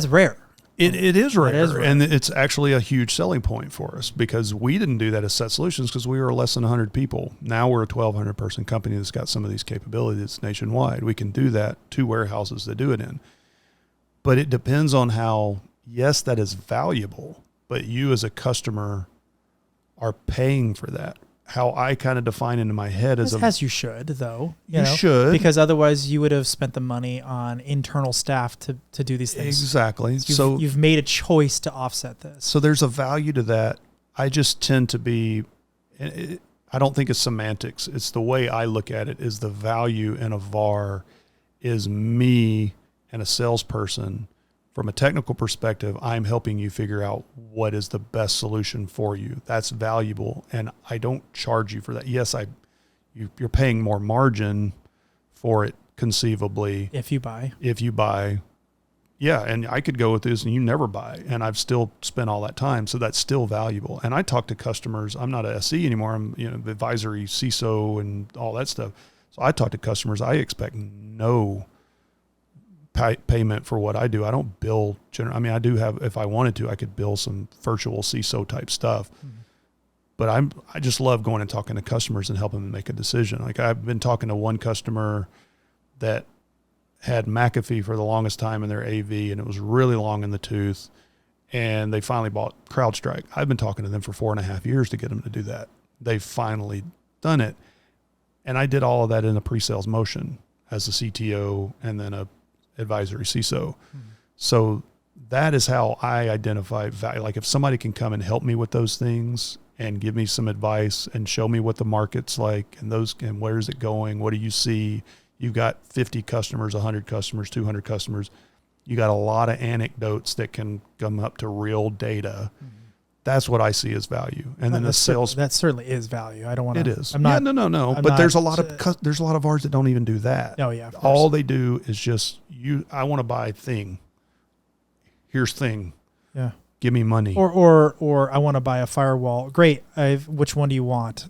rare. It is rare. It is rare. And it's actually a huge selling point for us because we didn't do that as Set Solutions because we were less than 100 people. Now we're a 1,200 person company that's got some of these capabilities nationwide. We can do that, 2 warehouses to do it in. But it depends on how, yes, that is valuable, but you as a customer are paying for that. How I kind of define into my head as you should, though. You know, should. Because otherwise you would have spent the money on internal staff to do these things. Exactly. So you've made a choice to offset this. So there's a value to that. I just tend to be, I don't think it's semantics. It's the way I look at it is the value in a VAR is me and a salesperson. From a technical perspective, I'm helping you figure out what is the best solution for you. That's valuable, and I don't charge you for that. Yes, you're paying more margin for it conceivably. If you buy. Yeah, and I could go with this and you never buy, and I've still spent all that time, so that's still valuable. And I talk to customers. I'm not a SE anymore. I'm the advisory CISO and all that stuff. So I talk to customers. I expect no payment for what I do. I don't bill I do have, if I wanted to, I could bill some virtual CISO type stuff. Mm-hmm. But I just love going and talking to customers and helping them make a decision. Like I've been talking to one customer that had McAfee for the longest time in their AV, and it was really long in the tooth, and they finally bought CrowdStrike. I've been talking to them for 4.5 years to get them to do that. They've finally done it. And I did all of that in a pre-sales motion as a CTO and then a advisory CISO. Mm-hmm. So that is how I identify value. Like if somebody can come and help me with those things and give me some advice and show me what the market's like and where is it going? What do you see? You've got 50 customers, 100 customers, 200 customers. You got a lot of anecdotes that can come up to real data. Mm-hmm. That's what I see as value. And then the sales. That certainly is value. I don't want to. It is. I'm not, no. But there's a lot of VARs that don't even do that. Oh yeah. All they do is just I want to buy thing. Here's thing. Yeah. Give me money. Or I want to buy a firewall. Great. Which one do you want?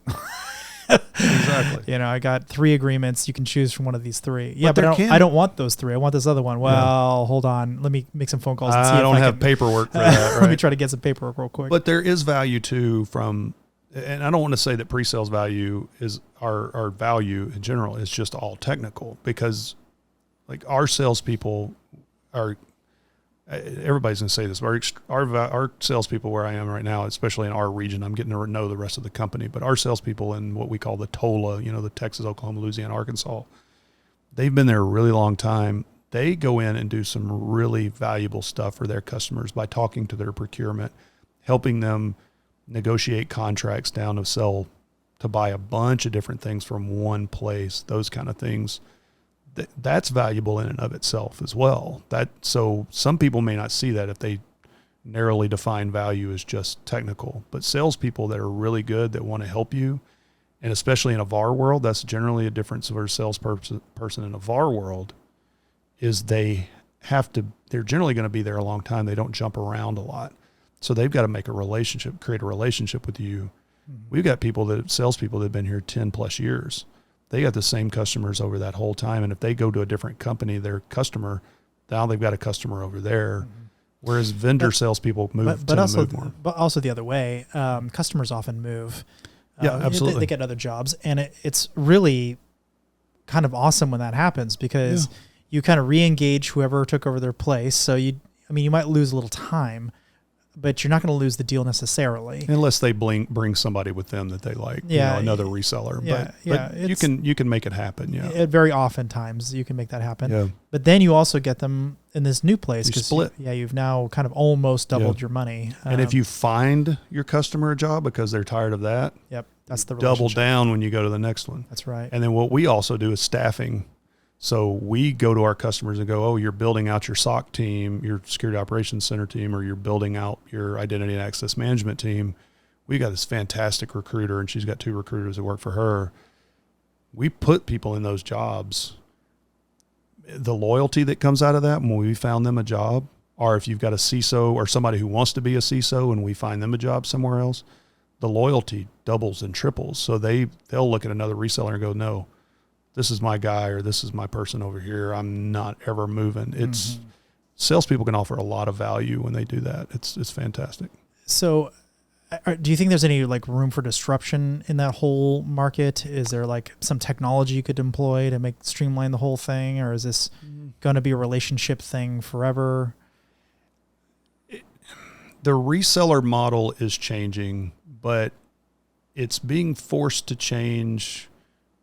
Exactly. I got 3 agreements. You can choose from one of these 3. Yeah, but I don't want those 3. I want this other one. Well, hold on. Let me make some phone calls and see I don't have paperwork for that. Right? Let me try to get some paperwork real quick. But there is value too and I don't want to say that pre-sales value is our value in general. It's just all technical because like our salespeople are, everybody's going to say this, but our salespeople where I am right now, especially in our region, I'm getting to know the rest of the company, but our salespeople in what we call the TOLA, the Texas, Oklahoma, Louisiana, Arkansas, they've been there a really long time. They go in and do some really valuable stuff for their customers by talking to their procurement, helping them negotiate contracts down to buy a bunch of different things from one place, those kind of things. That's valuable in and of itself as well. So some people may not see that if they narrowly define value as just technical, but salespeople that are really good that want to help you, and especially in a VAR world, that's generally a difference for a salesperson in a VAR world is they're generally going to be there a long time. They don't jump around a lot. So they've got to create a relationship with you. Mm-hmm. We've got salespeople that have been here 10 plus years. They got the same customers over that whole time. And if they go to a different company, their customer, now they've got a customer over there. Mm-hmm. Whereas salespeople move more. But also the other way, customers often move. Yeah, absolutely. They get other jobs. And it's really kind of awesome when that happens because you kind of re-engage whoever took over their place. So you might lose a little time, but you're not going to lose the deal necessarily. Unless they bring somebody with them that they like, another reseller. But you can make it happen. Yeah. Very often times you can make that happen. Yeah. But then you also get them in this new place. You split. You've now kind of almost doubled your money. And if you find your customer a job because they're tired of that, that's the double down when you go to the next one. That's right. And then what we also do is staffing. So we go to our customers and go, oh, you're building out your SOC team, your security operations center team, or you're building out your identity and access management team. We got this fantastic recruiter, and she's got 2 recruiters that work for her. We put people in those jobs. The loyalty that comes out of that when we found them a job, or if you've got a CISO or somebody who wants to be a CISO and we find them a job somewhere else, the loyalty doubles and triples. So they'll look at another reseller and go, no, this is my guy, or this is my person over here. I'm not ever moving. It's salespeople can offer a lot of value when they do that. It's fantastic. So do you think there's any like room for disruption in that whole market? Is there like some technology you could employ to streamline the whole thing? Or is this going to be a relationship thing forever? The reseller model is changing, but it's being forced to change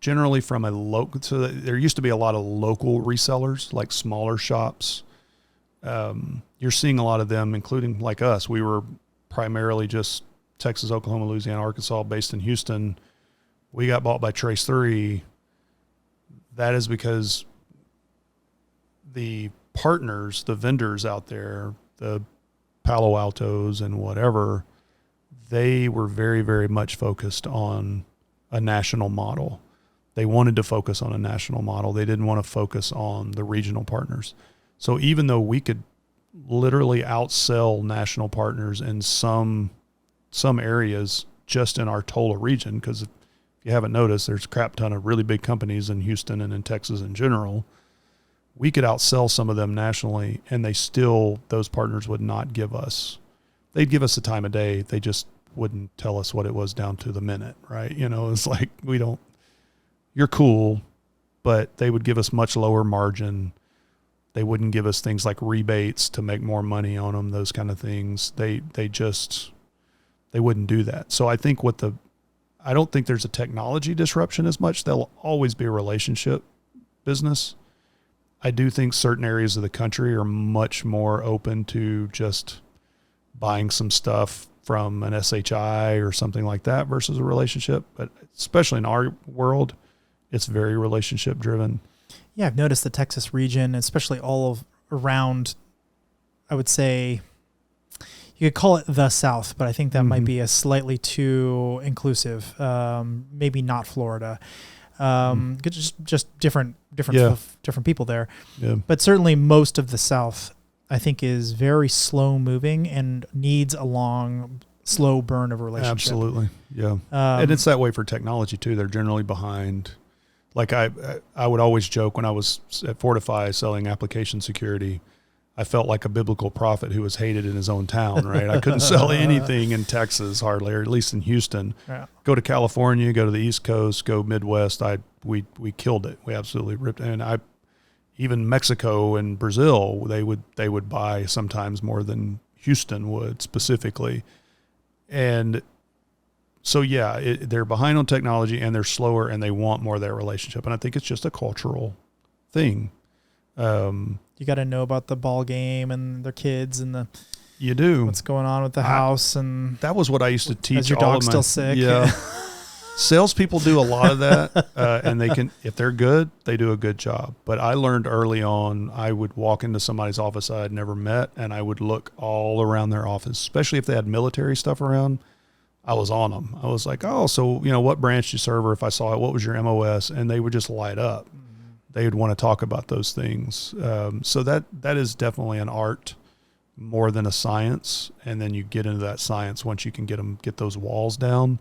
generally from a local. So there used to be a lot of local resellers, like smaller shops. You're seeing a lot of them, including like us. We were primarily just Texas, Oklahoma, Louisiana, Arkansas, based in Houston. We got bought by Trace3. That is because the partners, the vendors out there, the Palo Altos and whatever, they were very, very much focused on a national model. They wanted to focus on a national model. They didn't want to focus on the regional partners. So even though we could literally outsell national partners in some areas just in our Tola region, because if you haven't noticed, there's a crap ton of really big companies in Houston and in Texas in general. We could outsell some of them nationally, and those partners would not give us, they'd give us the time of day. They just wouldn't tell us what it was down to the minute, right? It's like, you're cool, but they would give us much lower margin. They wouldn't give us things like rebates to make more money on them, those kind of things. They wouldn't do that. So I think I don't think there's a technology disruption as much. There'll always be a relationship business. I do think certain areas of the country are much more open to just buying some stuff from an SHI or something like that versus a relationship. But especially in our world, it's very relationship driven. Yeah, I've noticed the Texas region, especially around, I would say, you could call it the South, but I think that might be a slightly too inclusive. Maybe not Florida. Just different people there. Yeah. But certainly most of the South, I think, is very slow moving and needs a long, slow burn of a relationship. Absolutely. Yeah. And it's that way for technology too. They're generally behind. Like I would always joke when I was at Fortify selling application security, I felt like a biblical prophet who was hated in his own town, right? I couldn't sell anything in Texas hardly, or at least in Houston. Yeah. Go to California, go to the East Coast, go Midwest. We killed it. We absolutely ripped it. And even Mexico and Brazil, they would buy sometimes more than Houston would specifically. And so, yeah, they're behind on technology and they're slower and they want more of that relationship. And I think it's just a cultural thing. You got to know about the ball game and their kids and you do what's going on with the house. And that was what I used to teach. Is your dog still sick? Yeah. Salespeople do a lot of that. And they can, if they're good, they do a good job. But I learned early on, I would walk into somebody's office I had never met and I would look all around their office, especially if they had military stuff around. I was on them. I was like, oh, so, what branch do you serve? Or if I saw it, what was your MOS? And they would just light up. They would want to talk about those things. So that is definitely an art more than a science. And then you get into that science once you can get those walls down.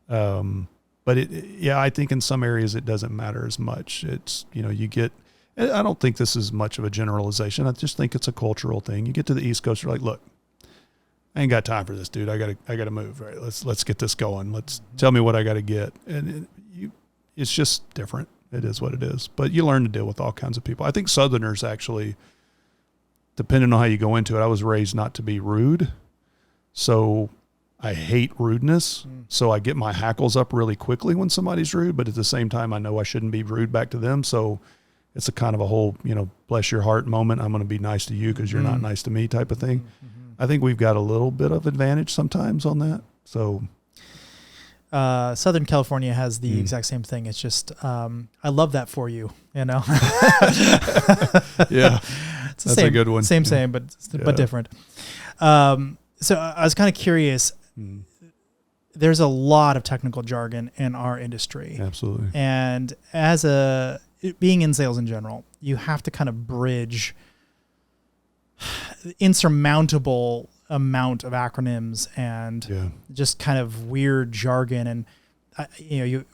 But I think in some areas it doesn't matter as much. It's, I don't think this is much of a generalization. I just think it's a cultural thing. You get to the East Coast, you're like, look, I ain't got time for this, dude. I gotta move. Right. Let's get this going. Tell me what I got to get. And it's just different. It is what it is. But you learn to deal with all kinds of people. I think Southerners actually, depending on how you go into it, I was raised not to be rude. So I hate rudeness. So I get my hackles up really quickly when somebody's rude. But at the same time, I know I shouldn't be rude back to them. So it's a kind of a whole, bless your heart moment. I'm going to be nice to you because you're not nice to me type of thing. I think we've got a little bit of advantage sometimes on that. So Southern California has the exact same thing. It's just, I love that for you, you know? Yeah. It's the That's same, a good one. Same, but different. So I was kind of curious. There's a lot of technical jargon in our industry. Absolutely. And being in sales in general, you have to kind of bridge insurmountable amount of acronyms and just kind of weird jargon and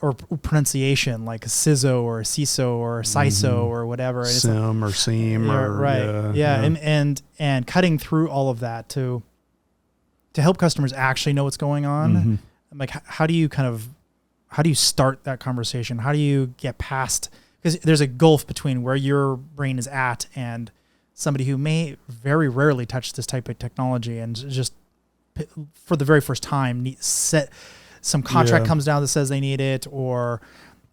or pronunciation like a CISO or a CISO or a CISO or whatever. SIM or SEAM or right. And cutting through all of that to help customers actually know what's going on. Like, how do you start that conversation? How do you get past, because there's a gulf between where your brain is at and somebody who may very rarely touch this type of technology and just for the very first time some contract comes down that says they need it, or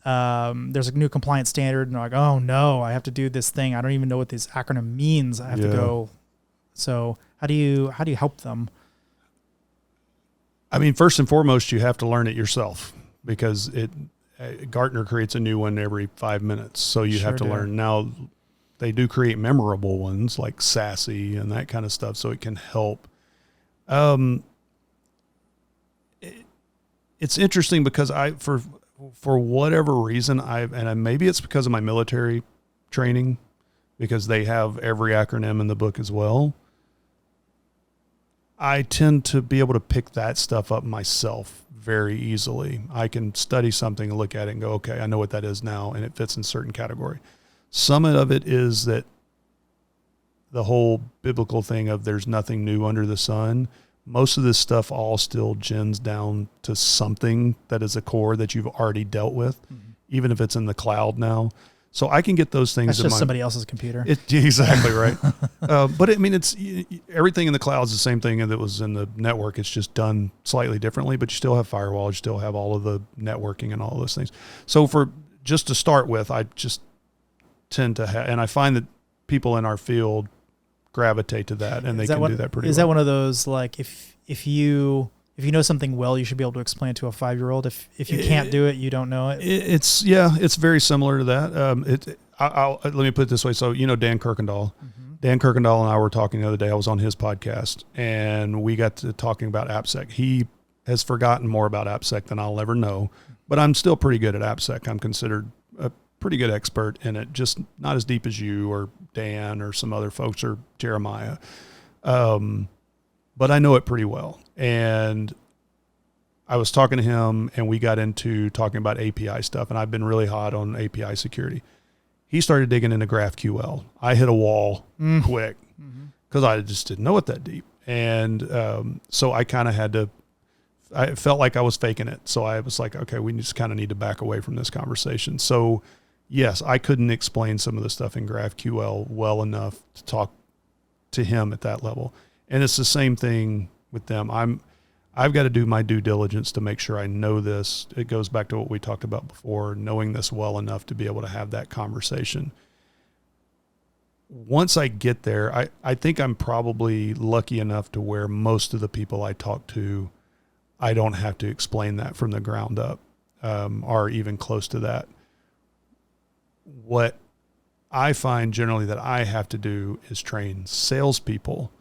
there's a new compliance standard and they're like, oh no, I have to do this thing. I don't even know what this acronym means. I have to go. So how do you help them? I mean, first and foremost, you have to learn it yourself, because Gartner creates a new one every 5 minutes. So you have to learn. Now, they do create memorable ones like SASE and that kind of stuff, so it can help. It's interesting because for whatever reason, and maybe it's because of my military training, because they have every acronym in the book as well. I tend to be able to pick that stuff up myself very easily. I can study something and look at it and go, okay, I know what that is now, and it fits in a certain category. Some of it is that the whole biblical thing of there's nothing new under the sun. Most of this stuff all still gens down to something that is a core that you've already dealt with, even if it's in the cloud now. So I can get those things. That's just somebody else's computer. Exactly right. But it's everything in the cloud is the same thing that was in the network. It's just done slightly differently, but you still have firewall, you still have all of the networking and all those things. So just to start with, I just tend to have, and I find that people in our field gravitate to that, and they can do that pretty well. Is that one of those, like, if you know something well, you should be able to explain it to a 5-year-old. If you can't do it, you don't know it. It's very similar to that. Let me put it this way. So, Dan Kirkendall. Dan Kirkendall and I were talking the other day. I was on his podcast, and we got to talking about AppSec. He has forgotten more about AppSec than I'll ever know, but I'm still pretty good at AppSec. I'm considered a pretty good expert in it, just not as deep as you or Dan or some other folks or Jeremiah. But I know it pretty well. And I was talking to him, and we got into talking about API stuff, and I've been really hot on API security. He started digging into GraphQL. I hit a wall quick because I just didn't know it that deep. And so I kind of I felt like I was faking it. So I was like, okay, we just kind of need to back away from this conversation. So yes, I couldn't explain some of the stuff in GraphQL well enough to talk to him at that level. And it's the same thing with them. I've got to do my due diligence to make sure I know this. It goes back to what we talked about before, knowing this well enough to be able to have that conversation. Once I get there, I think I'm probably lucky enough to where most of the people I talk to, I don't have to explain that from the ground up, or even close to that. What I find generally that I have to do is train salespeople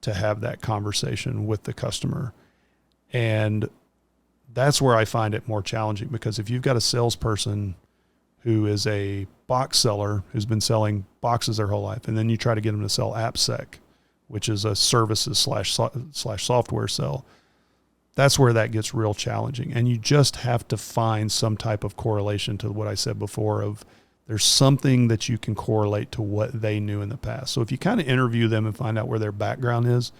to have that conversation with the customer. And that's where I find it more challenging, because if you've got a salesperson who is a box seller who's been selling boxes their whole life, and then you try to get them to sell AppSec, which is a services slash software sell, that's where that gets real challenging. And you just have to find some type of correlation to what I said before of there's something that you can correlate to what they knew in the past. So if you kind of interview them and find out where their background is,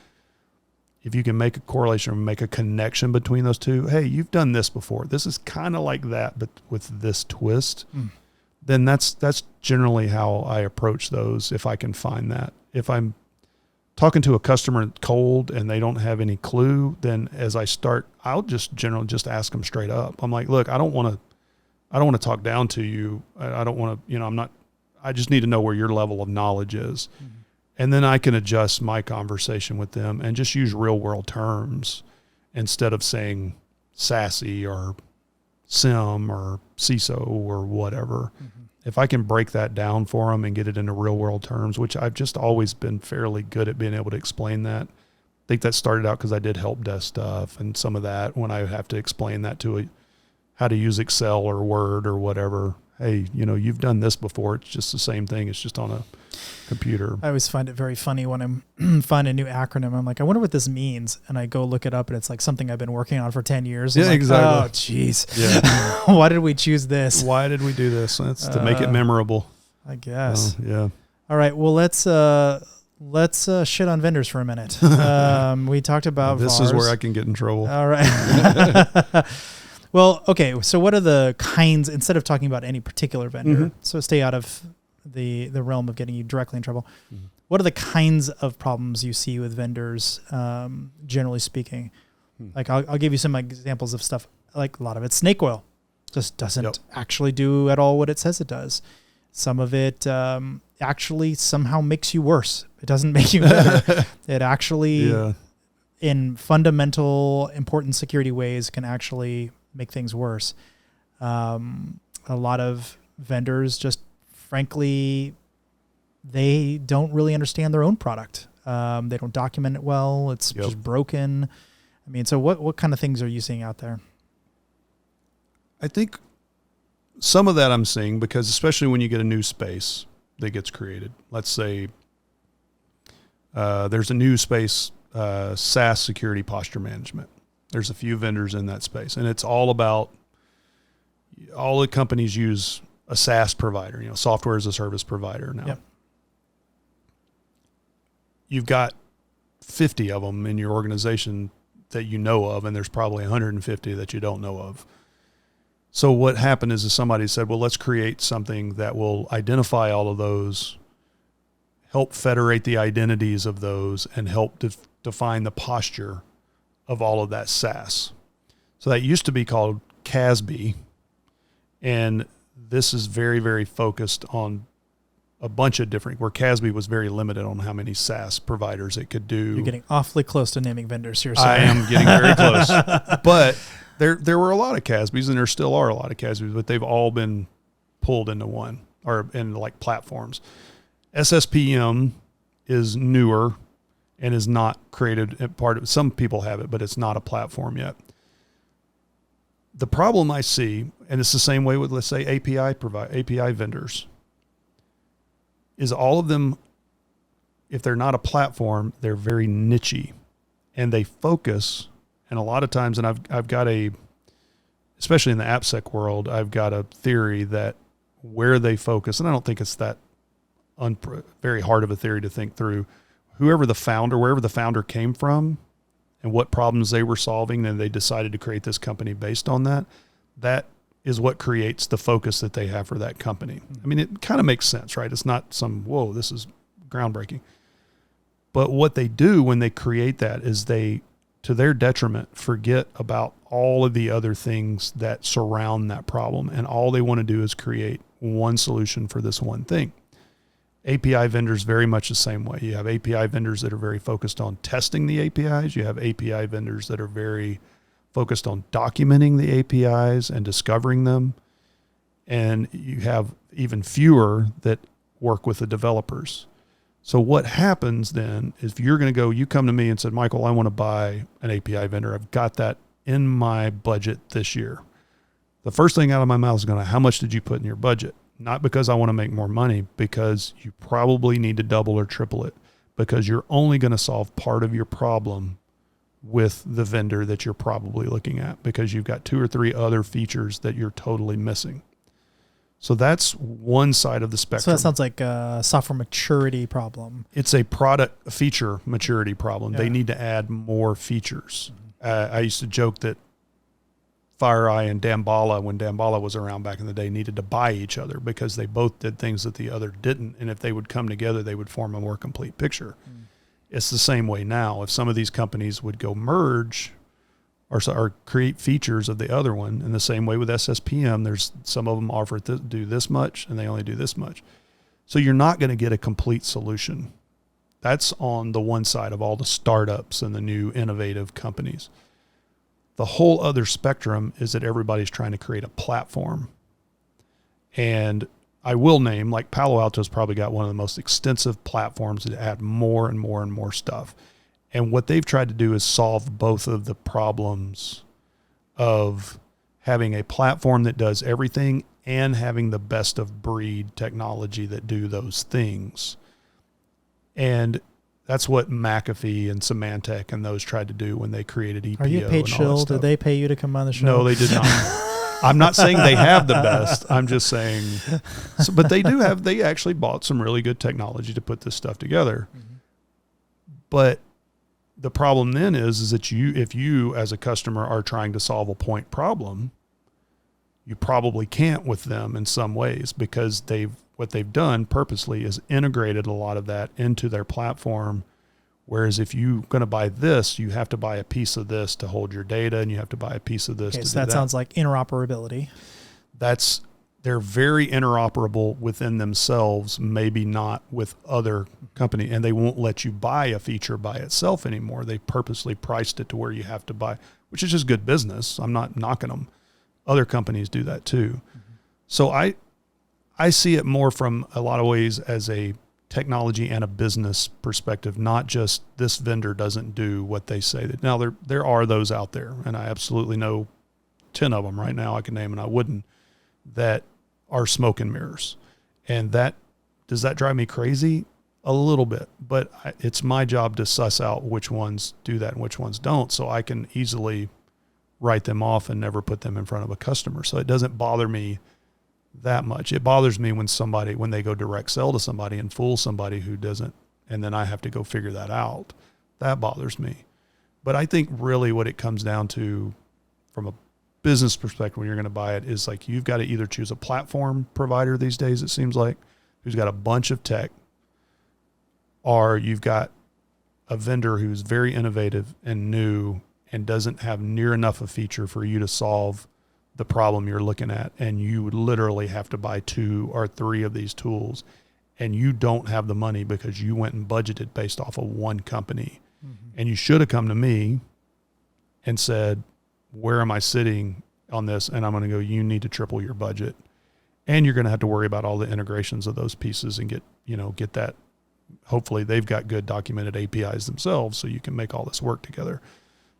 if you can make a correlation or make a connection between those two, hey, you've done this before. This is kind of like that, but with this twist, then that's generally how I approach those if I can find that. If I'm talking to a customer cold and they don't have any clue, then as I start, I'll just generally just ask them straight up. I'm like, look, I don't want to talk down to you. I don't want to, I just need to know where your level of knowledge is. And then I can adjust my conversation with them and just use real world terms instead of saying SASE or SIM or CISO or whatever. If I can break that down for them and get it into real world terms, which I've just always been fairly good at being able to explain that. I think that started out because I did help desk stuff and some of that when I have to explain that to how to use Excel or Word or whatever. Hey, you've done this before. It's just the same thing. It's just on a computer. I always find it very funny when I'm find a new acronym. I'm like, I wonder what this means. And I go look it up and it's like something I've been working on for 10 years. Yeah, like, exactly. Oh, geez. Yeah. Why did we choose this? Why did we do this? That's to make it memorable. I guess. Yeah. All right. Well, let's shit on vendors for a minute. We talked about this VARs. is where I can get in trouble. All right. Well, okay. So what are the kinds, instead of talking about any particular vendor, so stay out of the realm of getting you directly in trouble. What are the kinds of problems you see with vendors, generally speaking? Like I'll give you some examples of stuff. Like a lot of it's snake oil. Just doesn't actually do at all what it says it does. Some of it actually somehow makes you worse. It doesn't make you better. It actually, in fundamental, important security ways, can actually make things worse. A lot of vendors just, frankly, they don't really understand their own product. They don't document it well. It's just broken. I mean, so what kind of things are you seeing out there? I think some of that I'm seeing because especially when you get a new space that gets created, let's say there's a new space, SaaS security posture management. There's a few vendors in that space, and it's all about all the companies use a SaaS provider, software as a service provider now. You've got 50 of them in your organization that you know of, and there's probably 150 that you don't know of. So what happened is somebody said, well, let's create something that will identify all of those, help federate the identities of those, and help define the posture of all of that SaaS. So that used to be called CASB, and this is very, very focused on a bunch of different, where CASB was very limited on how many SaaS providers it could do. You're getting awfully close to naming vendors here. So. I am getting very close. But there were a lot of CASBs, and there still are a lot of CASBs, but they've all been pulled into one, or in like platforms. SSPM is newer and is not created part of, some people have it, but it's not a platform yet. The problem I see, and it's the same way with, let's say, API vendors, is all of them, if they're not a platform, they're very niche-y, and they focus. And a lot of times, and I've got especially in the AppSec world, I've got a theory that where they focus, and I don't think it's that very hard of a theory to think through. Wherever the founder came from and what problems they were solving, and they decided to create this company based on that, that is what creates the focus that they have for that company. I mean, it kind of makes sense, right? It's not some, whoa, this is groundbreaking. But what they do when they create that is they, to their detriment, forget about all of the other things that surround that problem. And all they want to do is create one solution for this one thing. API vendors very much the same way. You have API vendors that are very focused on testing the APIs. You have API vendors that are very focused on documenting the APIs and discovering them. And you have even fewer that work with the developers. So what happens then is if you're going to go, you come to me and said, Michael, I want to buy an API vendor. I've got that in my budget this year. The first thing out of my mouth is going to, how much did you put in your budget? Not because I want to make more money, because you probably need to double or triple it, because you're only going to solve part of your problem with the vendor that you're probably looking at, because you've got 2 or 3 other features that you're totally missing. So that's one side of the spectrum. So that sounds like a software maturity problem. It's a product feature maturity problem. Yeah. They need to add more features. I used to joke that FireEye and Damballa, when Damballa was around back in the day, needed to buy each other because they both did things that the other didn't. And if they would come together, they would form a more complete picture. It's the same way now. If some of these companies would go merge or create features of the other one, in the same way with SSPM, there's some of them offer to do this much and they only do this much. So you're not going to get a complete solution. That's on the one side of all the startups and the new innovative companies. The whole other spectrum is that everybody's trying to create a platform. And I will name, like Palo Alto's probably got one of the most extensive platforms that add more and more and more stuff. And what they've tried to do is solve both of the problems of having a platform that does everything and having the best of breed technology that do those things. And that's what McAfee and Symantec and those tried to do when they created EPO. Are you paid shill? Did they pay you to come on the show? No, they did not. I'm not saying they have the best. I'm just saying, but they actually bought some really good technology to put this stuff together. Mm-hmm. But the problem then is that if you as a customer are trying to solve a point problem, you probably can't with them in some ways, because what they've done purposely is integrated a lot of that into their platform. Whereas if you're going to buy this, you have to buy a piece of this to hold your data, and you have to buy a piece of this to do that. That sounds like interoperability. They're very interoperable within themselves, maybe not with other company, and they won't let you buy a feature by itself anymore. They purposely priced it to where you have to buy, which is just good business. I'm not knocking them. Other companies do that too. Mm-hmm. So I see it more from a lot of ways as a technology and a business perspective, not just this vendor doesn't do what they say that. Now there are those out there, and I absolutely know 10 of them right now I can name, and I wouldn't, that are smoke and mirrors. And does that drive me crazy? A little bit, but it's my job to suss out which ones do that and which ones don't, so I can easily write them off and never put them in front of a customer. So it doesn't bother me that much. It bothers me when they go direct sell to somebody and fool somebody who doesn't, and then I have to go figure that out. That bothers me. But I think really what it comes down to from a business perspective when you're going to buy it is like, you've got to either choose a platform provider these days, it seems like, who's got a bunch of tech, or you've got a vendor who's very innovative and new and doesn't have near enough a feature for you to solve the problem you're looking at. And you would literally have to buy 2 or 3 of these tools, and you don't have the money because you went and budgeted based off of one company. Mm-hmm. And you should have come to me and said, where am I sitting on this? And I'm going to go, you need to triple your budget. And you're going to have to worry about all the integrations of those pieces and get that. Hopefully they've got good documented APIs themselves, so you can make all this work together.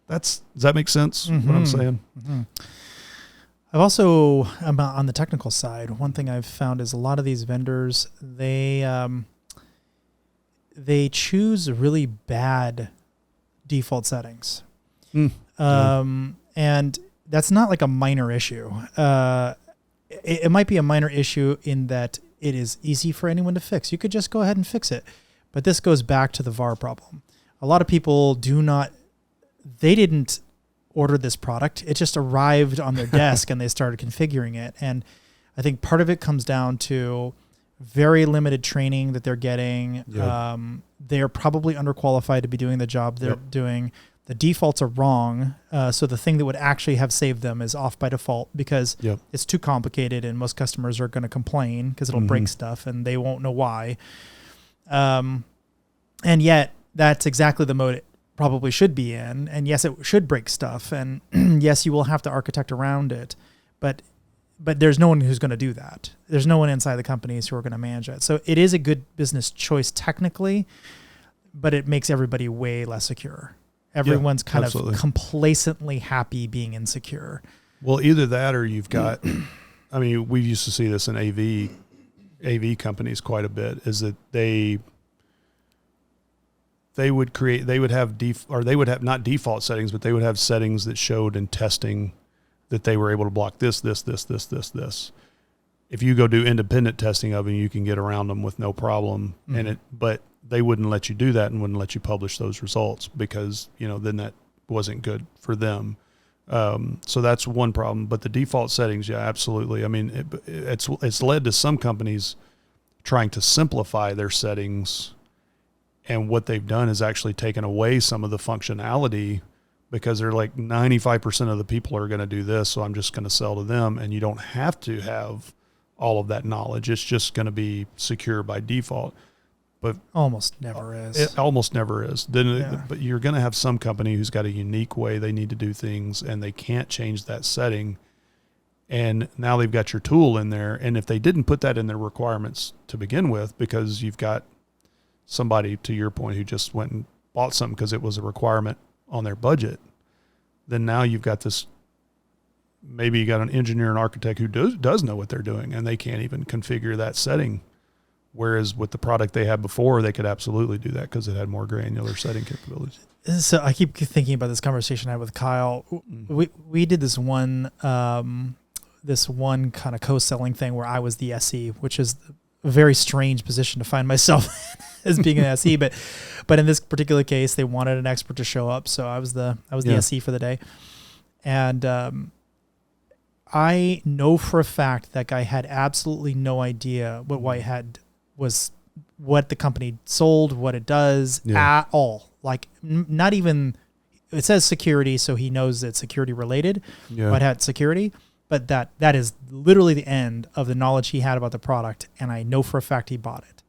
Does that make sense? Mm-hmm. What I'm saying? Mm-hmm. I've also, on the technical side, one thing I've found is a lot of these vendors, they choose really bad default settings. And that's not like a minor issue. It might be a minor issue in that it is easy for anyone to fix. You could just go ahead and fix it. But this goes back to the VAR problem. A lot of people they didn't order this product. It just arrived on their desk and they started configuring it. And I think part of it comes down to very limited training that they're getting. Yep. They're probably underqualified to be doing the job they're doing. The defaults are wrong. So the thing that would actually have saved them is off by default because it's too complicated, and most customers are going to complain because it'll break stuff and they won't know why. And yet that's exactly the mode it probably should be in. And yes, it should break stuff. And yes, you will have to architect around it, but there's no one who's going to do that. There's no one inside the companies who are going to manage it. So it is a good business choice technically, but it makes everybody way less secure. Everyone's kind of complacently happy being insecure. Well, either that or you've got, I mean, we used to see this in AV companies quite a bit, is that they would have not default settings, but they would have settings that showed in testing that they were able to block this. If you go do independent testing of them, you can get around them with no problem. But they wouldn't let you do that and wouldn't let you publish those results because, then that wasn't good for them. So that's one problem. But the default settings, yeah, absolutely. I mean, it's led to some companies trying to simplify their settings, and what they've done is actually taken away some of the functionality because they're like 95% of the people are going to do this, so I'm just going to sell to them, and you don't have to have all of that knowledge. It's just going to be secure by default. but almost never is. It almost never is. But you're going to have some company who's got a unique way they need to do things, and they can't change that setting. And now they've got your tool in there. And if they didn't put that in their requirements to begin with, because you've got somebody, to your point, who just went and bought something because it was a requirement on their budget, then now you've got this, maybe you got an engineer and architect who does know what they're doing, and they can't even configure that setting. Whereas with the product they had before, they could absolutely do that because it had more granular setting capabilities. So I keep thinking about this conversation I had with Kyle. We did this one kind of co-selling thing where I was the SE, which is a very strange position to find myself as being an SE. But in this particular case, they wanted an expert to show up, so I was the SE for the day. And I know for a fact that guy had absolutely no idea what Whitehead was, what the company sold, what it does at all. Like not even, it says security, so he knows it's security related. Whitehead security, but that is literally the end of the knowledge he had about the product, and I know for a fact he bought it.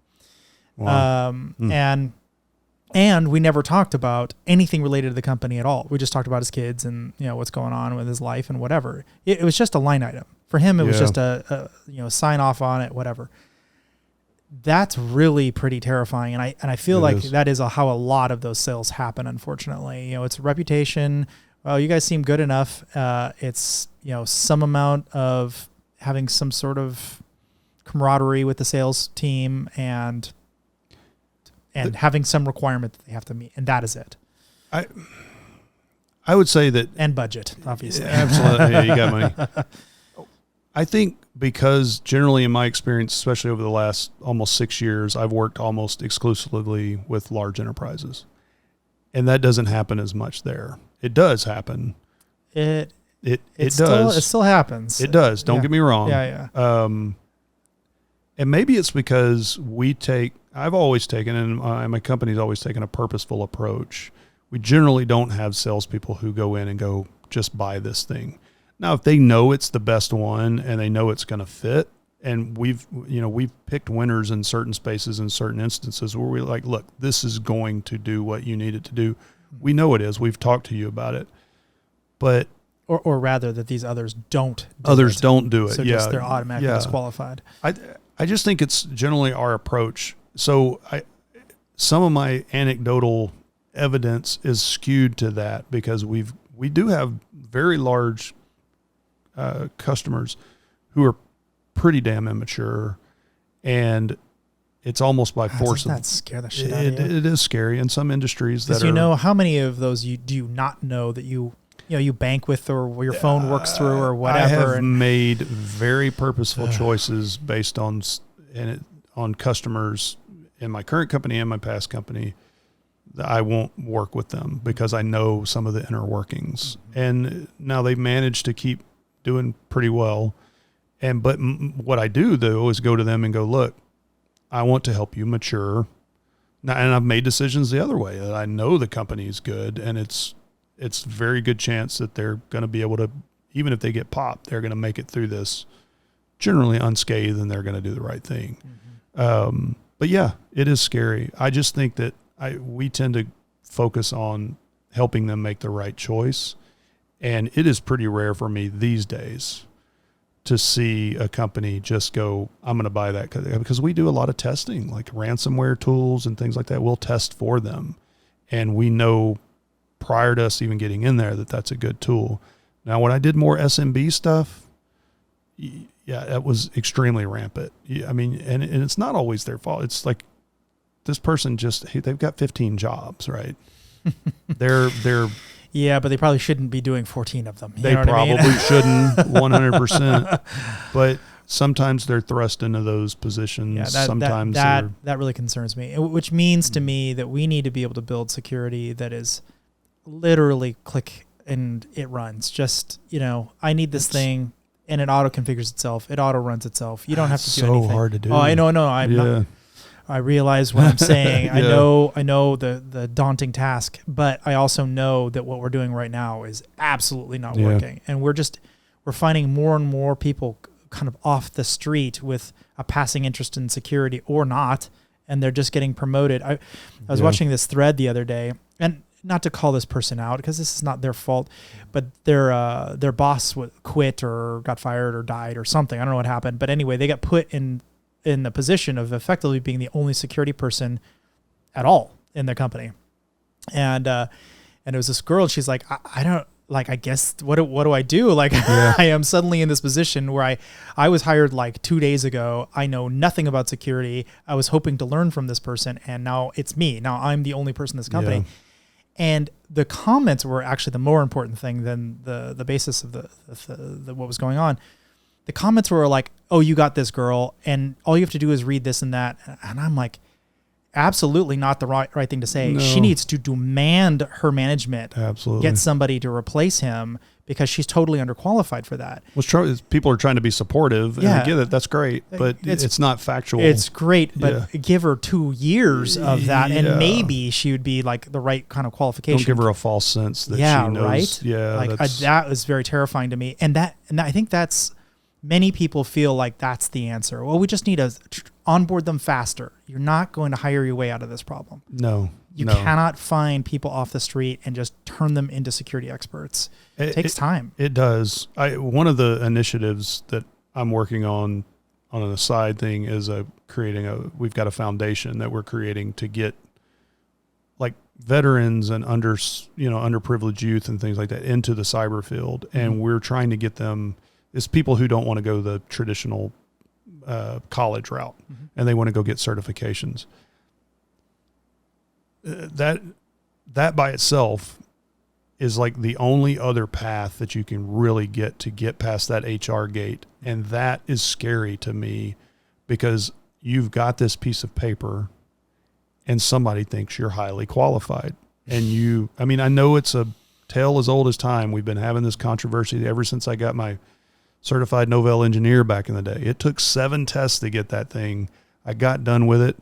Wow. And we never talked about anything related to the company at all. We just talked about his kids and what's going on with his life and whatever. It was just a line item for him. It was just a sign off on it, whatever. That's really pretty terrifying, and I feel like that is how a lot of those sales happen. Unfortunately, it's a reputation. Well, you guys seem good enough. It's some amount of having some sort of camaraderie with the sales team and having some requirement that they have to meet, and that is it. I would say that, and budget, obviously. Absolutely, yeah, you got money. I think because generally in my experience, especially over the last almost 6 years, I've worked almost exclusively with large enterprises, and that doesn't happen as much there. It does happen. It does. It still happens. It does. Don't get me wrong. Yeah. And maybe it's because I've always taken, and my company's always taken, a purposeful approach. We generally don't have salespeople who go in and go, just buy this thing. Now, if they know it's the best one and they know it's going to fit, and we've picked winners in certain spaces in certain instances where we're like, look, this is going to do what you need it to do. We know it is. We've talked to you about it, but or rather that these others don't. Don't do it. So just they're automatically disqualified. I just think it's generally our approach. So some of my anecdotal evidence is skewed to that because we do have very large customers who are pretty damn immature, and it's almost by force. Doesn't that scare the shit out of you? It is scary in some industries. That how many of those do you not know that you bank with, or where your phone works through, or whatever? I have made very purposeful choices based on customers in my current company and my past company. I won't work with them because I know some of the inner workings, and now they've managed to keep doing pretty well. But what I do though is go to them and go, look, I want to help you mature. Now, and I've made decisions the other way that I know the company is good, and it's very good chance that they're going to be able to, even if they get popped, they're going to make it through this generally unscathed, and they're going to do the right thing. Mm-hmm. But yeah, it is scary. I just think that we tend to focus on helping them make the right choice. And it is pretty rare for me these days to see a company just go, I'm going to buy that, because we do a lot of testing, like ransomware tools and things like that. We'll test for them. And we know prior to us even getting in there that that's a good tool. Now, when I did more SMB stuff, yeah, that was extremely rampant. I mean, and it's not always their fault. It's like this person they've got 15 jobs, right? They're Yeah, but they probably shouldn't be doing 14 of them. They probably shouldn't, 100%. But sometimes they're thrust into those positions. Yeah, that really concerns me, which means to me that we need to be able to build security that is literally click and it runs. Just, I need this thing, and it auto configures itself. It auto runs itself. You don't have to do anything. So hard to do. Oh, I know. I realize what I'm saying. I know the daunting task, but I also know that what we're doing right now is absolutely not working. And we're finding more and more people kind of off the street with a passing interest in security or not. and they're just getting promoted. I was watching this thread the other day, and not to call this person out because this is not their fault, but their boss quit or got fired or died or something. I don't know what happened, but anyway, they got put in the position of effectively being the only security person at all in their company. And it was this girl, and she's like, I don't, like, I guess, what do I do? Like, I am suddenly in this position where I was hired like 2 days ago. I know nothing about security. I was hoping to learn from this person, and now it's me. Now I'm the only person in this company. Yeah. And the comments were actually the more important thing than the basis of the what was going on. The comments were like, oh, you got this, girl, and all you have to do is read this and that. And I'm like, absolutely not the right thing to say. No. She needs to demand her management get somebody to replace him because she's totally underqualified for that. Well, people are trying to be supportive, and I get it. That's great, but it's not factual. It's great, but give her 2 years of that, and maybe she would be like the right kind of qualification. Don't give her a false sense that she knows. Right? Yeah, like that was very terrifying to me, and I think that's many people feel like that's the answer. Well, we just need to onboard them faster. You're not going to hire your way out of this problem. No. You cannot find people off the street and just turn them into security experts. It takes time. It does. One of the initiatives that I'm working on an aside thing is we've got a foundation that we're creating to get like veterans and underprivileged youth and things like that into the cyber field. Mm-hmm. And we're trying to get them, it's people who don't want to go the traditional college route, and they want to go get certifications. That by itself is like the only other path that you can really get past that HR gate. And that is scary to me because you've got this piece of paper and somebody thinks you're highly qualified. And I know it's a tale as old as time. We've been having this controversy ever since I got my certified Novell engineer back in the day. It took 7 tests to get that thing. I got done with it.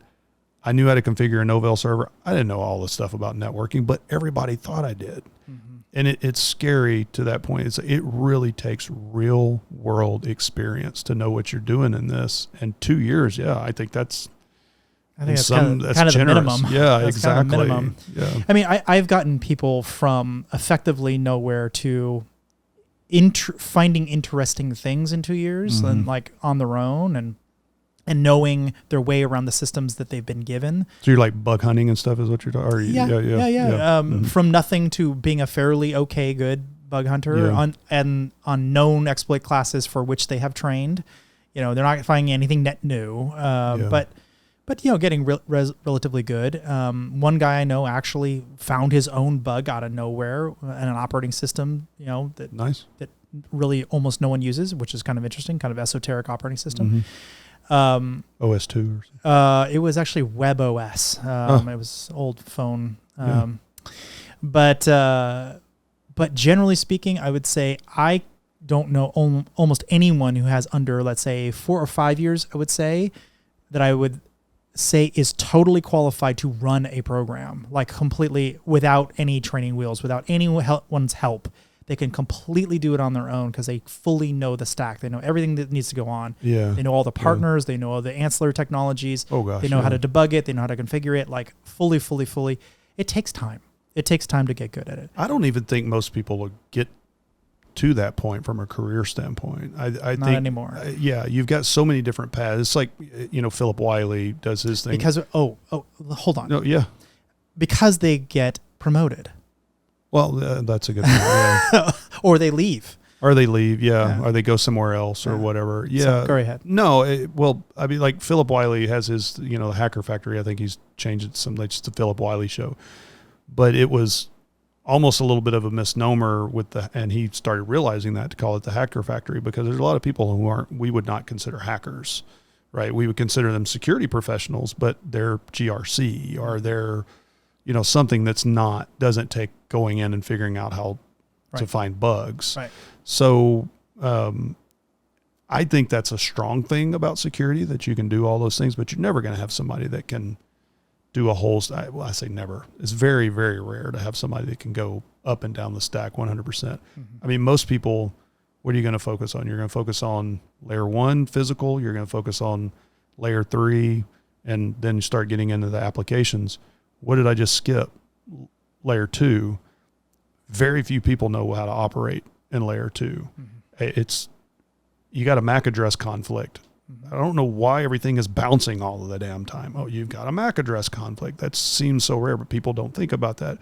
I knew how to configure a Novell server. I didn't know all the stuff about networking, but everybody thought I did. Mm-hmm. And it's scary to that point. It really takes real world experience to know what you're doing in this. And 2 years, I think that's kind of the minimum. Yeah, that's exactly. Kind of minimum. Yeah. I mean, I've gotten people from effectively nowhere to finding interesting things in 2 years, and like on their own, and knowing their way around the systems that they've been given. So you're like bug hunting and stuff is what you're talking about? Yeah. From nothing to being a fairly good bug hunter on known exploit classes for which they have trained. They're not finding anything net new, but getting relatively good. One guy I know actually found his own bug out of nowhere in an operating system, that really almost no one uses, which is kind of interesting, kind of esoteric operating system. OS2 or something. It was actually WebOS. It was old phone. But generally speaking, I would say I don't know almost anyone who has under, let's say, 4 or 5 years, I would say, that I would say is totally qualified to run a program, like completely without any training wheels, without anyone's help. They can completely do it on their own because they fully know the stack. They know everything that needs to go on. Yeah. They know all the partners. They know all the ancillary technologies. Oh gosh. They know how to debug it. They know how to configure it, like fully. It takes time. It takes time to get good at it. I don't even think most people will get to that point from a career standpoint. I Not think anymore. You've got so many different paths. It's like, Philip Wiley does his thing. Because, hold on. No, yeah. Because they get promoted. Well, that's a good point. Yeah. Or they leave. Or they leave, or they go somewhere else or whatever. Yeah. So, go ahead. No, like Philip Wiley has his, the Hacker Factory. I think he's changed it some, like just the Philip Wiley show. But it was almost a little bit of a misnomer and he started realizing that to call it the Hacker Factory, because there's a lot of people who we would not consider hackers, right? We would consider them security professionals, but they're GRC or they're, something that's doesn't take going in and figuring out how to find bugs. Right. So, I think that's a strong thing about security, that you can do all those things, but you're never going to have somebody that can do a whole stack. Well, I say never. It's very, very rare to have somebody that can go up and down the stack 100%. Mm-hmm. I mean, most people, what are you going to focus on? You're going to focus on layer 1 physical. You're going to focus on layer 3 And then you start getting into the applications. What did I just skip? Layer 2. Very few people know how to operate in layer 2. You got a MAC address conflict. I don't know why everything is bouncing all of the damn time. Oh, you've got a MAC address conflict. That seems so rare, but people don't think about that.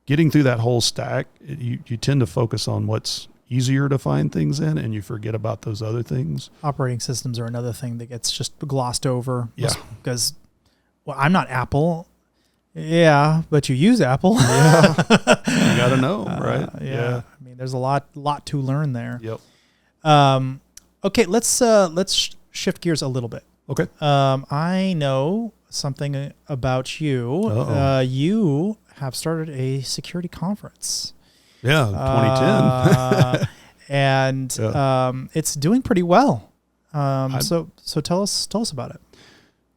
Getting through that whole stack, you tend to focus on what's easier to find things in, and you forget about those other things. Operating systems are another thing that gets just glossed over. Yeah. Because, well, I'm not Apple. Yeah, but you use Apple. Yeah. You got to know, right? Yeah. I mean, there's a lot to learn there. Yep. Okay, let's shift gears a little bit. Okay. I know something about you. You have started a security conference. Yeah, 2010. And it's doing pretty well. So tell us about it.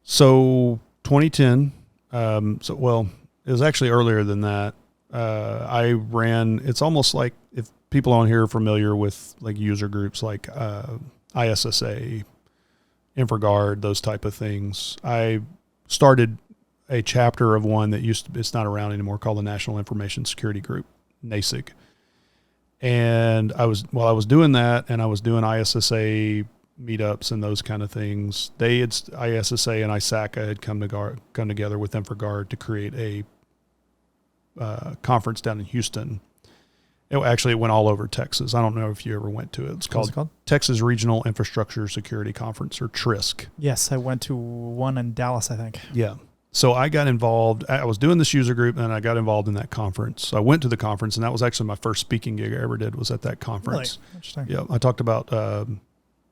So 2010. It was actually earlier than that. I ran. It's almost like if people on here are familiar with like user groups like ISSA, InfraGard, those type of things. I started a chapter of one that it's not around anymore, called the National Information Security Group, NASIG. And while I was doing that, and I was doing ISSA meetups and those kind of things, ISSA and ISACA had come together with InfraGard to create a conference down in Houston. It went all over Texas. I don't know if you ever went to it. It's called Texas Regional Infrastructure Security Conference, or TRISC. Yes, I went to one in Dallas, I think. Yeah. So I got involved. I was doing this user group, and I got involved in that conference. So I went to the conference, and that was actually my first speaking gig I ever did, was at that conference. Really? Interesting. Yeah. I talked about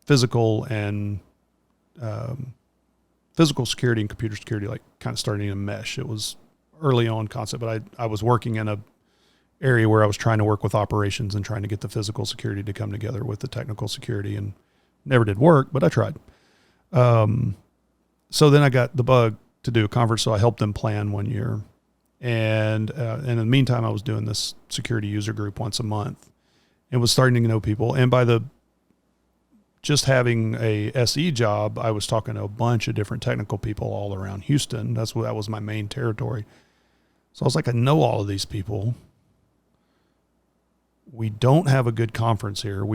physical and physical security and computer security, like kind of starting to mesh. It was early on concept, but I was working in a area where I was trying to work with operations and trying to get the physical security to come together with the technical security, and never did work, but I tried. So then I got the bug to do a conference. So I helped them plan one year. And in the meantime, I was doing this security user group once a month and was starting to know people. And by just having a SE job, I was talking to a bunch of different technical people all around Houston. That was my main territory. So I was like, I know all of these people. We don't have a good conference here.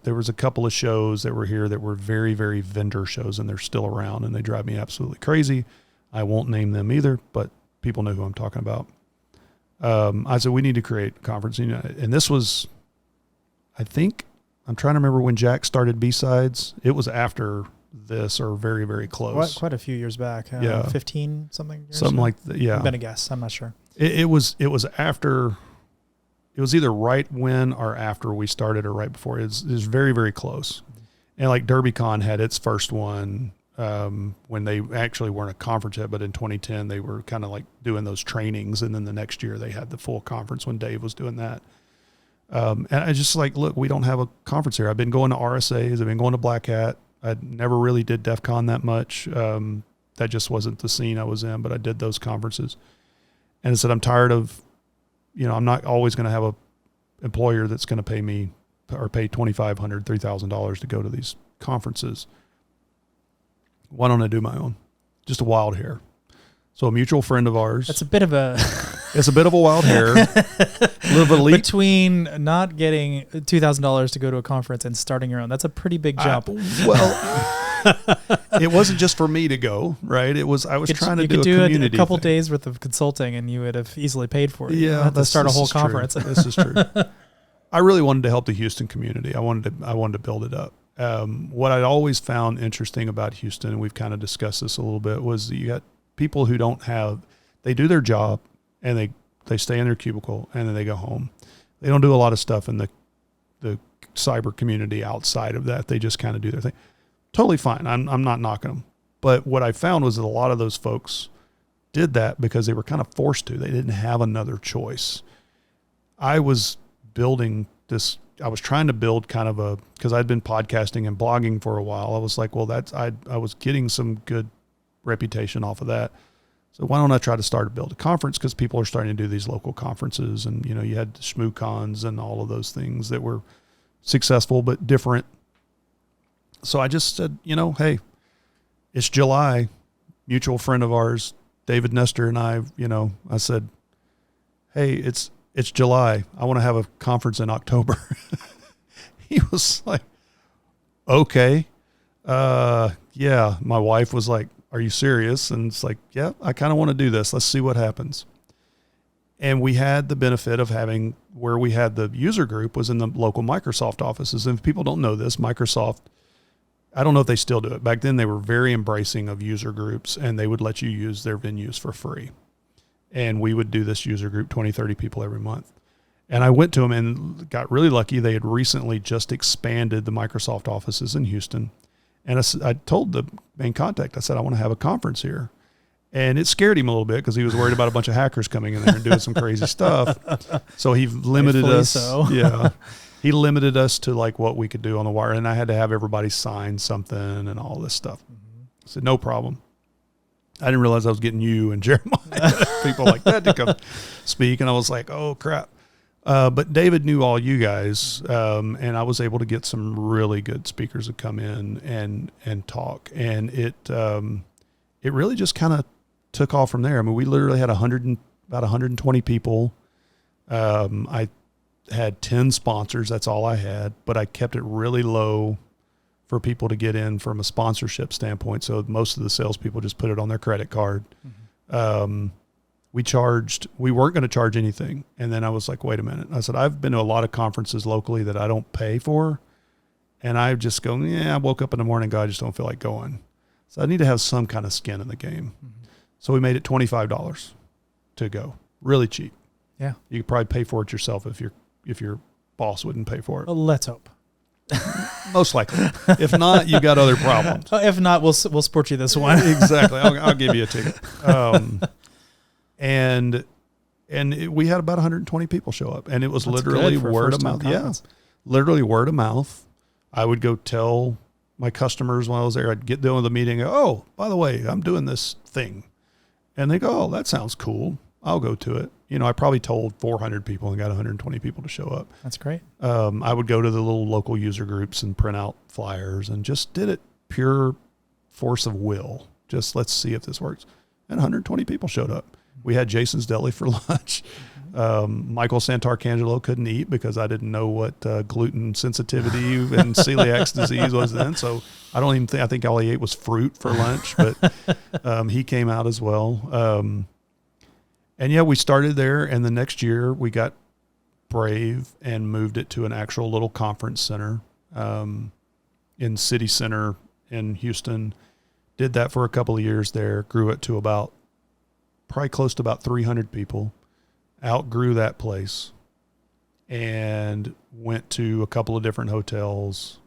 There was a couple of shows that were here that were very, very vendor shows, and they're still around, and they drive me absolutely crazy. I won't name them either, but people know who I'm talking about. I said, we need to create a conference. And this was, I think, I'm trying to remember when Jack started B-Sides. It was after this, or very, very close. Quite a few years back. 15 something years something like that. Yeah. I'm going to guess. I'm not sure. It was after. It was either right when or after we started, or right before. It was very, very close. And like DerbyCon had its first one when they actually weren't a conference yet, but in 2010 they were kind of like doing those trainings, and then the next year they had the full conference when Dave was doing that. And I just like, look, we don't have a conference here. I've been going to RSAs. I've been going to Black Hat. I never really did DEF CON that much. That just wasn't the scene I was in, but I did those conferences. And I said, I'm tired of, I'm not always going to have a employer that's going to pay me or pay $2,500, $3,000 to go to these conferences. Why don't I do my own? Just a wild hair. So a mutual friend of ours. That's a bit of a... It's a bit of a wild hair. A little bit between not getting $2,000 to go to a conference and starting your own. That's a pretty big jump. It wasn't just for me to go, right? I was trying to do a community. You could do a couple days worth of consulting, and you would have easily paid for it. Yeah, to start a whole conference. This is true. I really wanted to help the Houston community. I wanted to build it up. What I'd always found interesting about Houston, and we've kind of discussed this a little bit, was that you got people who they do their job, and they stay in their cubicle, and then they go home. They don't do a lot of stuff in the cyber community outside of that. They just kind of do their thing. Totally fine. I'm not knocking them. But what I found was that a lot of those folks did that because they were kind of forced to. They didn't have another choice. I was building this. I was trying to build kind of because I'd been podcasting and blogging for a while. I was like, well, I was getting some good reputation off of that. So why don't I try to build a conference? Because people are starting to do these local conferences, and you had ShmooCons and all of those things that were successful but different. So I just said, hey, it's July. mutual friend of ours, David Nestor, and I said, hey, it's July. I want to have a conference in October. He was like, okay. Yeah. My wife was like, are you serious? And it's like, yeah, I kind of want to do this. Let's see what happens. And we had the benefit of having where we had the user group was in the local Microsoft offices. And if people don't know this, Microsoft, I don't know if they still do it. Back then they were very embracing of user groups, and they would let you use their venues for free. And we would do this user group, 20, 30 people every month. And I went to them and got really lucky. They had recently just expanded the Microsoft offices in Houston. And I told the main contact, I said, I want to have a conference here. And it scared him a little bit because he was worried about a bunch of hackers coming in there and doing some crazy stuff. So he limited us. So. Yeah. He limited us to like what we could do on the wire. And I had to have everybody sign something and all this stuff. Mm-hmm. I said, no problem. I didn't realize I was getting you and Jeremiah, people like that to come speak. And I was like, oh, crap. But David knew all you guys, and I was able to get some really good speakers to come in and talk. And it really just kind of took off from there. I mean, we literally had about 120 people. I had 10 sponsors. That's all I had, but I kept it really low for people to get in from a sponsorship standpoint. So most of the salespeople just put it on their credit card. Mm-hmm. We weren't going to charge anything. And then I was like, wait a minute. I said, I've been to a lot of conferences locally that I don't pay for. And I just go, I woke up in the morning, God, I just don't feel like going. So I need to have some kind of skin in the game. Mm-hmm. So we made it $25 to go. Really cheap. Yeah. You could probably pay for it yourself if your boss wouldn't pay for it. Well, let's hope. Most likely. If not, you've got other problems. If not, we'll support you this one. Exactly. I'll give you a ticket. And we had about 120 people show up, and it was literally word of mouth. Yeah, literally word of mouth. I would go tell my customers when I was there. I'd get done with the meeting. And go, oh, by the way, I'm doing this thing, and they go, oh, that sounds cool. I'll go to it. I probably told 400 people and got 120 people to show up. That's great. I would go to the little local user groups and print out flyers and just did it pure force of will. Just let's see if this works. And 120 people showed up. We had Jason's Deli for lunch. Michael Santarcangelo couldn't eat because I didn't know what gluten sensitivity and celiac disease was then. So I think all he ate was fruit for lunch, but he came out as well. And yeah, we started there, and the next year we got brave and moved it to an actual little conference center in City Center in Houston. Did that for a couple of years there, grew it to probably close to about 300 people, outgrew that place, and went to a couple of different hotels.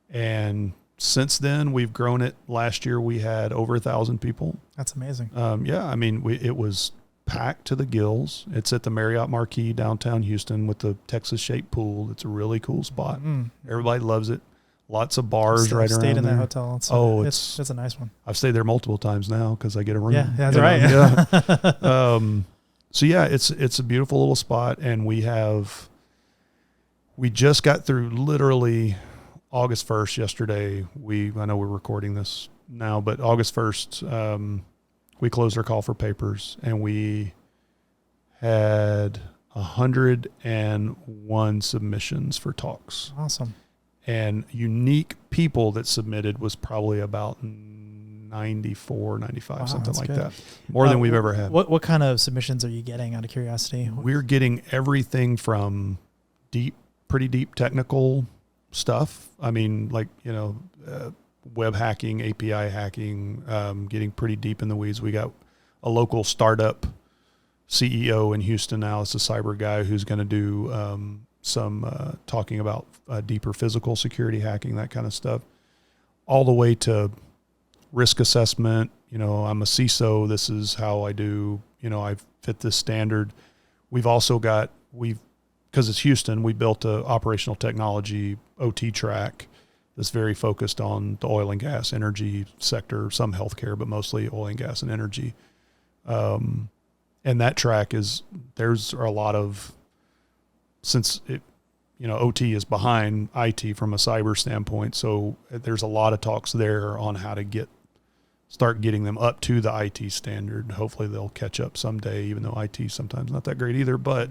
And since then, we've grown it. Last year, we had over 1,000 people. That's amazing. Yeah, I mean, it was packed to the gills. It's at the Marriott Marquis downtown Houston with the Texas-shaped pool. It's a really cool spot. Mm. Everybody loves it. Lots of bars right around there. I've stayed in that hotel. It's a nice one. I've stayed there multiple times now because I get a room. Yeah, that's right. Yeah. So yeah, it's a beautiful little spot, and we just got through literally August 1st yesterday. I know we're recording this now, but August 1st, we closed our call for papers, and we had 101 submissions for talks. Awesome. And unique people that submitted was probably about 94, 95, something like that. More than we've ever had. What kind of submissions are you getting, out of curiosity? We're getting everything from pretty deep technical stuff. I mean, like, web hacking, API hacking, getting pretty deep in the weeds. We got a local startup CEO in Houston now. It's a cyber guy who's going to do some talking about deeper physical security hacking, that kind of stuff, all the way to risk assessment. I'm a CISO. This is how I do, I fit this standard. We've also got, because it's Houston, we built a operational technology OT track that's very focused on the oil and gas energy sector, some healthcare, but mostly oil and gas and energy. And that track there's a lot of, since OT is behind IT from a cyber standpoint. So there's a lot of talks there on how to get start getting them up to the IT standard. Hopefully they'll catch up someday, even though IT is sometimes not that great either. But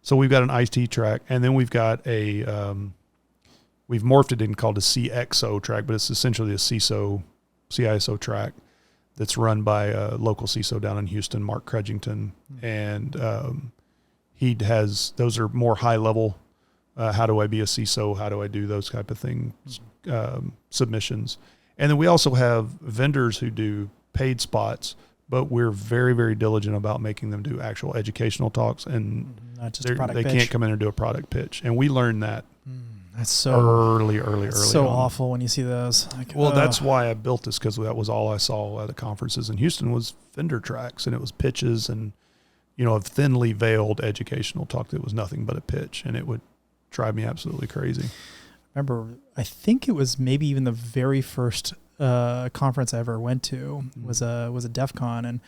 so we've got an IT track, and then we've got we've morphed it in called a CXO track, but it's essentially a CISO track that's run by a local CISO down in Houston, Mark Credgington. And he has, those are more high level. How do I be a CISO? How do I do those type of things, submissions? And then we also have vendors who do paid spots, but we're very, very diligent about making them do actual educational talks, and not just a product they pitch. can't come in and do a product pitch. And we learned that that's so early so on. Awful when you see those. Like, well, that's why I built this, because that was all I saw at the conferences in Houston was vendor tracks, and it was pitches and, a thinly veiled educational talk that was nothing but a pitch, and it would drive me absolutely crazy. Remember, I think it was maybe even the very first conference I ever went to was a DEF CON, and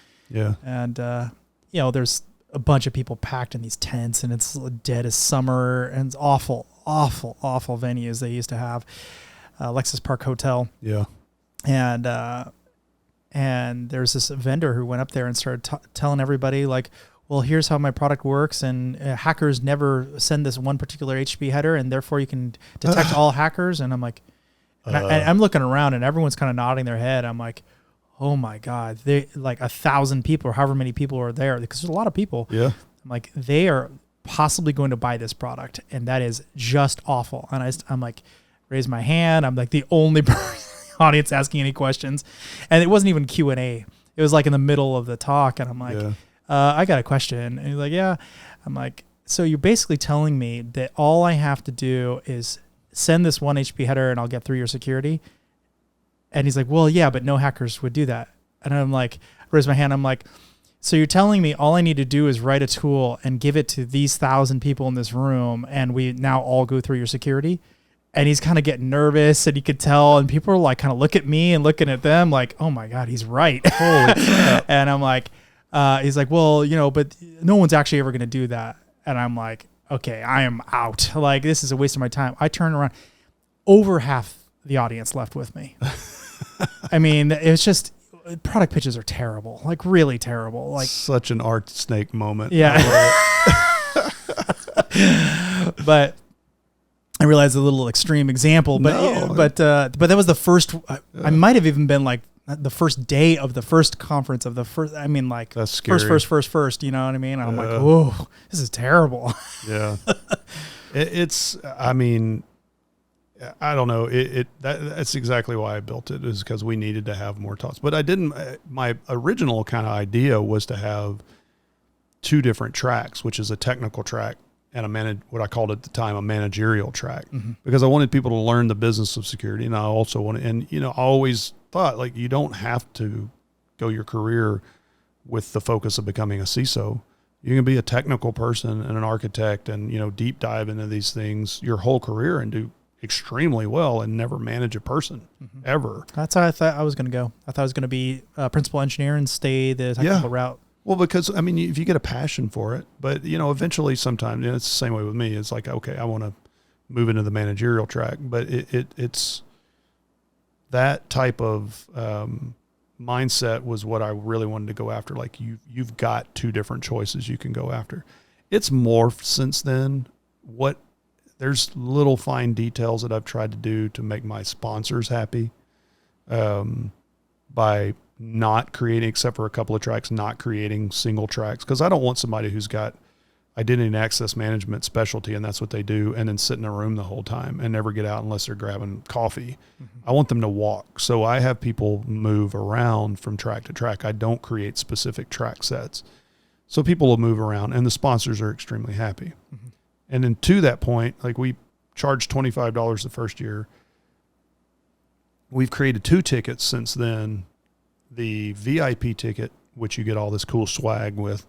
there's a bunch of people packed in these tents, and it's dead as summer, and it's awful venues they used to have. Lexus Park Hotel. Yeah. And there's this vendor who went up there and started telling everybody, like, well, here's how my product works, and hackers never send this one particular HTTP header, and therefore you can detect all hackers. And I'm like, I'm looking around, and everyone's kind of nodding their head. I'm like, oh my God, they like 1,000 people or however many people are there, because there's a lot of people. Yeah. I'm like, they are possibly going to buy this product, and that is just awful. And I'm like, raise my hand. I'm like the only person in the audience asking any questions, and it wasn't even Q&A. It was like in the middle of the talk, and I'm like, I got a question. And he's like, yeah. I'm like, so you're basically telling me that all I have to do is send this one HTTP header and I'll get through your security? And he's like, well, yeah, but no hackers would do that. And I'm like, raise my hand. I'm like, so you're telling me all I need to do is write a tool and give it to these 1,000 people in this room, and we now all go through your security? And he's kind of getting nervous, and you could tell, and people are like kind of look at me and looking at them like, oh my God, he's right. Holy crap. And I'm like, he's like, well, but no one's actually ever going to do that. And I'm like, okay, I am out. Like, this is a waste of my time. I turn around, over half the audience left with me. I mean, it's just, product pitches are terrible, like really terrible. Like such an RSnake moment. Yeah. But I realize a little extreme example, but that was the first, I might have even been like, the first day of the first conference of the first, I mean, like that's scary. First, you know what I mean? I'm like, whoa, this is terrible. Yeah. I mean, I don't know. That's exactly why I built it, is because we needed to have more talks. But my original kind of idea was to have two different tracks, which is a technical track and what I called at the time a managerial track, because I wanted people to learn the business of security. And I also wanted, I always thought, like, you don't have to go your career with the focus of becoming a CISO. You can be a technical person and an architect and, deep dive into these things your whole career and do extremely well and never manage a person ever. That's how I thought I was going to go. I thought I was going to be a principal engineer and stay the technical route. Well, because if you get a passion for it, but eventually sometimes it's the same way with me. It's like, okay, I want to move into the managerial track, but it's that type of mindset was what I really wanted to go after. Like you've got two different choices you can go after. It's morphed since then. There's little fine details that I've tried to do to make my sponsors happy, by not creating, except for a couple of tracks, not creating single tracks. Cause I don't want somebody who's got identity and access management specialty and that's what they do, and then sit in a room the whole time and never get out unless they're grabbing coffee. I want them to walk. So I have people move around from track to track. I don't create specific track sets. So people will move around and the sponsors are extremely happy. And then to that point, like we charged $25 the first year. We've created 2 tickets since then. The VIP ticket, which you get all this cool swag with,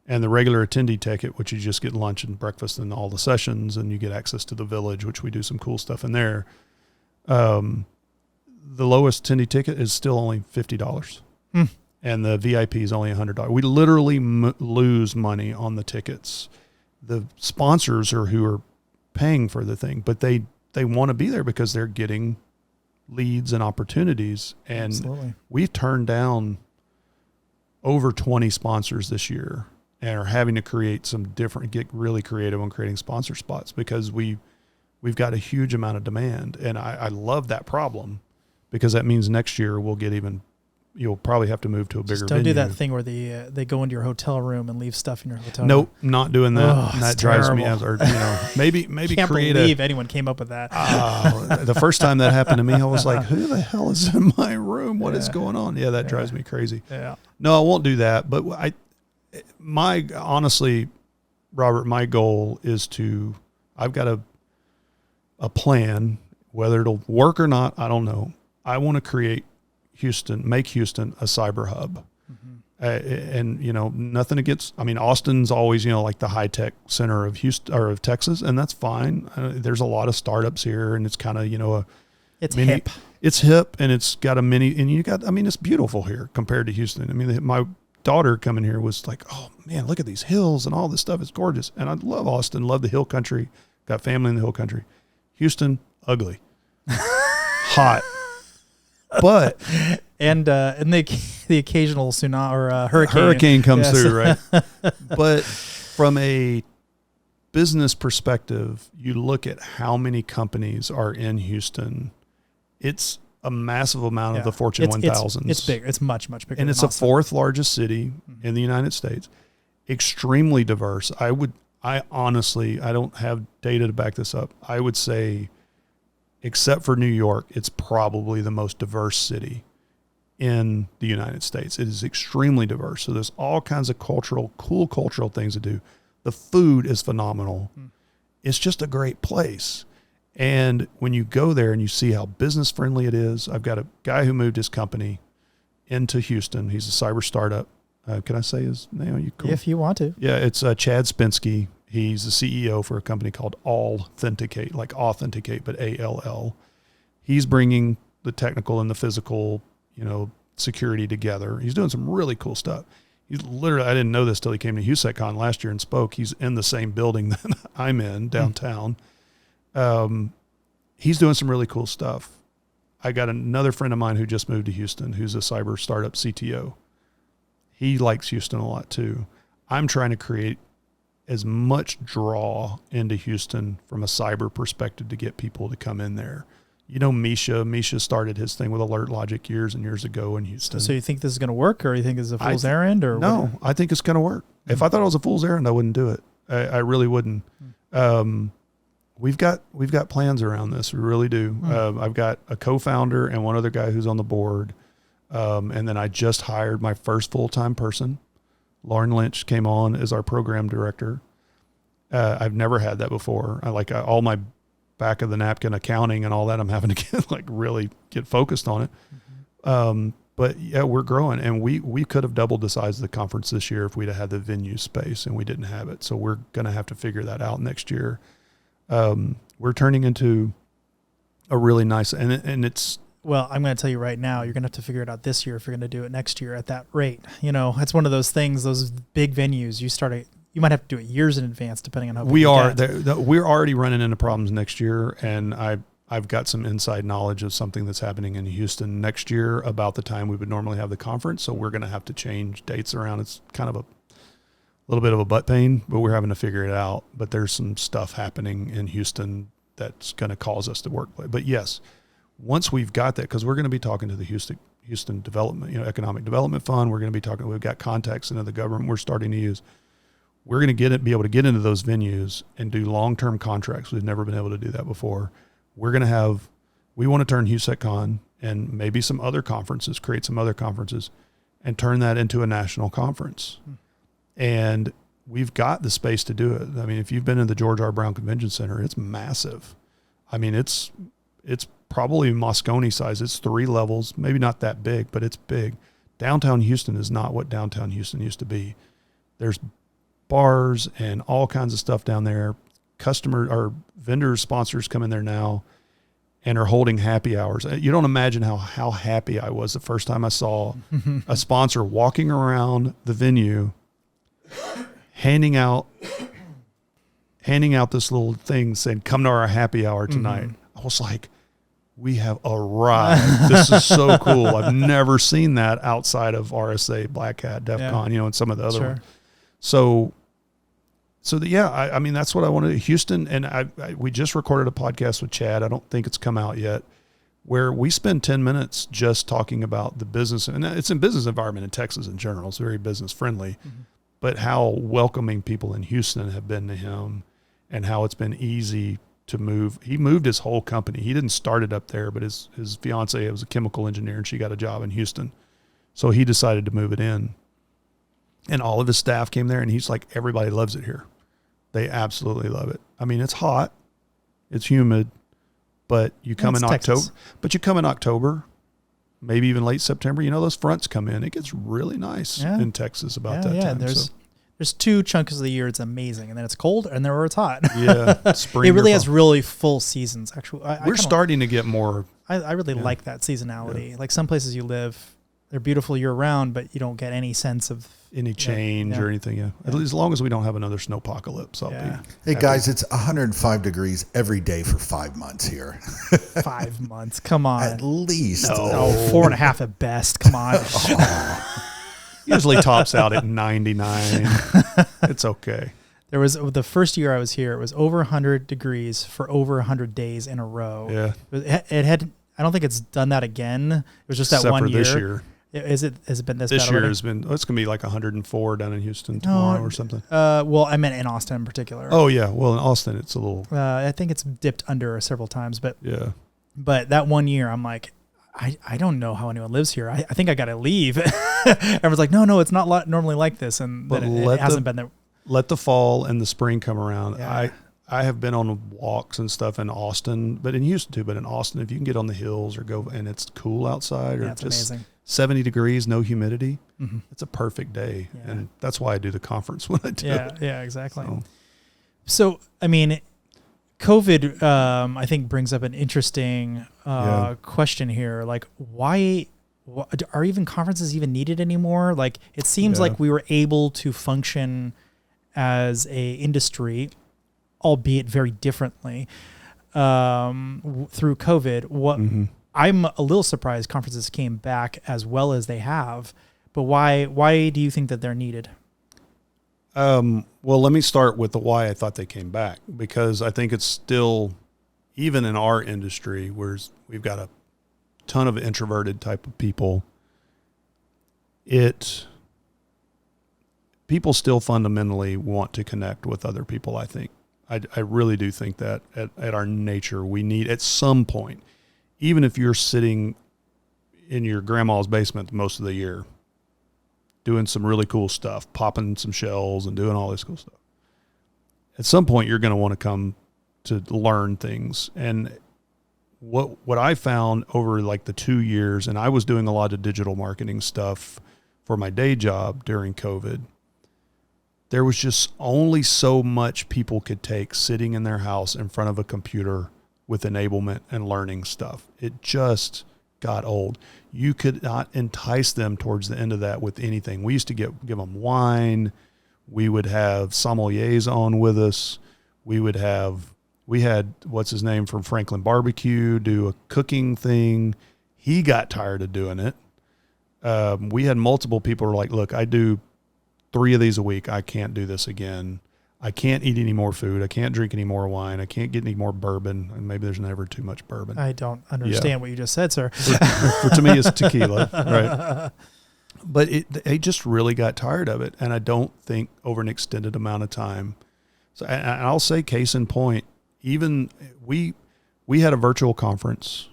and the regular attendee ticket, which you just get lunch and breakfast and all the sessions, and you get access to the village, which we do some cool stuff in there. The lowest attendee ticket is still only $50. And the VIP is only $100. We literally lose money on the tickets. The sponsors are who are paying for the thing, but they want to be there because they're getting leads and opportunities. And Absolutely. we've turned down over 20 sponsors this year and are having to get really creative on creating sponsor spots because we've got a huge amount of demand. And I love that problem because that means next year we'll get you'll probably have to move to a bigger venue. Don't do that thing where they go into your hotel room and leave stuff in your hotel room. Nope, not doing that. Oh, That drives me out. Or maybe Can't create believe anyone came up with that. the first time that happened to me, I was like, "Who the hell is in my room? What is going on?" Yeah, that drives me crazy. Yeah. No, I won't do that. But honestly, Robert, my goal is I've got a plan. Whether it'll work or not, I don't know. I want to make Houston a cyber hub. And nothing against, Austin's always, like the high tech center of Houston or of Texas, and that's fine. There's a lot of startups here, and it's kind of, hip. It's hip, and it's got and it's beautiful here compared to Houston. My daughter coming here was like, oh man, look at these hills and all this stuff. It's gorgeous. And I love Austin, love the hill country, got family in the hill country. Houston, ugly, hot. But the occasional tsunami or hurricane comes through, right? But from a business perspective, you look at how many companies are in Houston. It's a massive amount of the Fortune 1000s. It's big. It's much bigger. And it's the fourth largest city in the United States. Extremely diverse. I honestly don't have data to back this up. I would say, except for New York, it's probably the most diverse city in the United States. It is extremely diverse. So there's all kinds of cool cultural things to do. The food is phenomenal. It's just a great place. And when you go there and you see how business friendly it is, I've got a guy who moved his company into Houston. He's a cyber startup. Can I say his name? Are you cool? If you want to. Yeah, it's Chad Spinsky. He's the CEO for a company called Authenticate, like authenticate, but ALL. He's bringing the technical and the physical, security together. He's doing some really cool stuff. He's literally, I didn't know this till he came to HOU.SEC.CON last year and spoke. He's in the same building that I'm in downtown. He's doing some really cool stuff. I got another friend of mine who just moved to Houston, who's a cyber startup CTO. He likes Houston a lot too. I'm trying to create as much draw into Houston from a cyber perspective to get people to come in there. Misha started his thing with Alert Logic years and years ago in Houston. So you think this is going to work, or you think it's a fool's errand? Or no, I think it's going to work. If I thought it was a fool's errand, I wouldn't do it. I really wouldn't. We've got plans around this. We really do. I've got a co-founder and one other guy who's on the board. And then I just hired my first full-time person. Lauren Lynch came on as our program director. I've never had that before. All my back of the napkin accounting and all that, I'm having to really get focused on it. But yeah, we're growing, and we could have doubled the size of the conference this year if we'd have had the venue space, and we didn't have it. So we're going to have to figure that out next year. We're turning into a really nice, and it's, well, I'm going to tell you right now, you're going to have to figure it out this year if you're going to do it next year at that rate. It's one of those things, those big venues, you might have to do it years in advance depending on how big we're already running into problems next year, and I've got some inside knowledge of something that's happening in Houston next year about the time we would normally have the conference, so we're going to have to change dates around. It's kind of a little bit of a butt pain, but we're having to figure it out. But there's some stuff happening in Houston that's going to cause us to work. But yes, once we've got that, because we're going to be talking to the Houston Development, Economic Development Fund. We're going to be talking. We've got contacts into the government. We're starting to use. We're going to be able to get into those venues and do long-term contracts. We've never been able to do that before. We want to turn HOU.SEC.CON and maybe some other conferences, create some other conferences, and turn that into a national conference. And we've got the space to do it. If you've been in the George R. Brown Convention Center, it's massive. It's probably Moscone size. It's 3 levels, maybe not that big, but it's big. Downtown Houston is not what downtown Houston used to be. There's bars and all kinds of stuff down there. Vendors, sponsors come in there now and are holding happy hours. You don't imagine how happy I was the first time I saw a sponsor walking around the venue, handing out this little thing saying, "Come to our happy hour tonight." I was like, we have arrived. This is so cool. I've never seen that outside of RSA, Black Hat, DEF CON, and some of the other ones. So I mean, that's what I wanted. Houston, and we just recorded a podcast with Chad. I don't think it's come out yet, where we spend 10 minutes just talking about the business, and it's in business environment in Texas in general. It's very business friendly, but how welcoming people in Houston have been to him, and how it's been easy to move. He moved his whole company. He didn't start it up there, but his fiance was a chemical engineer, and she got a job in Houston. So he decided to move it in. And all of his staff came there, and he's like, everybody loves it here. They absolutely love it. I mean, it's hot, it's humid, but you come in October. But you come in October, maybe even late September, those fronts come in. It gets really nice in Texas about that time. There's 2 chunks of the year it's amazing, and then it's cold, and then it's hot. Yeah, spring. It really has really full seasons. Actually, we're starting to get more. I really like that seasonality. Yeah. Like some places you live, they're beautiful year round, but you don't get any sense of any change or anything. Yeah. As long as we don't have another snowpocalypse, I'll be. Hey guys, it's 105 degrees every day for 5 months here. 5 months, come on. At least. No, 4.5 at best. Come on. Usually tops out at 99. It's okay. There was the first year I was here, it was over 100 degrees for over 100 days in a row. Yeah. It had, I don't think it's done that again. It was just that one year. This year. Has it been this bad year already? Has been, it's going to be like 104 down in Houston tomorrow or something. Well, I meant in Austin in particular. Oh yeah. Well, in Austin, it's a little, I think it's dipped under several times, but but that one year I'm like, I don't know how anyone lives here. I think I got to leave. Everyone's like, no, it's not normally like this. And it hasn't been there. Let the fall and the spring come around. Yeah. I have been on walks and stuff in Austin, but in Houston too, but in Austin, if you can get on the hills or go and it's cool outside or it's just amazing. 70 degrees, no humidity, it's a perfect day. Yeah. And that's why I do the conference when I do it. Yeah, exactly. So I mean, COVID, I think brings up an interesting question here. Like, why are even conferences even needed anymore? Like, it seems like we were able to function as a industry, albeit very differently, through COVID. I'm a little surprised conferences came back as well as they have, but why do you think that they're needed? Well, let me start with the why I thought they came back, because I think it's still, even in our industry, where we've got a ton of introverted type of people, people still fundamentally want to connect with other people. I think I really do think that at our nature, we need at some point, even if you're sitting in your grandma's basement most of the year, doing some really cool stuff, popping some shells and doing all this cool stuff, at some point you're going to want to come to learn things. And what I found over like the 2 years, and I was doing a lot of digital marketing stuff for my day job during COVID, there was just only so much people could take sitting in their house in front of a computer with enablement and learning stuff. It just got old. You could not entice them towards the end of that with anything. We used to give them wine. We would have sommeliers on with us. We had, what's his name from Franklin Barbecue, do a cooking thing. He got tired of doing it. We had multiple people who were like, look, I do 3 of these a week. I can't do this again. I can't eat any more food. I can't drink any more wine. I can't get any more bourbon. And maybe there's never too much bourbon. I don't understand what you just said, sir. To me, it's tequila, right? But they just really got tired of it. And I don't think over an extended amount of time. So I'll say case in point, even we had a virtual conference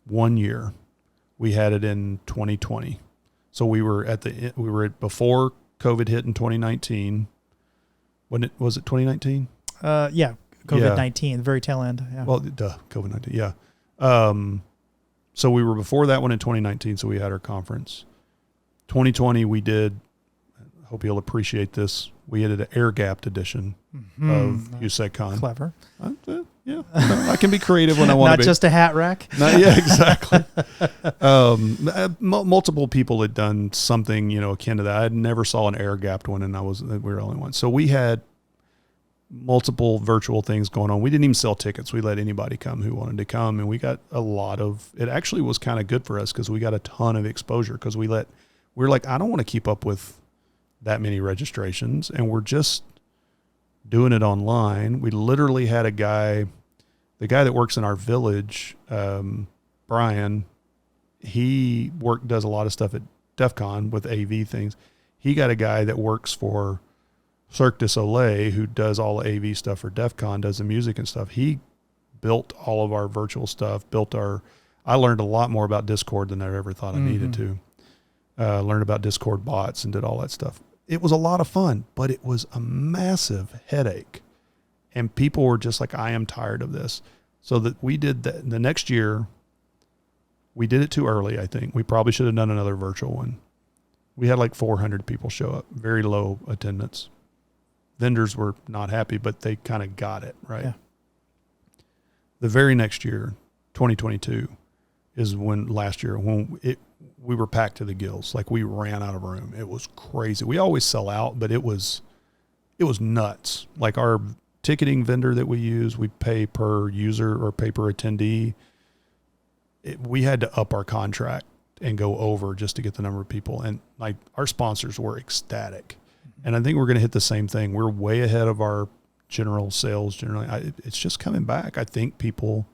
1 year. We had it in 2020. So we were before COVID hit in 2019. Was it 2019? Yeah. COVID-19, very tail end. Yeah. Well, COVID-19. Yeah. So we were before that one in 2019. So we had our conference. 2020, we did, I hope you'll appreciate this, we had an air-gapped edition of HOU.SEC.CON. Clever. Yeah. I can be creative when I want to be. Not just a hat rack? Yeah, exactly. Multiple people had done something, akin to that. I never saw an air-gapped one, and we were the only one. So we had multiple virtual things going on. We didn't even sell tickets. We let anybody come who wanted to come, and we got a lot of. It actually was kind of good for us because we got a ton of exposure because we're like, I don't want to keep up with that many registrations, and we're just doing it online. We literally had the guy that works in our village, Brian. He does a lot of stuff at DEF CON with AV things. He got a guy that works for Cirque du Soleil who does all the AV stuff for DEF CON, does the music and stuff. He built all of our virtual stuff, I learned a lot more about Discord than I ever thought I needed to. Learned about Discord bots and did all that stuff. It was a lot of fun, but it was a massive headache. And people were just like, I am tired of this. So that we did that the next year. We did it too early, I think. We probably should have done another virtual one. We had like 400 people show up, very low attendance. Vendors were not happy, but they kind of got it, right? Yeah. The very next year, 2022, is when we were packed to the gills. Like we ran out of room. It was crazy. We always sell out, but it was nuts. Like our ticketing vendor that we use, we pay per user or pay per attendee. We had to up our contract and go over just to get the number of people. And like our sponsors were ecstatic. And I think we're going to hit the same thing. We're way ahead of our general sales generally. It's just coming back. I think people,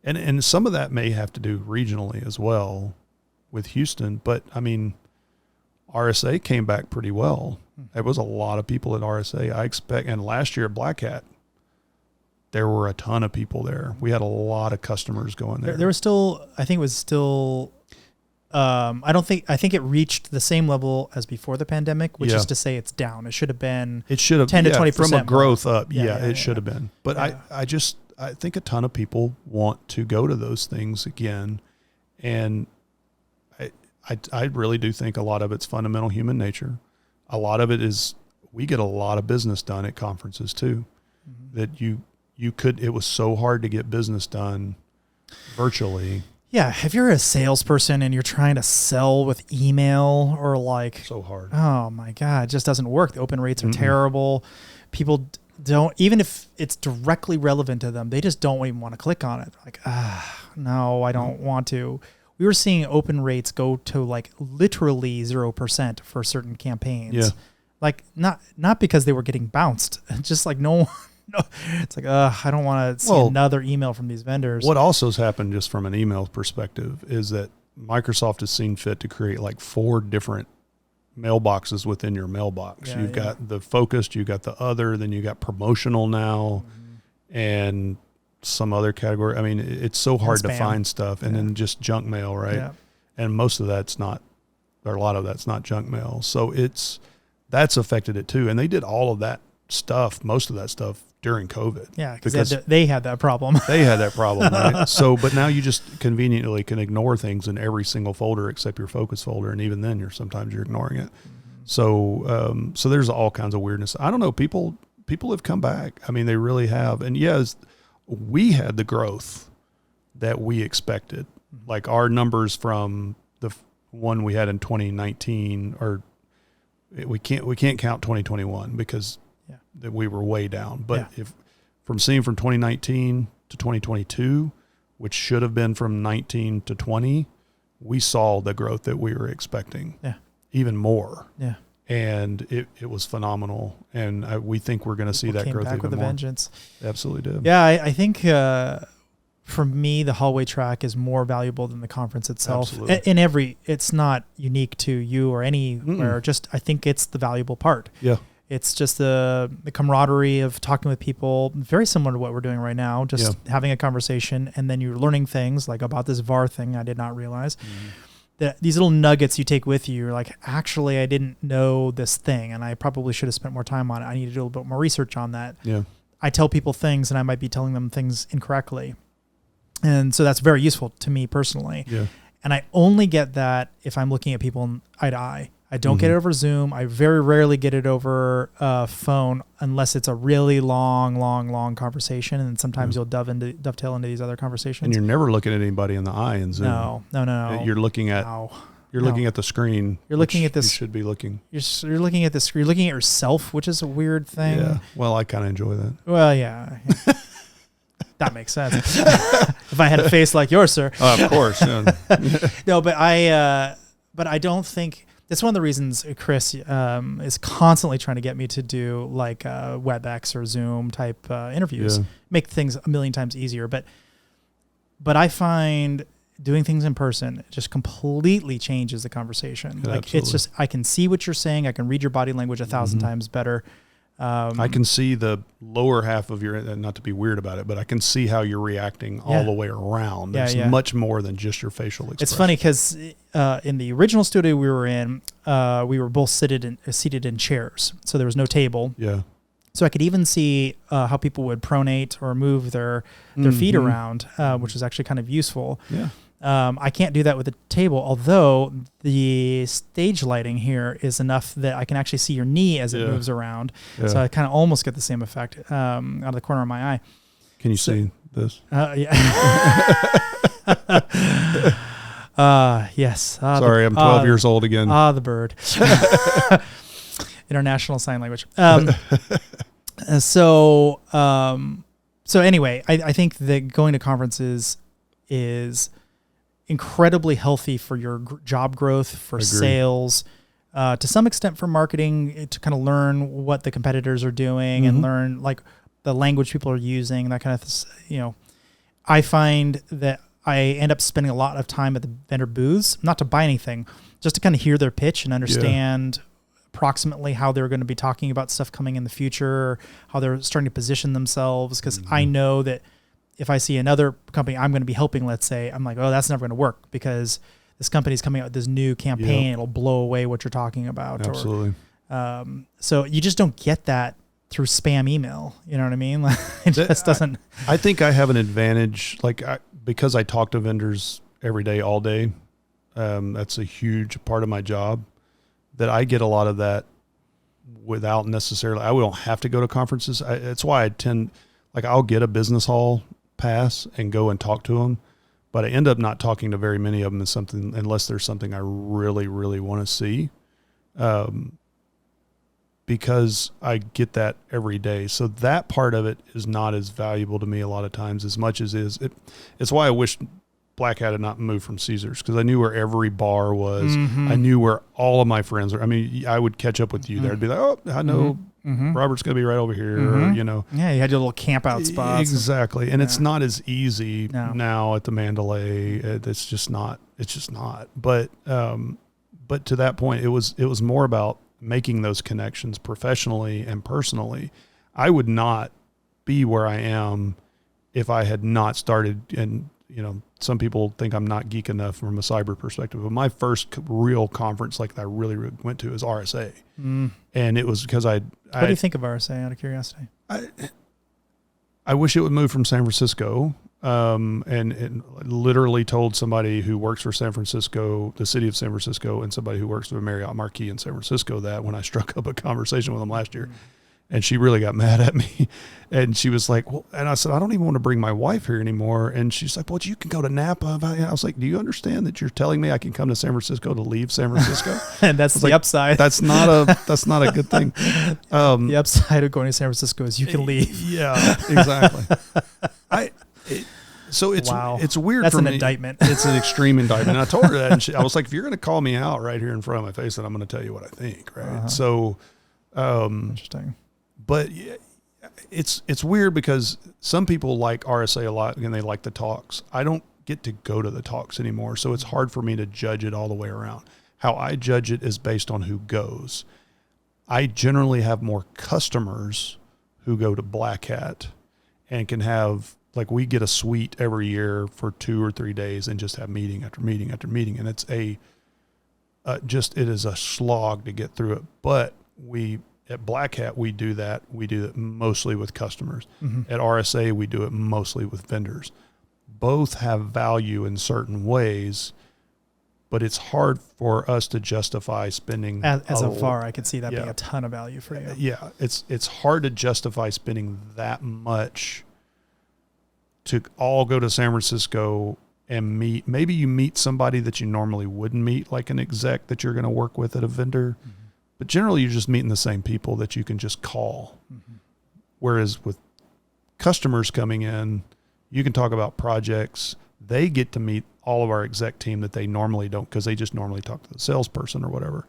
and some of that may have to do regionally as well with Houston, but I mean, RSA came back pretty well. There was a lot of people at RSA. I expect, and last year at Black Hat, there were a ton of people there. We had a lot of customers going there. There was still, I think it was still, I think it reached the same level as before the pandemic, which is to say it's down. It should have been 10 to 20% from a growth up. It should have been. But I think a ton of people want to go to those things again. And I really do think a lot of it's fundamental human nature. A lot of it is we get a lot of business done at conferences too, that it was so hard to get business done virtually. Yeah, if you're a salesperson and you're trying to sell with email or like... So hard. Oh my God, it just doesn't work. The open rates are terrible. People don't, even if it's directly relevant to them, they just don't even want to click on it. Like, no, I don't want to. We were seeing open rates go to like literally 0% for certain campaigns. Yeah. Like not because they were getting bounced, just like no, it's like, I don't want to see another email from these vendors. What also has happened just from an email perspective is that Microsoft has seen fit to create like 4 different mailboxes within your mailbox. You've got the focused, you got the other, then you got promotional now and some other category. I mean, it's so hard to find stuff and then just junk mail, right? Yeah. And most of that's not, or a lot of that's not junk mail. So that's affected it too. And they did all of that stuff, most of that stuff during COVID. Yeah, because they had that problem. They had that problem, right? So, but now you just conveniently can ignore things in every single folder except your focus folder, and even then, sometimes you're ignoring it. So, so there's all kinds of weirdness. I don't know. People have come back. I mean, they really have. And yes, we had the growth that we expected. Like our numbers from the one we had in 2019, or we can't count 2021 because that we were way down. But if from 2019 to 2022, which should have been from 19 to 20, we saw the growth that we were expecting. Yeah. Even more. Yeah. And it was phenomenal. And we think we're going to see that growth even more. Came back with a vengeance. Absolutely did. Yeah, I think for me, the hallway track is more valuable than the conference itself. Absolutely. It's not unique to you or anywhere. Just I think it's the valuable part. Yeah. It's just the camaraderie of talking with people, very similar to what we're doing right now, just having a conversation, and then you're learning things like about this VAR thing I did not realize. That these little nuggets you take with you, you're like, actually, I didn't know this thing, and I probably should have spent more time on it. I need to do a little bit more research on that. Yeah. I tell people things, and I might be telling them things incorrectly. And so that's very useful to me personally. Yeah. And I only get that if I'm looking at people eye to eye. I don't get it over Zoom. I very rarely get it over phone unless it's a really long conversation. And sometimes you'll dovetail into these other conversations. And you're never looking at anybody in the eye in Zoom. No. You're looking at You're looking at the screen. You're looking at this. You should be looking. You're looking at the screen. You're looking at yourself, which is a weird thing. Yeah. Well, I kind of enjoy that. Well, yeah. That makes sense. If I had a face like yours, sir. Of course. Yeah. No, but I don't think that's one of the reasons Chris is constantly trying to get me to do like WebEx or Zoom type interviews, make things a million times easier. But I find doing things in person just completely changes the conversation. Yeah, like absolutely. It's just, I can see what you're saying. I can read your body language 1,000 times better. I can see the lower half of your, not to be weird about it, but I can see how you're reacting all the way around. There's much more than just your facial expression. It's funny because in the original studio we were in, we were both seated in chairs. So there was no table. Yeah. So I could even see how people would pronate or move their feet around, which was actually kind of useful. Yeah. I can't do that with a table, although the stage lighting here is enough that I can actually see your knee as it moves around. Yeah. So I kind of almost get the same effect out of the corner of my eye. Can you see this? Yeah. Yes. Sorry, I'm 12 years old again. The bird. International Sign Language. So anyway, I think that going to conferences is incredibly healthy for your job growth, for sales, to some extent for marketing, to kind of learn what the competitors are doing and learn like the language people are using, that kind of, I find that I end up spending a lot of time at the vendor booths, not to buy anything, just to kind of hear their pitch and understand approximately how they're going to be talking about stuff coming in the future, how they're starting to position themselves. Because I know that if I see another company I'm going to be helping, let's say, I'm like, oh, that's never going to work because this company's coming out with this new campaign. It'll blow away what you're talking about. Absolutely. So you just don't get that through spam email. You know what I mean? Like, it just doesn't. I think I have an advantage, because I talk to vendors every day, all day. That's a huge part of my job, that I get a lot of that without necessarily, I don't have to go to conferences. It's why I tend, I'll get a business hall pass and go and talk to them, but I end up not talking to very many of them unless there's something I really, really want to see. Because I get that every day. So that part of it is not as valuable to me a lot of times as much as it's why I wish Black Hat had not moved from Caesars, because I knew where every bar was. I knew where all of my friends were. I mean, I would catch up with you there. I'd be like, oh, I know Robert's going to be right over here. Or, Yeah, you had your little camp out spots. Exactly. And it's not as easy now at the Mandalay. It's just not. But to that point, it was more about making those connections professionally and personally. I would not be where I am if I had not started. And, some people think I'm not geek enough from a cyber perspective, but my first real conference that I really went to is RSA. And it was because what do you think of RSA, out of curiosity? I wish it would move from San Francisco. And literally told somebody who works for San Francisco, the city of San Francisco, and somebody who works for Marriott Marquis in San Francisco, that when I struck up a conversation with them last year. And she really got mad at me. And she was like, well, and I said, I don't even want to bring my wife here anymore. And she's like, well, you can go to Napa. I was like, do you understand that you're telling me I can come to San Francisco to leave San Francisco? And that's the upside. That's not a good thing. The upside of going to San Francisco is you can leave. Yeah, exactly. So it's weird. That's for an me. indictment. It's an extreme indictment. And I told her that, and I was like, if you're going to call me out right here in front of my face, then I'm going to tell you what I think. Right. So, interesting. But it's weird because some people like RSA a lot and they like the talks. I don't get to go to the talks anymore. So it's hard for me to judge it all the way around. How I judge it is based on who goes. I generally have more customers who go to Black Hat and can have, we get a suite every year for 2 or 3 days and just have meeting after meeting after meeting. And it's it is a slog to get through it. But at Black Hat, we do that. We do it mostly with customers. At RSA, we do it mostly with vendors. Both have value in certain ways, but it's hard for us to justify spending. As a VAR, I could see that being a ton of value for you. Yeah, it's hard to justify spending that much to all go to San Francisco and maybe you meet somebody that you normally wouldn't meet, like an exec that you're going to work with at a vendor. Mm-hmm. But generally you're just meeting the same people that you can just call. Mm-hmm. Whereas with customers coming in, you can talk about projects. They get to meet all of our exec team that they normally don't, because they just normally talk to the salesperson or whatever.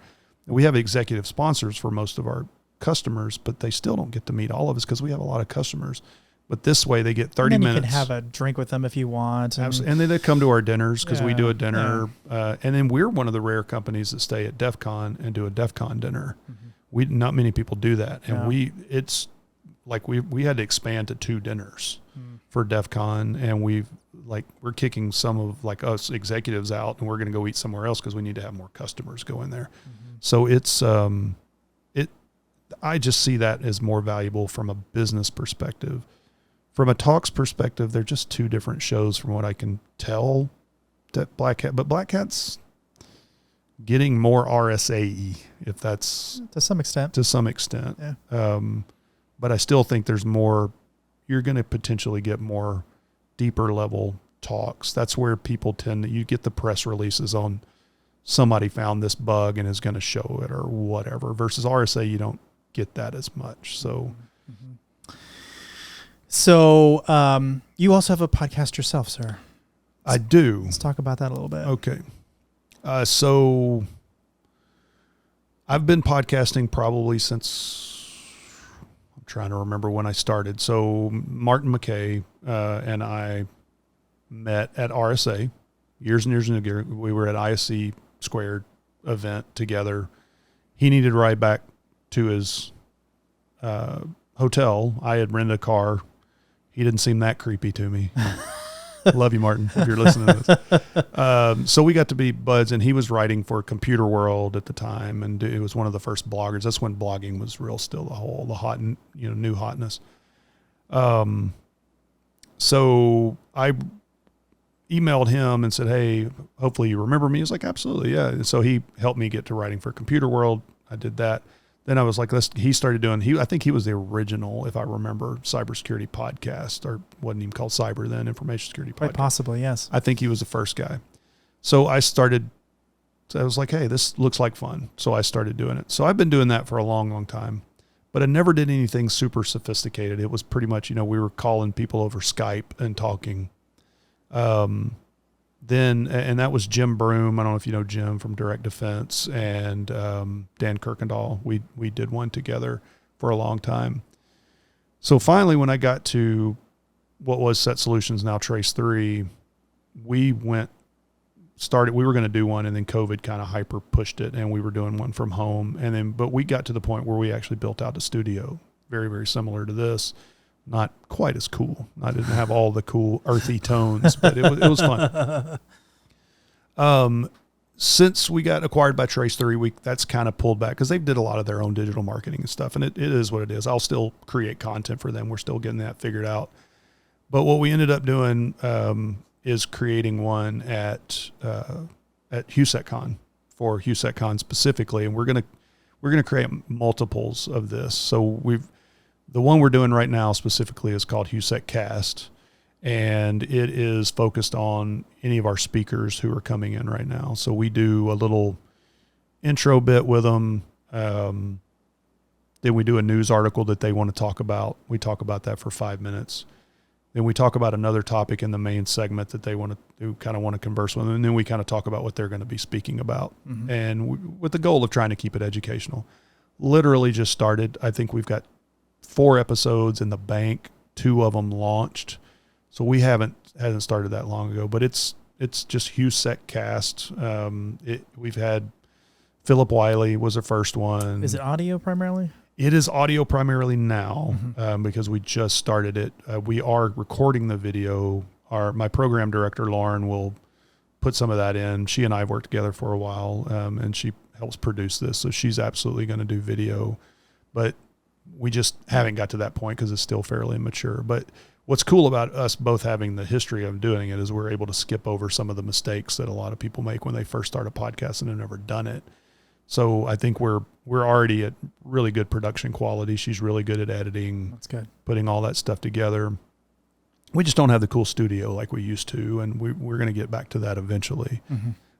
We have executive sponsors for most of our customers, but they still don't get to meet all of us because we have a lot of customers. But this way they get 30 minutes. You can have a drink with them if you want. And then they come to our dinners because we do a dinner. Yeah. And then we're one of the rare companies that stay at DEF CON and do a DEF CON dinner. Mm-hmm. Not many people do that. And it's like we had to expand to 2 dinners for DEF CON, and we're kicking some of like us executives out, and we're going to go eat somewhere else because we need to have more customers go in there. Mm-hmm. So it's, I just see that as more valuable from a business perspective. From a talks perspective, they're just 2 different shows from what I can tell that Black Hat, but Black Hat's getting more RSAE, if that's to some extent. Yeah. But I still think there's more, you're going to potentially get more deeper level talks. That's where people you get the press releases on somebody found this bug and is going to show it or whatever, versus RSA, you don't get that as much. So, So you also have a podcast yourself, sir. I do. Let's talk about that a little bit. Okay. So I've been podcasting probably since, I'm trying to remember when I started. So Martin McKay and I met at RSA years and years ago. We were at ISC Squared event together. He needed to ride back to his hotel. I had rented a car. He didn't seem that creepy to me. Love you, Martin, if you're listening to this. So we got to be buds, and he was writing for Computer World at the time, and it was one of the first bloggers. That's when blogging was real still, the hot, new hotness. So I emailed him and said, hey, hopefully you remember me. He was like, absolutely, yeah. And so he helped me get to writing for Computer World. I did that. Then I was like, he started doing, I think he was the original, if I remember, cybersecurity podcast, or wasn't even called cyber then, information security podcast. Quite possibly, yes. I think he was the first guy. So I was like, hey, this looks like fun. So I started doing it. So I've been doing that for a long, long time, but I never did anything super sophisticated. It was pretty much, we were calling people over Skype and talking. And that was Jim Broom. I don't know if you know Jim from Direct Defense, and Dan Kirkendall. We did one together for a long time. So finally, when I got to what was Set Solutions, now Trace 3, we were going to do one, and then COVID kind of hyper pushed it, and we were doing one from home. But we got to the point where we actually built out a studio, very, very similar to this. Not quite as cool. I didn't have all the cool earthy tones, but it was fun. Since we got acquired by Trace 3, that's kind of pulled back because they did a lot of their own digital marketing and stuff, and it is what it is. I'll still create content for them. We're still getting that figured out. But what we ended up doing is creating one at HOU.SEC.CON for HOU.SEC.CON specifically, and we're gonna create multiples of this. So the one we're doing right now specifically is called HouSecCast, and it is focused on any of our speakers who are coming in right now. So we do a little intro bit with them. Then we do a news article that they want to talk about. We talk about that for 5 minutes. Then we talk about another topic in the main segment that they want to converse with them. And then we kind of talk about what they're going to be speaking about. Mm-hmm. And with the goal of trying to keep it educational. Literally just started. I think we've got 4 episodes in the bank, 2 of them launched. So we hasn't started that long ago, but it's just HouSecCast. We've had Philip Wiley was the first one. Is it audio primarily? It is audio primarily now, because we just started it. We are recording the video. My program director, Lauren, will put some of that in. She and I have worked together for a while, and she helps produce this. So she's absolutely going to do video, but we just haven't got to that point because it's still fairly immature. But what's cool about us both having the history of doing it is we're able to skip over some of the mistakes that a lot of people make when they first start a podcast and have never done it. So I think we're already at really good production quality. She's really good at editing. That's good. Putting all that stuff together. we just don't have the cool studio like we used to, and we're going to get back to that eventually.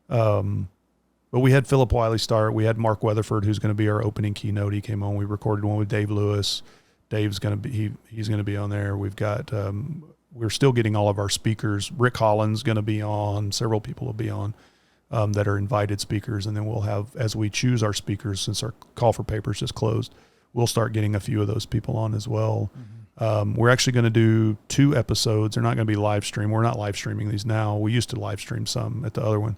But we had Philip Wiley start. We had Mark Weatherford, who's going to be our opening keynote. He came on. We recorded one with Dave Lewis. Dave's going to be he's going to be on there. We've got we're still getting all of our speakers. Rick Holland's going to be on. Several people will be on that are invited speakers, and then we'll have, as we choose our speakers, since our call for papers just closed, we'll start getting a few of those people on as well. We're actually going to do 2 episodes. They're not going to be live stream. We're not live streaming these now. We used to live stream some at the other one.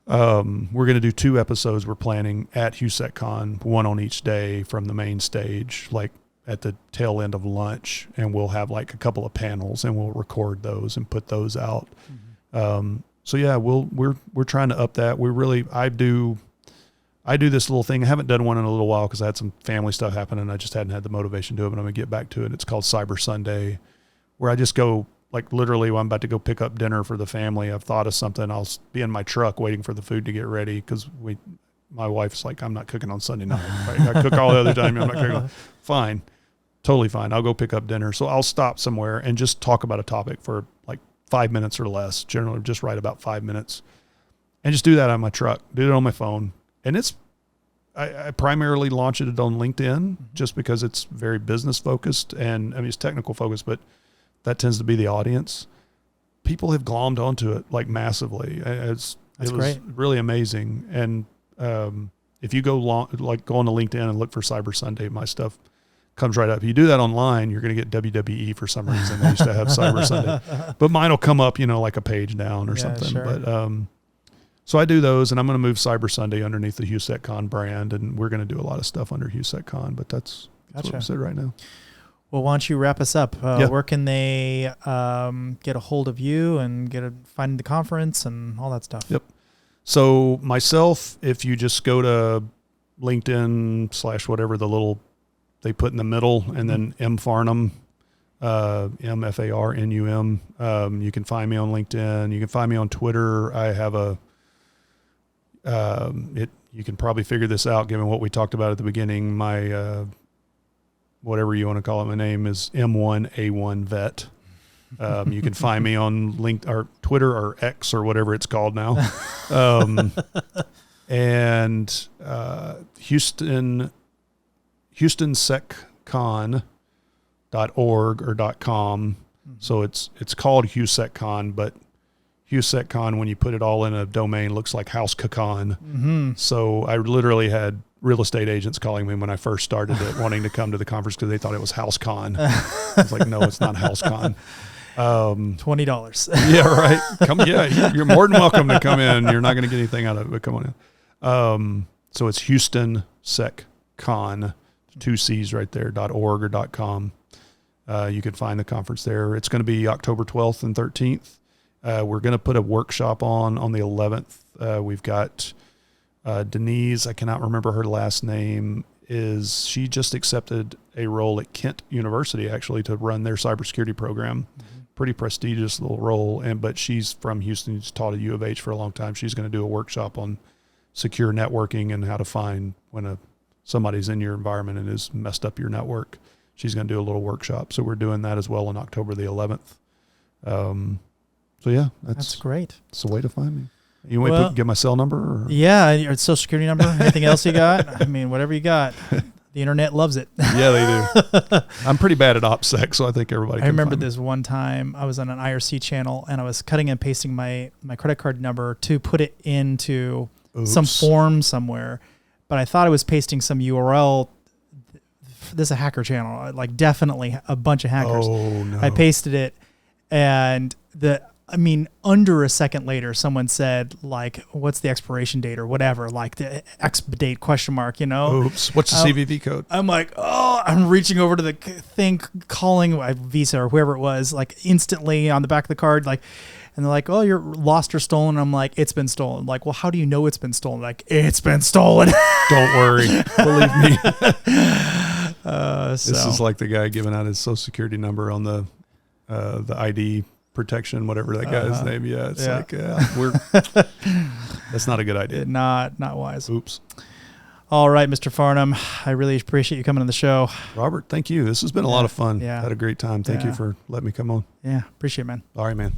We're going to do 2 episodes. We're planning at HOU.SEC.CON, one on each day from the main stage, like at the tail end of lunch, and we'll have like a couple of panels, and we'll record those and put those out. So yeah, we're trying to up that. I do this little thing. I haven't done one in a little while because I had some family stuff happen and I just hadn't had the motivation to do it, but I'm going to get back to it. It's called Cyber Sunday, where I just go, like literally when I'm about to go pick up dinner for the family, I've thought of something. I'll be in my truck waiting for the food to get ready because my wife's like, I'm not cooking on Sunday night. I cook all the other time. I'm not cooking. Fine. Totally fine. I'll go pick up dinner. So I'll stop somewhere and just talk about a topic for like 5 minutes or less, generally just right about 5 minutes, and just do that on my truck, do it on my phone. And I primarily launch it on LinkedIn just because it's very business focused, and I mean, it's technical focused, but that tends to be the audience. People have glommed onto it like massively. It was great. Really amazing. And if you go on to LinkedIn and look for Cyber Sunday, my stuff comes right up. If you do that online, you're going to get WWE for some reason. They used to have Cyber Sunday, but mine will come up, like a page down or something. Sure. But so I do those, and I'm going to move Cyber Sunday underneath the HOU.SEC.CON brand, and we're going to do a lot of stuff under HOU.SEC.CON, but that's what we said right now. Well, why don't you wrap us up? Where can they get a hold of you and find the conference and all that stuff? Yep. So myself, if you just go to LinkedIn / whatever the little they put in the middle, and then M Farnum, MFARNUM. You can find me on LinkedIn. You can find me on Twitter. I have you can probably figure this out given what we talked about at the beginning. My, whatever you want to call it, my name is M1A1 Vet. You can find me on LinkedIn or Twitter or X or whatever it's called now. And HOUSecCon.org or .com. So it's called HOU.SEC.CON, but HOU.SEC.CON, when you put it all in a domain, looks like HouseCon. So I literally had real estate agents calling me when I first started it, wanting to come to the conference because they thought it was HouseCon. I was like, no, it's not HouseCon. $20. Yeah, right. You're more than welcome to come in. You're not going to get anything out of it, but come on in. So it's HOUSecon, 2 C's right there, .org or .com. You can find the conference there. It's going to be October 12th and 13th. We're going to put a workshop on the 11th. We've got Denise, I cannot remember her last name, she just accepted a role at Kent University actually to run their cybersecurity program. Pretty prestigious little role, but she's from Houston. She's taught at U of H for a long time. She's going to do a workshop on secure networking and how to find when somebody's in your environment and has messed up your network. She's going to do a little workshop. So we're doing that as well on October the 11th. So yeah, that's great. That's the way to find me. You want to get my cell number? Or? Yeah, your social security number. Anything else you got? I mean, whatever you got. The internet loves it. Yeah, they do. I'm pretty bad at OPSEC, so I think everybody can. I remember this one time I was on an IRC channel and I was cutting and pasting my credit card number to put it into some form somewhere, but I thought I was pasting some URL. This is a hacker channel, like definitely a bunch of hackers. Oh no! I pasted it, and under a second later, someone said, like, what's the expiration date or whatever, like the X date ? Oops. What's the CVV code? I'm like, I'm reaching over to the thing, calling Visa or whoever it was, like instantly on the back of the card, like, and they're like, oh, you're lost or stolen. I'm like, it's been stolen. Like, well, how do you know it's been stolen? Like, it's been stolen. Don't worry. Believe me. This is like the guy giving out his social security number on the ID protection, whatever that guy's name. Yeah, it's that's not a good idea. Not wise. Oops. All right, Mr. Farnum, I really appreciate you coming on the show. Robert, thank you. This has been a lot of fun. Yeah. Had a great time. Thank you for letting me come on. Yeah, appreciate it, man. All right, man.